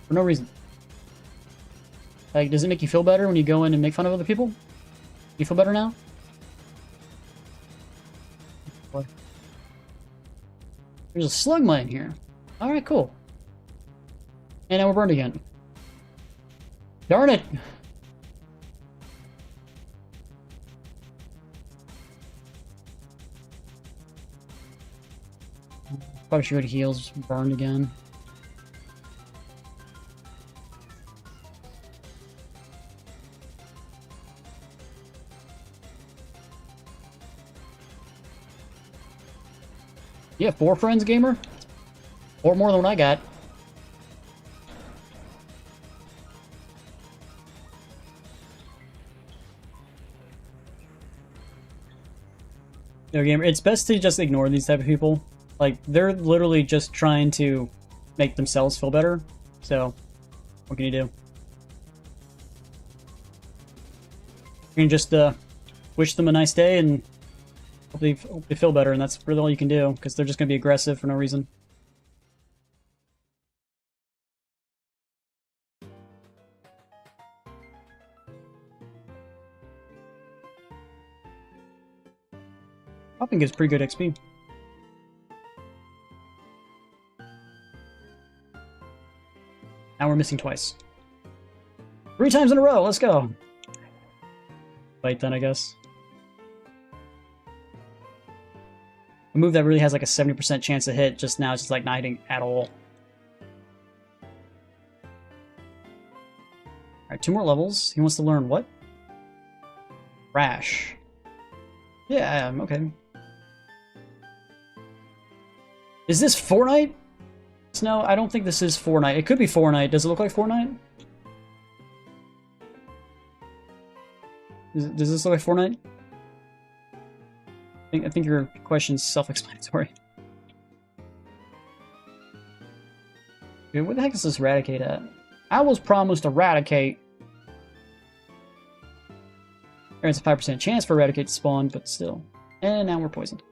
for no reason. Like, does it make you feel better when you go in and make fun of other people? You feel better now? What? There's a Slugma in here. Alright, cool. And now we're burned again. Darn it! Probably should go to heals, burned again. You have 4 friends, gamer? Or more than what I got. No, gamer, it's best to just ignore these type of people. Like, they're literally just trying to make themselves feel better. So, what can you do? You can just wish them a nice day and hope they feel better, and that's really all you can do, because they're just going to be aggressive for no reason. Hopping gives pretty good XP. Now we're missing twice. 3 times in a row, let's go! Fight then, I guess. A move that really has like a 70% chance to hit, just now it's just like not hitting at all. Alright, 2 more levels. He wants to learn what? Rash. Yeah, okay. Is this Fortnite? No, I don't think this is Fortnite. It could be Fortnite. Does it look like Fortnite? Does this look like Fortnite? I think your question's self-explanatory. Dude, where the heck is this Eradicate at? I was promised Eradicate. There's a 5% chance for Eradicate to spawn, but still. And now we're poisoned.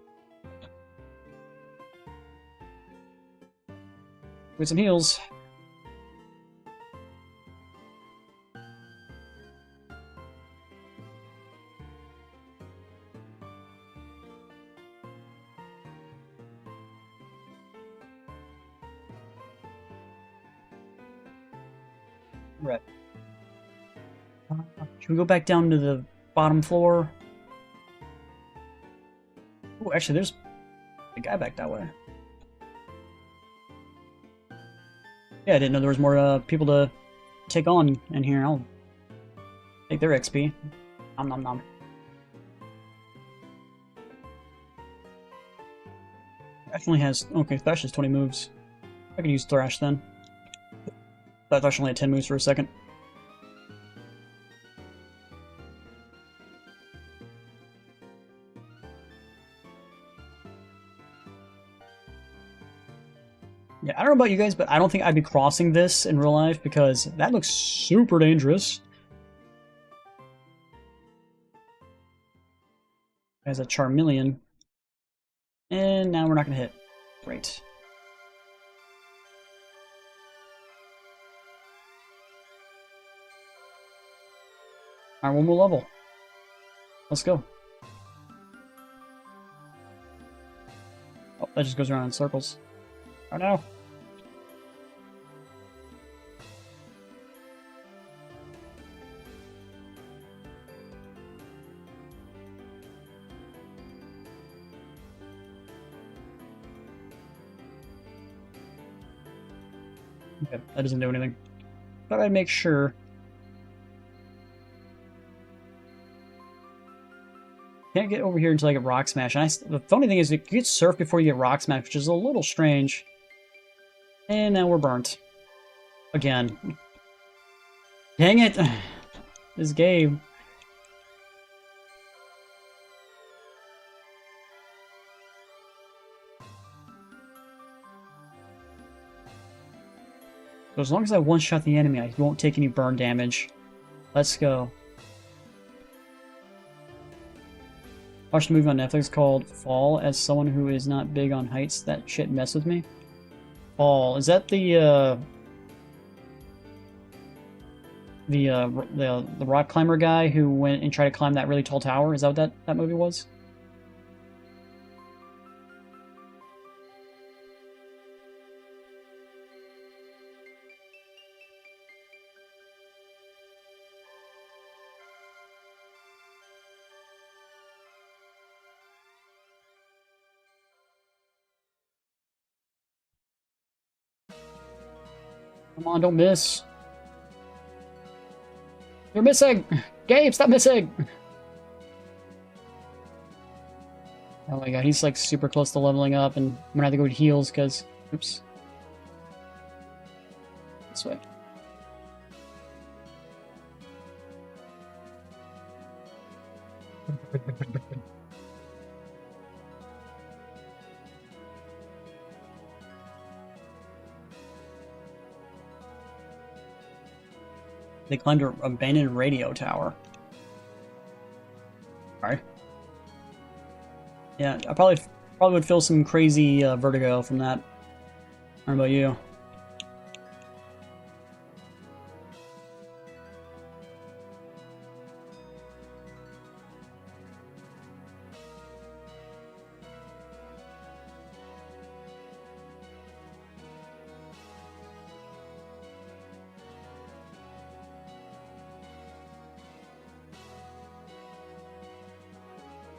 With some heals. Right. Should we go back down to the bottom floor? Oh, actually, there's a guy back that way. Yeah, I didn't know there was more people to take on in here. I'll take their XP. Nom nom nom. Thrash only has... Okay, Thrash has 20 moves. I could use Thrash then. Thought Thrash only had 10 moves for a second. Yeah, I don't know about you guys, but I don't think I'd be crossing this in real life because that looks super dangerous. As a Charmeleon. And now we're not going to hit. Great. Alright, one more level. Let's go. Oh, that just goes around in circles. Oh no. Okay, that doesn't do anything. Thought I'd make sure. Can't get over here until I get Rock Smash. And the funny thing is, you get Surf before you get Rock Smash, which is a little strange. And now we're burnt. Again. Dang it! This game. So as long as I one-shot the enemy, I won't take any burn damage. Let's go. Watched a movie on Netflix called Fall. As someone who is not big on heights, that shit mess with me. Fall. Is that the rock climber guy who went and tried to climb that really tall tower? Is that what that movie was? Come on, don't miss. You're missing! Gabe, stop missing! Oh my god, he's like super close to leveling up, and I'm gonna have to go to heals because... Oops. This way. They climbed an abandoned radio tower. Alright. Yeah, I probably would feel some crazy vertigo from that. I don't know about you.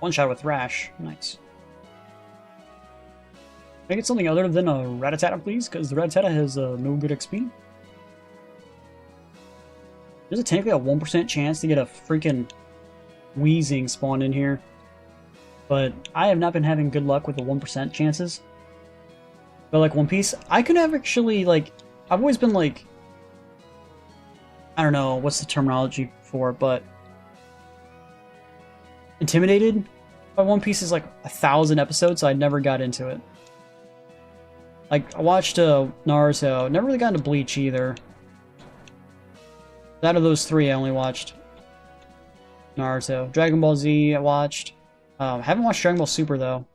One shot with Thrash. Nice. Can I get something other than a Rattata, please? Because the Rattata has no good XP. There's technically a 1% chance to get a freaking Weezing spawned in here. But I have not been having good luck with the 1% chances. But like One Piece, I could have actually, like... I've always been like... I don't know what's the terminology for it, but... intimidated by One Piece is like 1,000 episodes, so I never got into it. Like, I watched Naruto, never really got into Bleach either. Out of those three, I only watched Naruto. Dragon Ball Z, I watched. Haven't watched Dragon Ball Super, though.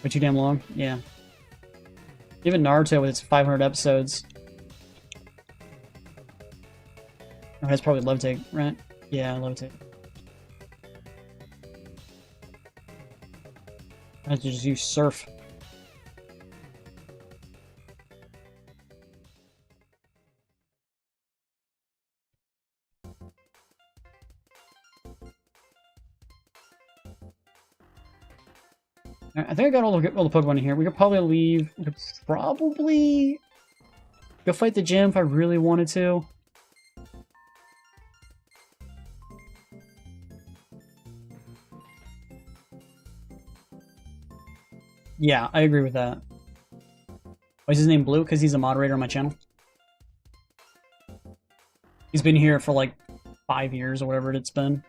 Way too damn long? Yeah. Even Naruto with its 500 episodes. Oh, that's probably Levitate, right? Yeah, Levitate. I have to just use Surf. I think I got all the Pokemon in here. We could probably leave. We could probably go fight the gym if I really wanted to. Yeah, I agree with that. Why is his name Blue? Because he's a moderator on my channel. He's been here for like 5 years or whatever it's been.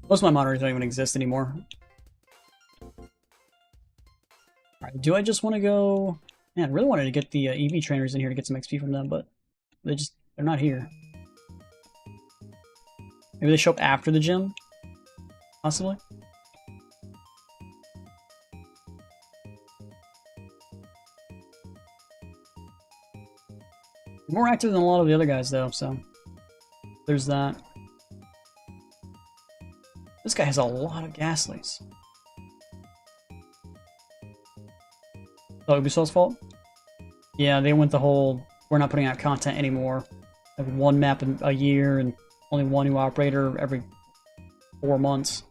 Most of my moderators don't even exist anymore. Alright, do I just want to go... Man, I really wanted to get the EV trainers in here to get some XP from them, but they're not here. Maybe they show up after the gym? Possibly? More active than a lot of the other guys, though, so... There's that. This guy has a lot of Ghastlies. Oh, Ubisoft's fault? Yeah, they went the whole, we're not putting out content anymore. Like one map a year and only one new operator every 4 months.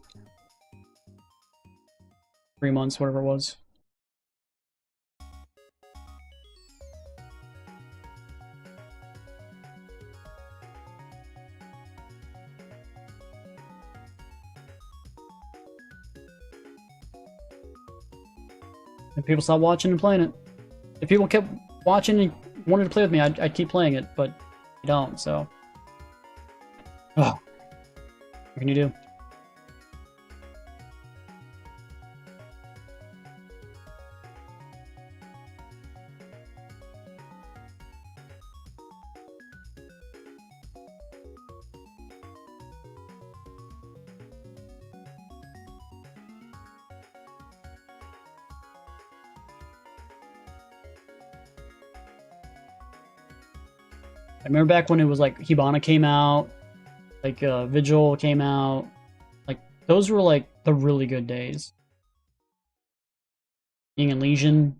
3 months, whatever it was. And people stopped watching and playing it. If people kept watching and wanted to play with me, I'd keep playing it, but they don't, so... Oh. What can you do? I remember back when it was like Hibana came out, like Vigil came out, like those were like the really good days. Being in Legion,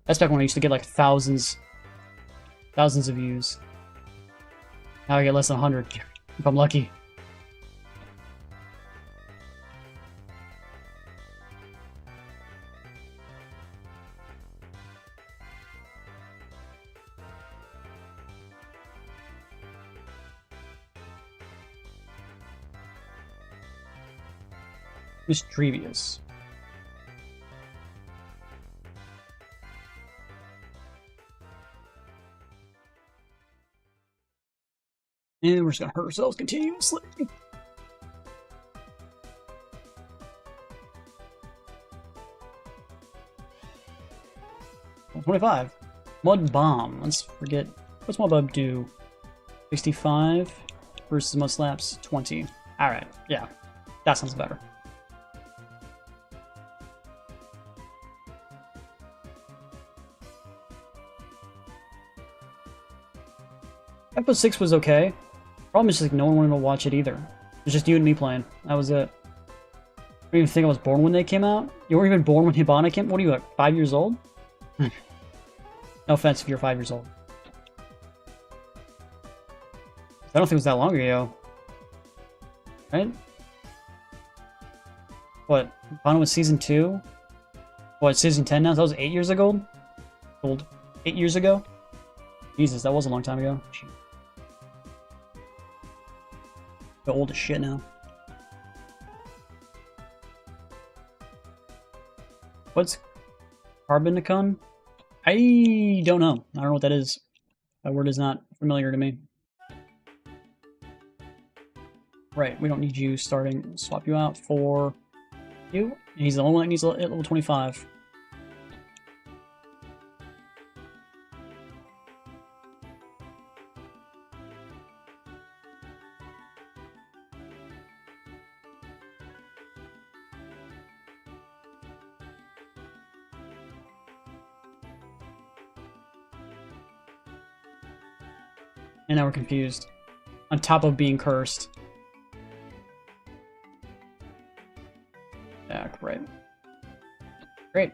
that's back when I used to get like thousands of views. Now I get less than 100 if I'm lucky. Mischievous. And we're just gonna hurt ourselves continuously. 25. Mud Bomb. Let's forget. What's Mud Bomb do? 65 versus Mud Slaps 20. Alright, yeah. That sounds better. Episode 6 was okay. Problem is just like no one wanted to watch it either. It was just you and me playing. That was it. I don't even think I was born when they came out. You weren't even born when Hibana came. What are you, like 5 years old? No offense if you're 5 years old. I don't think it was that long ago. Right? What? Hibana was season 2? What, season 10 now? That was 8 years ago? 8 years ago? Jesus, that was a long time ago. They're old as shit now. What's Carbonicon? I don't know. I don't know what that is. That word is not familiar to me. Right, we don't need you starting. Swap you out for you. He's the only one that needs level 25. And now we're confused. On top of being cursed. Yeah, great. Great.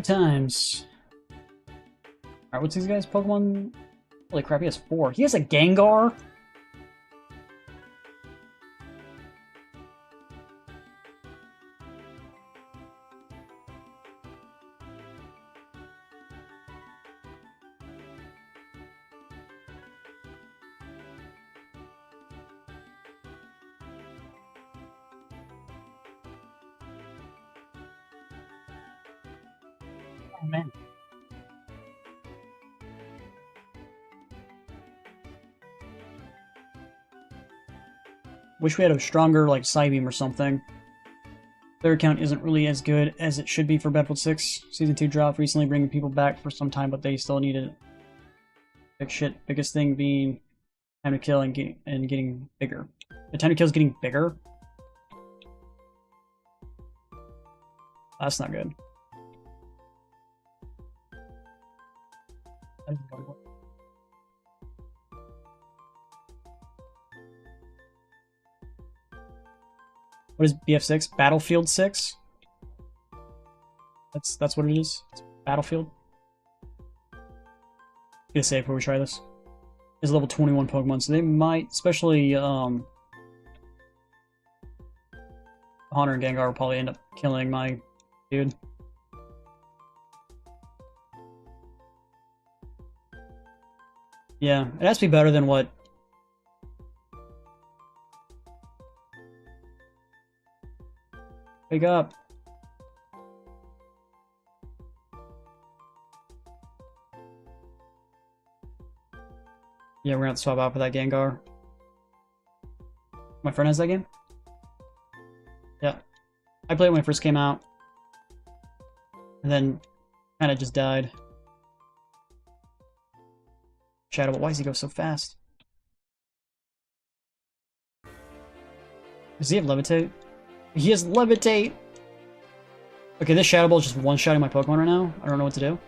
times. Alright, what's these guys' Pokemon? Holy crap, he has 4. He has a Gengar? Oh, man. Wish we had a stronger, like, Psybeam or something. Their account isn't really as good as it should be for Battlefield 6. Season 2 dropped recently, bringing people back for some time, but they still needed big shit. Biggest thing being time to kill and getting bigger. The time to kill is getting bigger? That's not good. What is BF6? Battlefield 6? That's what it is? It's Battlefield? Get a save before we try this. It's level 21 Pokemon, so they might, especially Haunter and Gengar will probably end up killing my dude. Yeah, it has to be better than what... Wake up. Yeah, we're gonna have to swap out for that Gengar. My friend has that game? Yeah. I played it when it first came out. And then kind of just died. Shadow, why does he go so fast? Does he have Levitate? He has Levitate! Okay, this Shadow Ball is just one-shotting my Pokemon right now. I don't know what to do.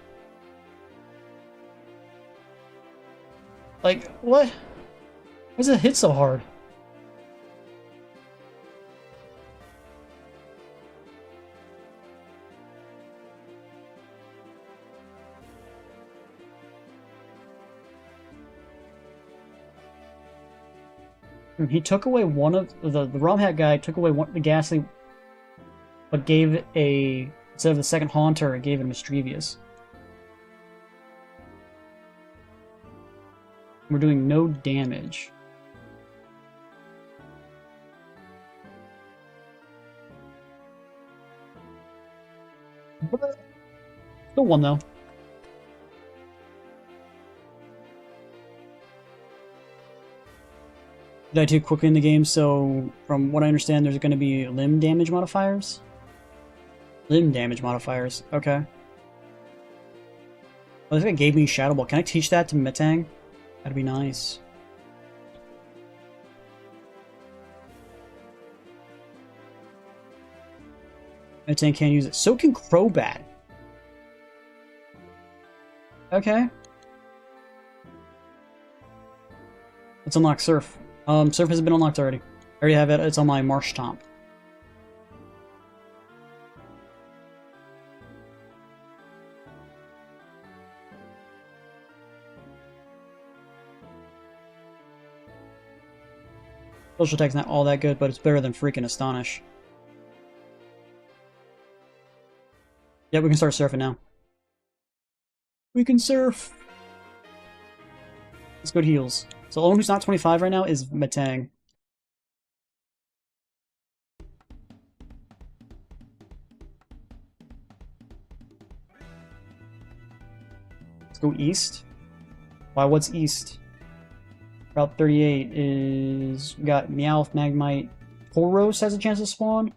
Like, what? Why does it hit so hard? He took away one of the ROM hack guy took away the Ghastly, but gave a instead of the second Haunter, it gave it a Mischievous. We're doing no damage. Still one though. Did I too quickly in the game? So, from what I understand, there's going to be limb damage modifiers? Limb damage modifiers, okay. Well, this guy gave me Shadow Ball. Can I teach that to Metang? That'd be nice. Metang can't use it. So can Crobat. Okay. Let's unlock Surf. Surf has been unlocked already. I already have it. It's on my Marsh Tomp. Social attack's not all that good, but it's better than freaking Astonish. Yeah, we can start surfing now. We can surf! Let's go to heals. So the only one who's not 25 right now is Metang. Let's go east. Why, what's east? Route 38 is... We got Meowth, Magnemite. Poros has a chance to spawn.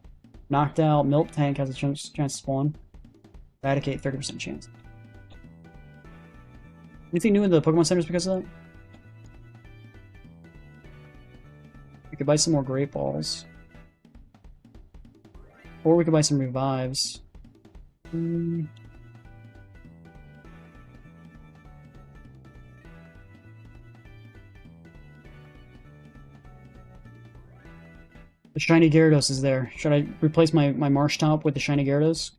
Knocked out. Milk Tank has a chance to spawn. Eradicate, 30% chance. Anything new in the Pokemon Centers because of that? We could buy some more Great Balls. Or we could buy some Revives. The Shiny Gyarados is there. Should I replace my Marsh Top with the Shiny Gyarados?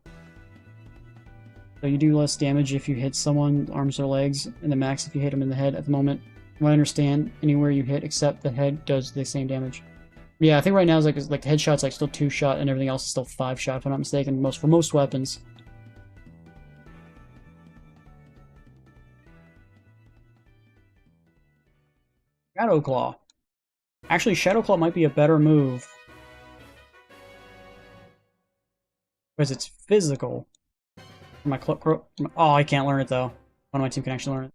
So you do less damage if you hit someone, arms or legs, and the max if you hit them in the head at the moment. From what I understand, anywhere you hit except the head does the same damage. Yeah, I think right now is like the headshot's like still 2-shot and everything else is still 5-shot if I'm not mistaken. For most weapons. Shadow Claw. Actually, Shadow Claw might be a better move. Because it's physical. My oh, I can't learn it though. One of my team can actually learn it.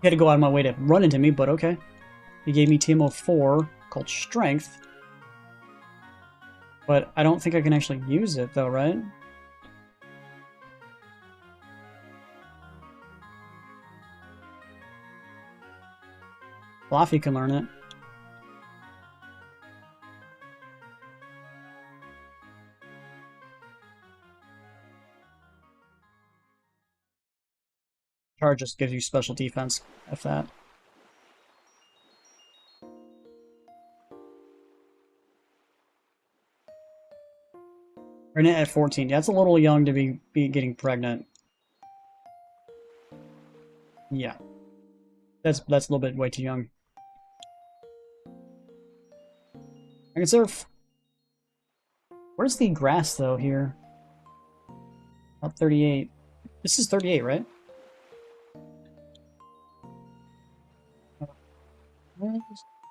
He had to go out of my way to run into me, but okay. He gave me TMO 4 called Strength. But I don't think I can actually use it though, right? Fluffy can learn it. Charge just gives you special defense, if that. Pregnant at 14. Yeah, that's a little young to be getting pregnant. Yeah. That's a little bit way too young. I consider... Where's the grass, though, here? About 38. This is 38, right?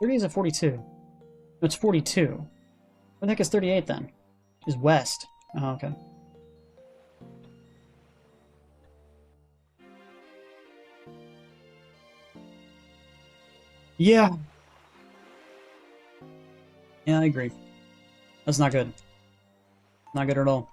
30 is at 42. No, it's 42. Where the heck is 38 then? Is west. Oh, okay. Yeah. Yeah, I agree. That's not good. Not good at all.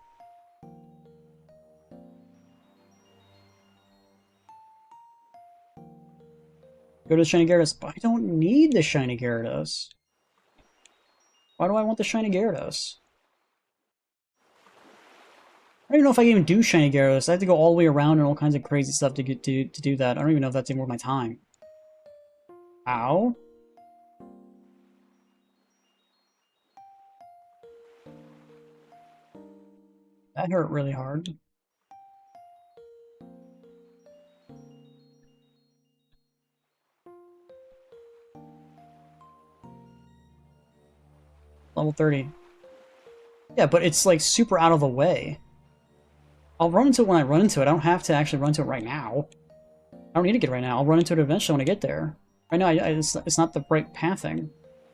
Go to the Shiny Gyarados. But I don't need the Shiny Gyarados. Why do I want the Shiny Gyarados? I don't even know if I can even do Shiny Gyarados. I have to go all the way around and all kinds of crazy stuff to get to do that. I don't even know if that's even worth my time. Ow. That hurt really hard. Level 30. Yeah, but it's like super out of the way. I'll run into it when I run into it. I don't have to actually run into it right now. I don't need to get it right now. I'll run into it eventually when I get there. Right now, it's not the right pathing.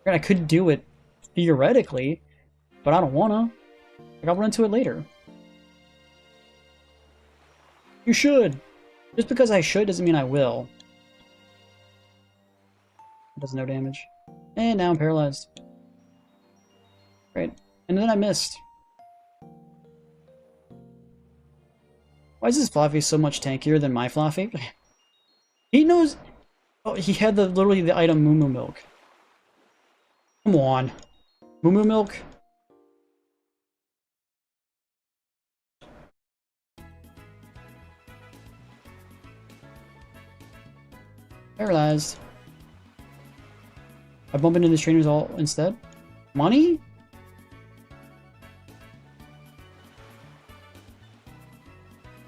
I could do it theoretically, but I don't wanna. Like, I'll run into it later. You should! Just because I should doesn't mean I will. It does no damage. And now I'm paralyzed. Great. And then I missed. Why is this Fluffy so much tankier than my Fluffy? He knows... Oh, he had literally the item Moo Moo Milk. Come on. Moo Moo Milk? Paralyzed. I bump into the trainers all instead? Money?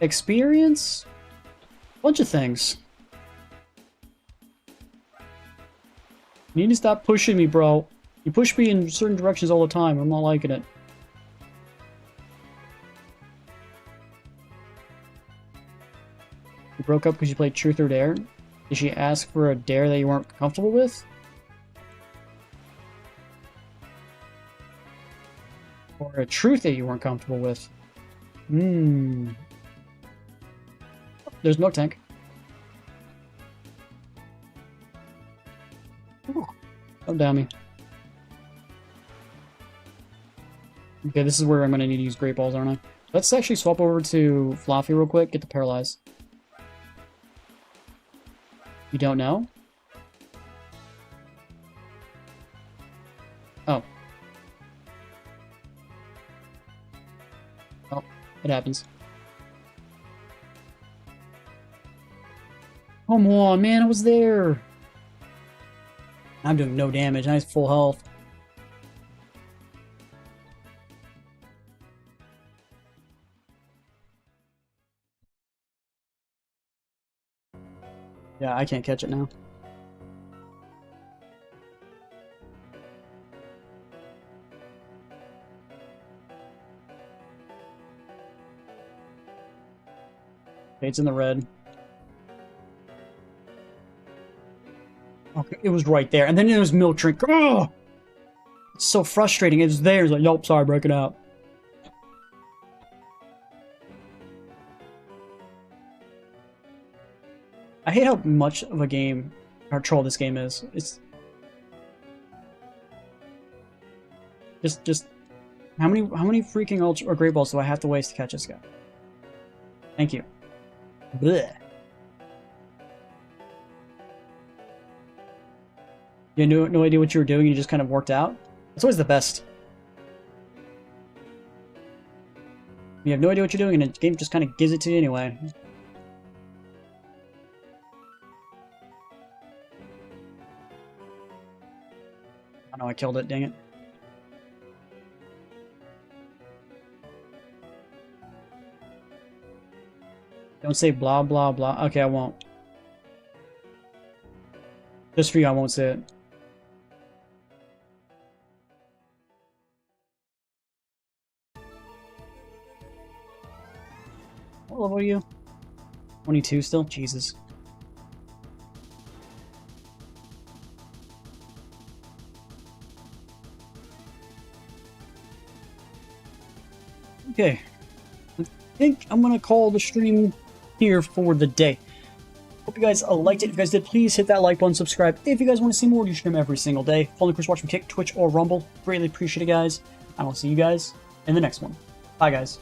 Experience? Bunch of things. You need to stop pushing me, bro. You push me in certain directions all the time. I'm not liking it. You broke up because you played Truth or Dare? Did she ask for a dare that you weren't comfortable with? Or a truth that you weren't comfortable with? There's Milk Tank. Don't down me. Okay, this is where I'm gonna need to use Great Balls, aren't I? Let's actually swap over to Fluffy real quick, get the Paralyze. You don't know? Oh. Oh, it happens. Come on, man, I was there! I'm doing no damage, I have full health. Yeah, I can't catch it now. Okay, it's in the red. Okay, it was right there. And then it was milk drink. Oh! It's so frustrating. It was there. It's like, nope, sorry, break it out. I hate how much of a game or troll this game is. It's just how many freaking ultra or great balls do I have to waste to catch this guy? Thank you. Blech. You had no idea what you were doing, you just kind of worked out? That's always the best. You have no idea what you're doing, and the game just kind of gives it to you anyway. I know I killed it, dang it. Don't say blah blah blah. Okay, I won't. Just for you, I won't say it. What level are you? 22 still? Jesus. Okay. I think I'm gonna call the stream here for the day. Hope you guys liked it. If you guys did, please hit that like button, subscribe. If you guys want to see more, you stream every single day. Follow Chris, watch from Kick, Twitch, or Rumble. Greatly appreciate it, guys. And I'll see you guys in the next one. Bye, guys.